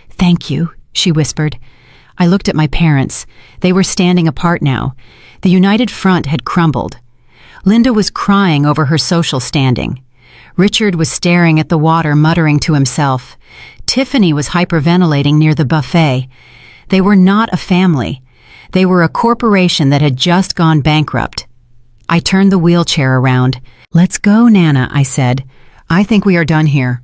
"Thank you," she whispered. I looked at my parents. They were standing apart now. The united front had crumbled. Linda was crying over her social standing. Richard was staring at the water, muttering to himself. Tiffany was hyperventilating near the buffet. They were not a family. They were a corporation that had just gone bankrupt. I turned the wheelchair around. "Let's go, Nana," I said. "I think we are done here."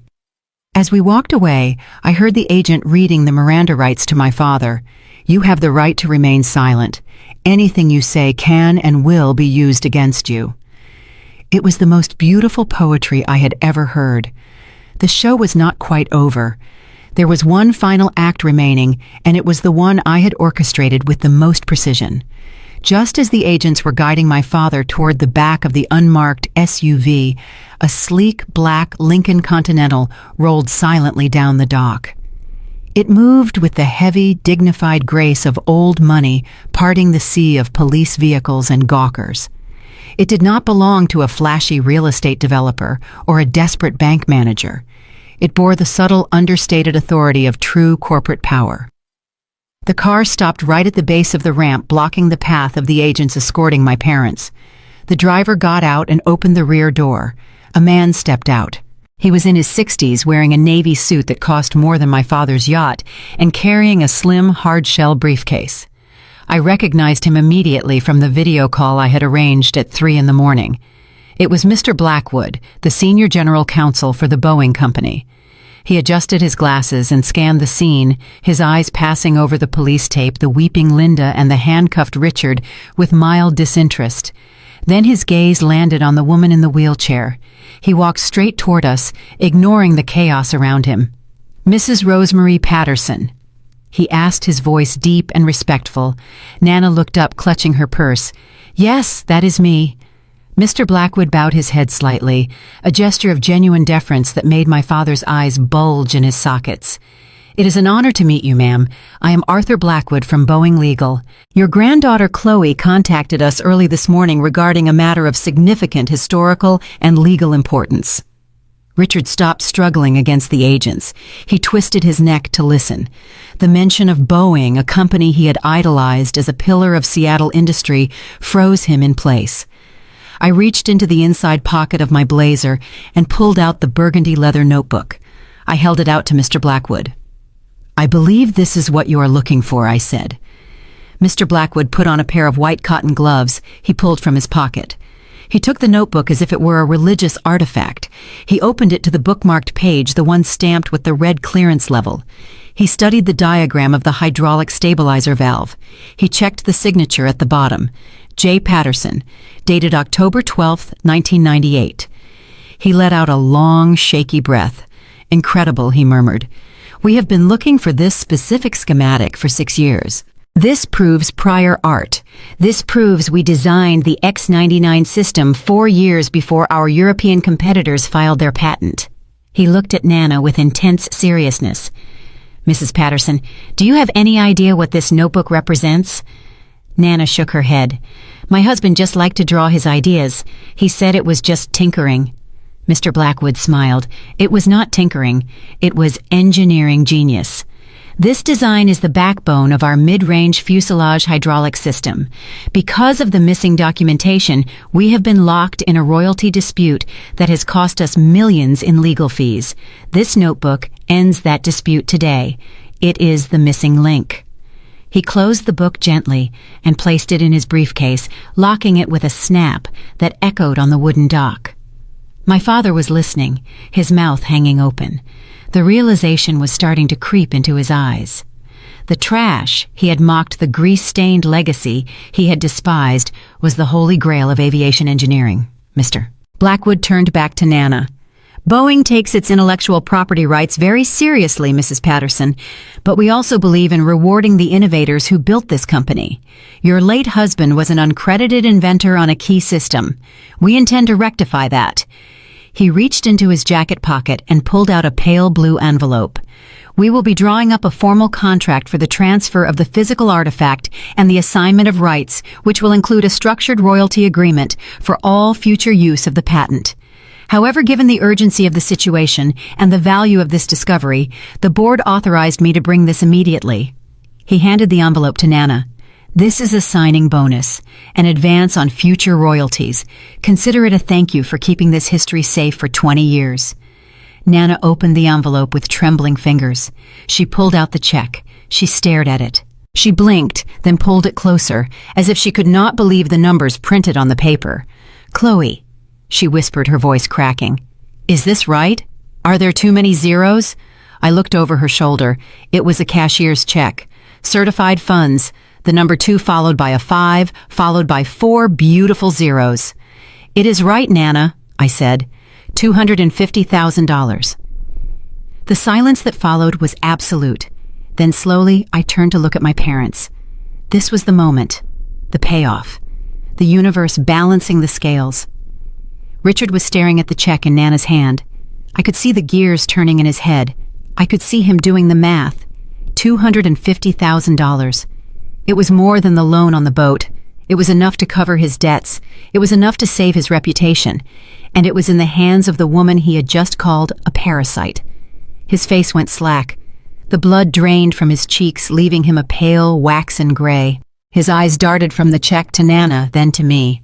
As we walked away, I heard the agent reading the Miranda rights to my father. "You have the right to remain silent. Anything you say can and will be used against you." It was the most beautiful poetry I had ever heard. The show was not quite over. There was one final act remaining, and it was the one I had orchestrated with the most precision. Just as the agents were guiding my father toward the back of the unmarked SUV, a sleek black Lincoln Continental rolled silently down the dock. It moved with the heavy, dignified grace of old money parting the sea of police vehicles and gawkers. It did not belong to a flashy real estate developer or a desperate bank manager. It bore the subtle, understated authority of true corporate power. The car stopped right at the base of the ramp, blocking the path of the agents escorting my parents. The driver got out and opened the rear door. A man stepped out. He was in his 60s, wearing a navy suit that cost more than my father's yacht, and carrying a slim, hard-shell briefcase. I recognized him immediately from the video call I had arranged at 3 a.m. It was Mr. Blackwood, the senior general counsel for the Boeing Company. He adjusted his glasses and scanned the scene, his eyes passing over the police tape, the weeping Linda, and the handcuffed Richard with mild disinterest. Then his gaze landed on the woman in the wheelchair. He walked straight toward us, ignoring the chaos around him. "Mrs. Rosemary Patterson," he asked, his voice deep and respectful. Nana looked up, clutching her purse. "Yes, that is me." Mr. Blackwood bowed his head slightly, a gesture of genuine deference that made my father's eyes bulge in his sockets. "It is an honor to meet you, ma'am. I am Arthur Blackwood from Boeing Legal. Your granddaughter Chloe contacted us early this morning regarding a matter of significant historical and legal importance." Richard stopped struggling against the agents. He twisted his neck to listen. The mention of Boeing, a company he had idolized as a pillar of Seattle industry, froze him in place. I reached into the inside pocket of my blazer and pulled out the burgundy leather notebook. I held it out to Mr. Blackwood. "I believe this is what you are looking for," I said. Mr. Blackwood put on a pair of white cotton gloves he pulled from his pocket. He took the notebook as if it were a religious artifact. He opened it to the bookmarked page, the one stamped with the red clearance level. He studied the diagram of the hydraulic stabilizer valve. He checked the signature at the bottom. J. Patterson, dated October 12, 1998. He let out a long, shaky breath. "Incredible," he murmured. "We have been looking for this specific schematic for 6 years. This proves prior art. This proves we designed the X99 system 4 years before our European competitors filed their patent." He looked at Nana with intense seriousness. "Mrs. Patterson, do you have any idea what this notebook represents?" Nana shook her head. "My husband just liked to draw his ideas. He said it was just tinkering." Mr. Blackwood smiled. "It was not tinkering. It was engineering genius. This design is the backbone of our mid-range fuselage hydraulic system. Because of the missing documentation, we have been locked in a royalty dispute that has cost us millions in legal fees. This notebook ends that dispute today. It is the missing link." He closed the book gently and placed it in his briefcase, locking it with a snap that echoed on the wooden dock. My father was listening, his mouth hanging open. The realization was starting to creep into his eyes. The trash he had mocked, the grease-stained legacy he had despised, was the holy grail of aviation engineering. Mr. Blackwood turned back to Nana. "Boeing takes its intellectual property rights very seriously, Mrs. Patterson, but we also believe in rewarding the innovators who built this company. Your late husband was an uncredited inventor on a key system. We intend to rectify that." He reached into his jacket pocket and pulled out a pale blue envelope. "We will be drawing up a formal contract for the transfer of the physical artifact and the assignment of rights, which will include a structured royalty agreement for all future use of the patent. However, given the urgency of the situation and the value of this discovery, the board authorized me to bring this immediately." He handed the envelope to Nana. "This is a signing bonus, an advance on future royalties. Consider it a thank you for keeping this history safe for 20 years. Nana opened the envelope with trembling fingers. She pulled out the check. She stared at it. She blinked, then pulled it closer, as if she could not believe the numbers printed on the paper. "Chloe," she whispered, her voice cracking. "Is this right? Are there too many zeros?" I looked over her shoulder. It was a cashier's check. Certified funds. The number 2 followed by a 5, followed by 4 beautiful zeros. "It is right, Nana," I said. $250,000. The silence that followed was absolute. Then slowly I turned to look at my parents. This was the moment, the payoff, the universe balancing the scales. Richard was staring at the check in Nana's hand. I could see the gears turning in his head. I could see him doing the math. $250,000. It was more than the loan on the boat. It was enough to cover his debts. It was enough to save his reputation. And it was in the hands of the woman he had just called a parasite. His face went slack. The blood drained from his cheeks, leaving him a pale, waxen gray. His eyes darted from the check to Nana, then to me.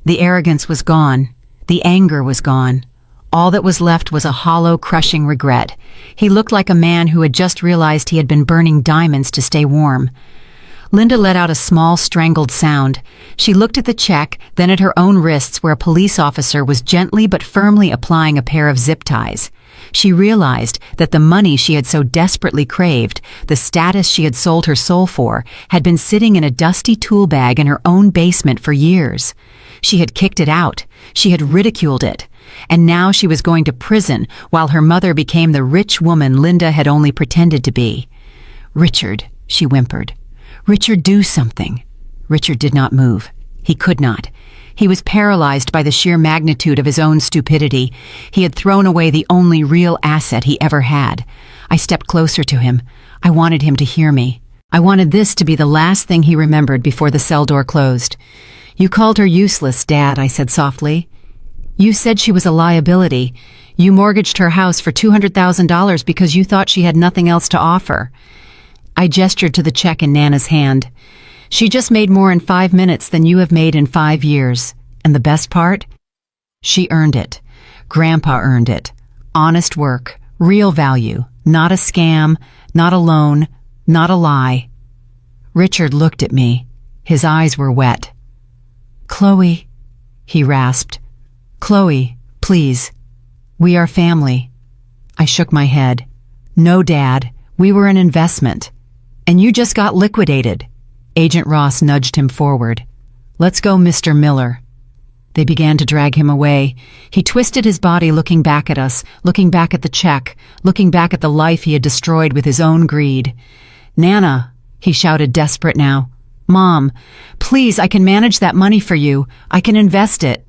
The arrogance was gone. The anger was gone. All that was left was a hollow, crushing regret. He looked like a man who had just realized he had been burning diamonds to stay warm. Linda let out a small, strangled sound. She looked at the check, then at her own wrists where a police officer was gently but firmly applying a pair of zip ties. She realized that the money she had so desperately craved, the status she had sold her soul for, had been sitting in a dusty tool bag in her own basement for years. She had kicked it out. She had ridiculed it. And now she was going to prison while her mother became the rich woman Linda had only pretended to be. "Richard," she whimpered. "Richard, do something." Richard did not move. He could not. He was paralyzed by the sheer magnitude of his own stupidity. He had thrown away the only real asset he ever had. I stepped closer to him. I wanted him to hear me. I wanted this to be the last thing he remembered before the cell door closed. "You called her useless, Dad," I said softly. "You said she was a liability. You mortgaged her house for $200,000 because you thought she had nothing else to offer." I gestured to the check in Nana's hand. "She just made more in 5 minutes than you have made in 5 years. And the best part? She earned it. Grandpa earned it. Honest work, real value, not a scam, not a loan, not a lie. Richard looked at me. His eyes were wet. "Chloe," he rasped. "Chloe, please. We are family." I shook my head. "No, Dad. We were an investment. And you just got liquidated." Agent Ross nudged him forward. "Let's go, Mr. Miller." They began to drag him away. He twisted his body, looking back at us, looking back at the check, looking back at the life he had destroyed with his own greed. "Nana," he shouted, desperate now. "Mom, please, I can manage that money for you. I can invest it."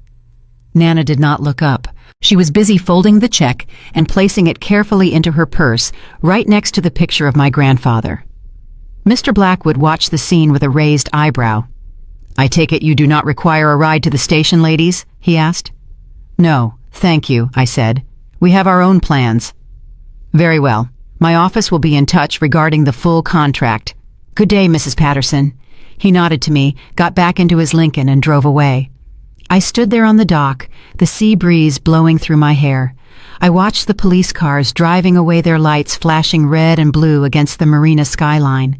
Nana did not look up. She was busy folding the check and placing it carefully into her purse, right next to the picture of my grandfather. Mr. Blackwood watched the scene with a raised eyebrow. "I take it you do not require a ride to the station, ladies?" he asked. "No, thank you," I said. "We have our own plans." "Very well. My office will be in touch regarding the full contract. Good day, Mrs. Patterson." He nodded to me, got back into his Lincoln, and drove away. I stood there on the dock, the sea breeze blowing through my hair. I watched the police cars driving away, their lights flashing red and blue against the marina skyline.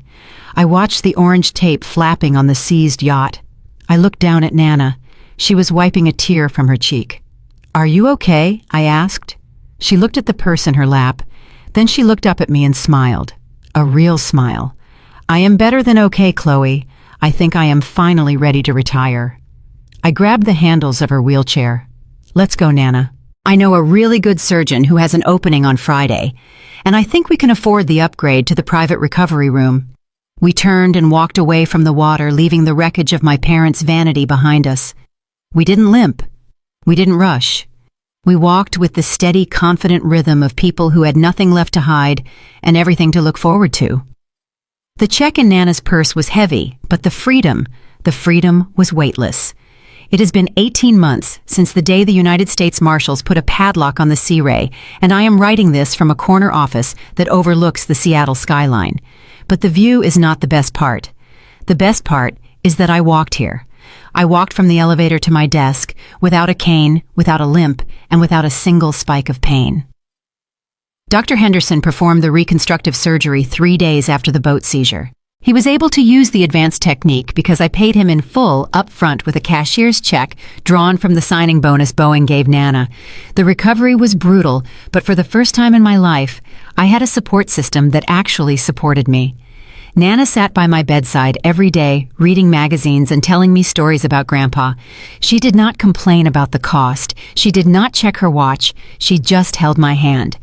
I watched the orange tape flapping on the seized yacht. I looked down at Nana. She was wiping a tear from her cheek. "Are you okay?" I asked. She looked at the purse in her lap. Then she looked up at me and smiled. A real smile. "I am better than okay, Chloe. I think I am finally ready to retire." I grabbed the handles of her wheelchair. "Let's go, Nana. I know a really good surgeon who has an opening on Friday, and I think we can afford the upgrade to the private recovery room." We turned and walked away from the water, leaving the wreckage of my parents' vanity behind us. We didn't limp. We didn't rush. We walked with the steady, confident rhythm of people who had nothing left to hide and everything to look forward to. The check in Nana's purse was heavy, but the freedom was weightless. It has been 18 months since the day the United States Marshals put a padlock on the Sea Ray, and I am writing this from a corner office that overlooks the Seattle skyline. But the view is not the best part. The best part is that I walked here. I walked from the elevator to my desk, without a cane, without a limp, and without a single spike of pain. Dr. Henderson performed the reconstructive surgery 3 days after the boat seizure. He was able to use the advanced technique because I paid him in full up front with a cashier's check drawn from the signing bonus Boeing gave Nana. The recovery was brutal, but for the first time in my life, I had a support system that actually supported me. Nana sat by my bedside every day, reading magazines and telling me stories about Grandpa. She did not complain about the cost. She did not check her watch. She just held my hand.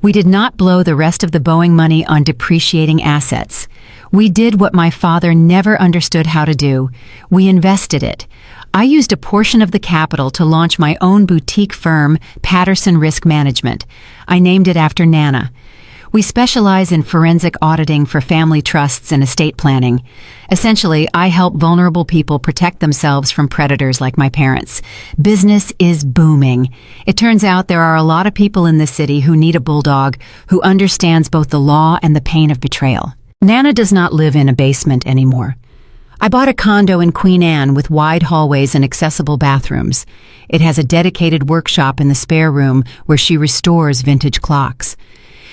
We did not blow the rest of the Boeing money on depreciating assets. We did what my father never understood how to do. We invested it. I used a portion of the capital to launch my own boutique firm, Patterson Risk Management. I named it after Nana. We specialize in forensic auditing for family trusts and estate planning. Essentially, I help vulnerable people protect themselves from predators like my parents. Business is booming. It turns out there are a lot of people in this city who need a bulldog who understands both the law and the pain of betrayal. Nana does not live in a basement anymore. I bought a condo in Queen Anne with wide hallways and accessible bathrooms. It has a dedicated workshop in the spare room where she restores vintage clocks.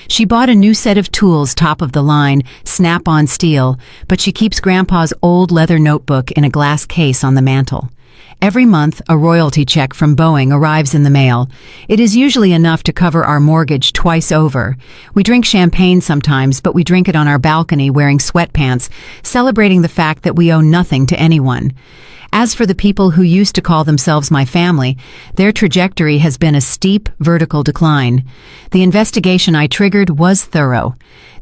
She bought a new set of tools, top of the line, snap-on steel, but she keeps Grandpa's old leather notebook in a glass case on the mantel. Every month, a royalty check from Boeing arrives in the mail. It is usually enough to cover our mortgage twice over. We drink champagne sometimes, but we drink it on our balcony wearing sweatpants, celebrating the fact that we owe nothing to anyone. As for the people who used to call themselves my family, their trajectory has been a steep, vertical decline. The investigation I triggered was thorough.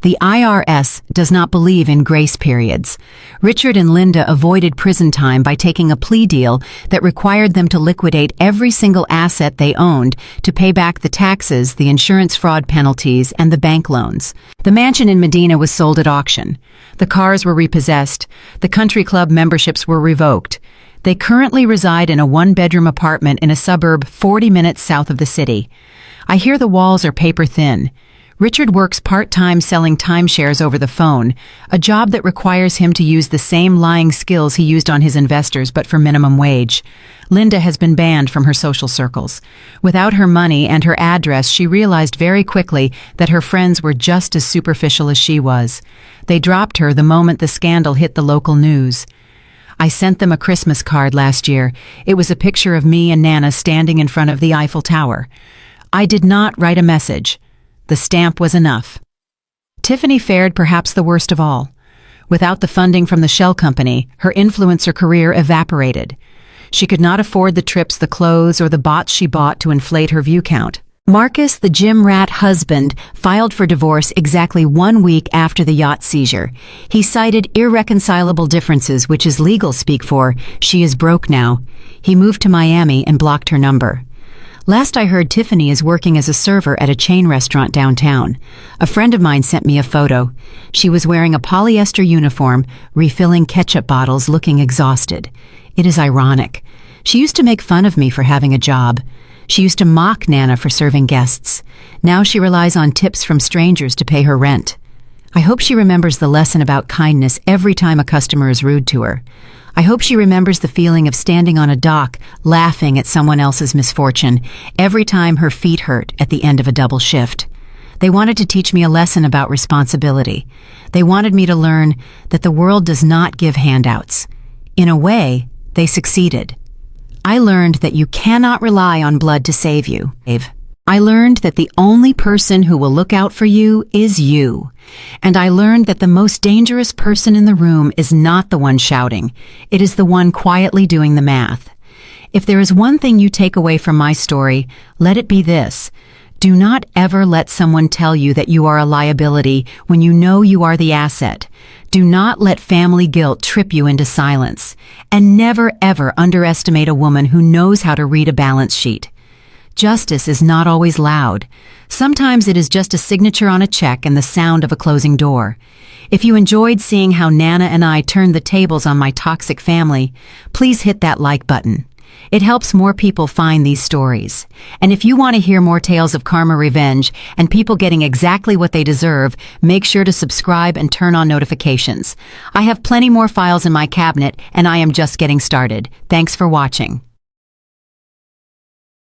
The IRS does not believe in grace periods. Richard and Linda avoided prison time by taking a plea deal that required them to liquidate every single asset they owned to pay back the taxes, the insurance fraud penalties, and the bank loans. The mansion in Medina was sold at auction. The cars were repossessed. The country club memberships were revoked. They currently reside in a one-bedroom apartment in a suburb 40 minutes south of the city. I hear the walls are paper thin. Richard works part-time selling timeshares over the phone, a job that requires him to use the same lying skills he used on his investors but for minimum wage. Linda has been banned from her social circles. Without her money and her address, she realized very quickly that her friends were just as superficial as she was. They dropped her the moment the scandal hit the local news. I sent them a Christmas card last year. It was a picture of me and Nana standing in front of the Eiffel Tower. I did not write a message. The stamp was enough. Tiffany fared perhaps the worst of all. Without the funding from the shell company, her influencer career evaporated. She could not afford the trips, the clothes, or the bots she bought to inflate her view count. Marcus, the gym rat husband, filed for divorce exactly 1 week after the yacht seizure. He cited irreconcilable differences, which is legal speak for, she is broke now. He moved to Miami and blocked her number. Last I heard, Tiffany is working as a server at a chain restaurant downtown. A friend of mine sent me a photo. She was wearing a polyester uniform, refilling ketchup bottles, looking exhausted. It is ironic. She used to make fun of me for having a job. She used to mock Nana for serving guests. Now she relies on tips from strangers to pay her rent. I hope she remembers the lesson about kindness every time a customer is rude to her. I hope she remembers the feeling of standing on a dock, laughing at someone else's misfortune, every time her feet hurt at the end of a double shift. They wanted to teach me a lesson about responsibility. They wanted me to learn that the world does not give handouts. In a way, they succeeded. I learned that you cannot rely on blood to save you. I learned that the only person who will look out for you is you. And I learned that the most dangerous person in the room is not the one shouting. It is the one quietly doing the math. If there is one thing you take away from my story, let it be this. Do not ever let someone tell you that you are a liability when you know you are the asset. Do not let family guilt trip you into silence. And never ever underestimate a woman who knows how to read a balance sheet. Justice is not always loud. Sometimes it is just a signature on a check and the sound of a closing door. If you enjoyed seeing how Nana and I turned the tables on my toxic family, please hit that like button. It helps more people find these stories. And if you want to hear more tales of karma, revenge, and people getting exactly what they deserve, make sure to subscribe and turn on notifications. I have plenty more files in my cabinet, and I am just getting started. Thanks for watching.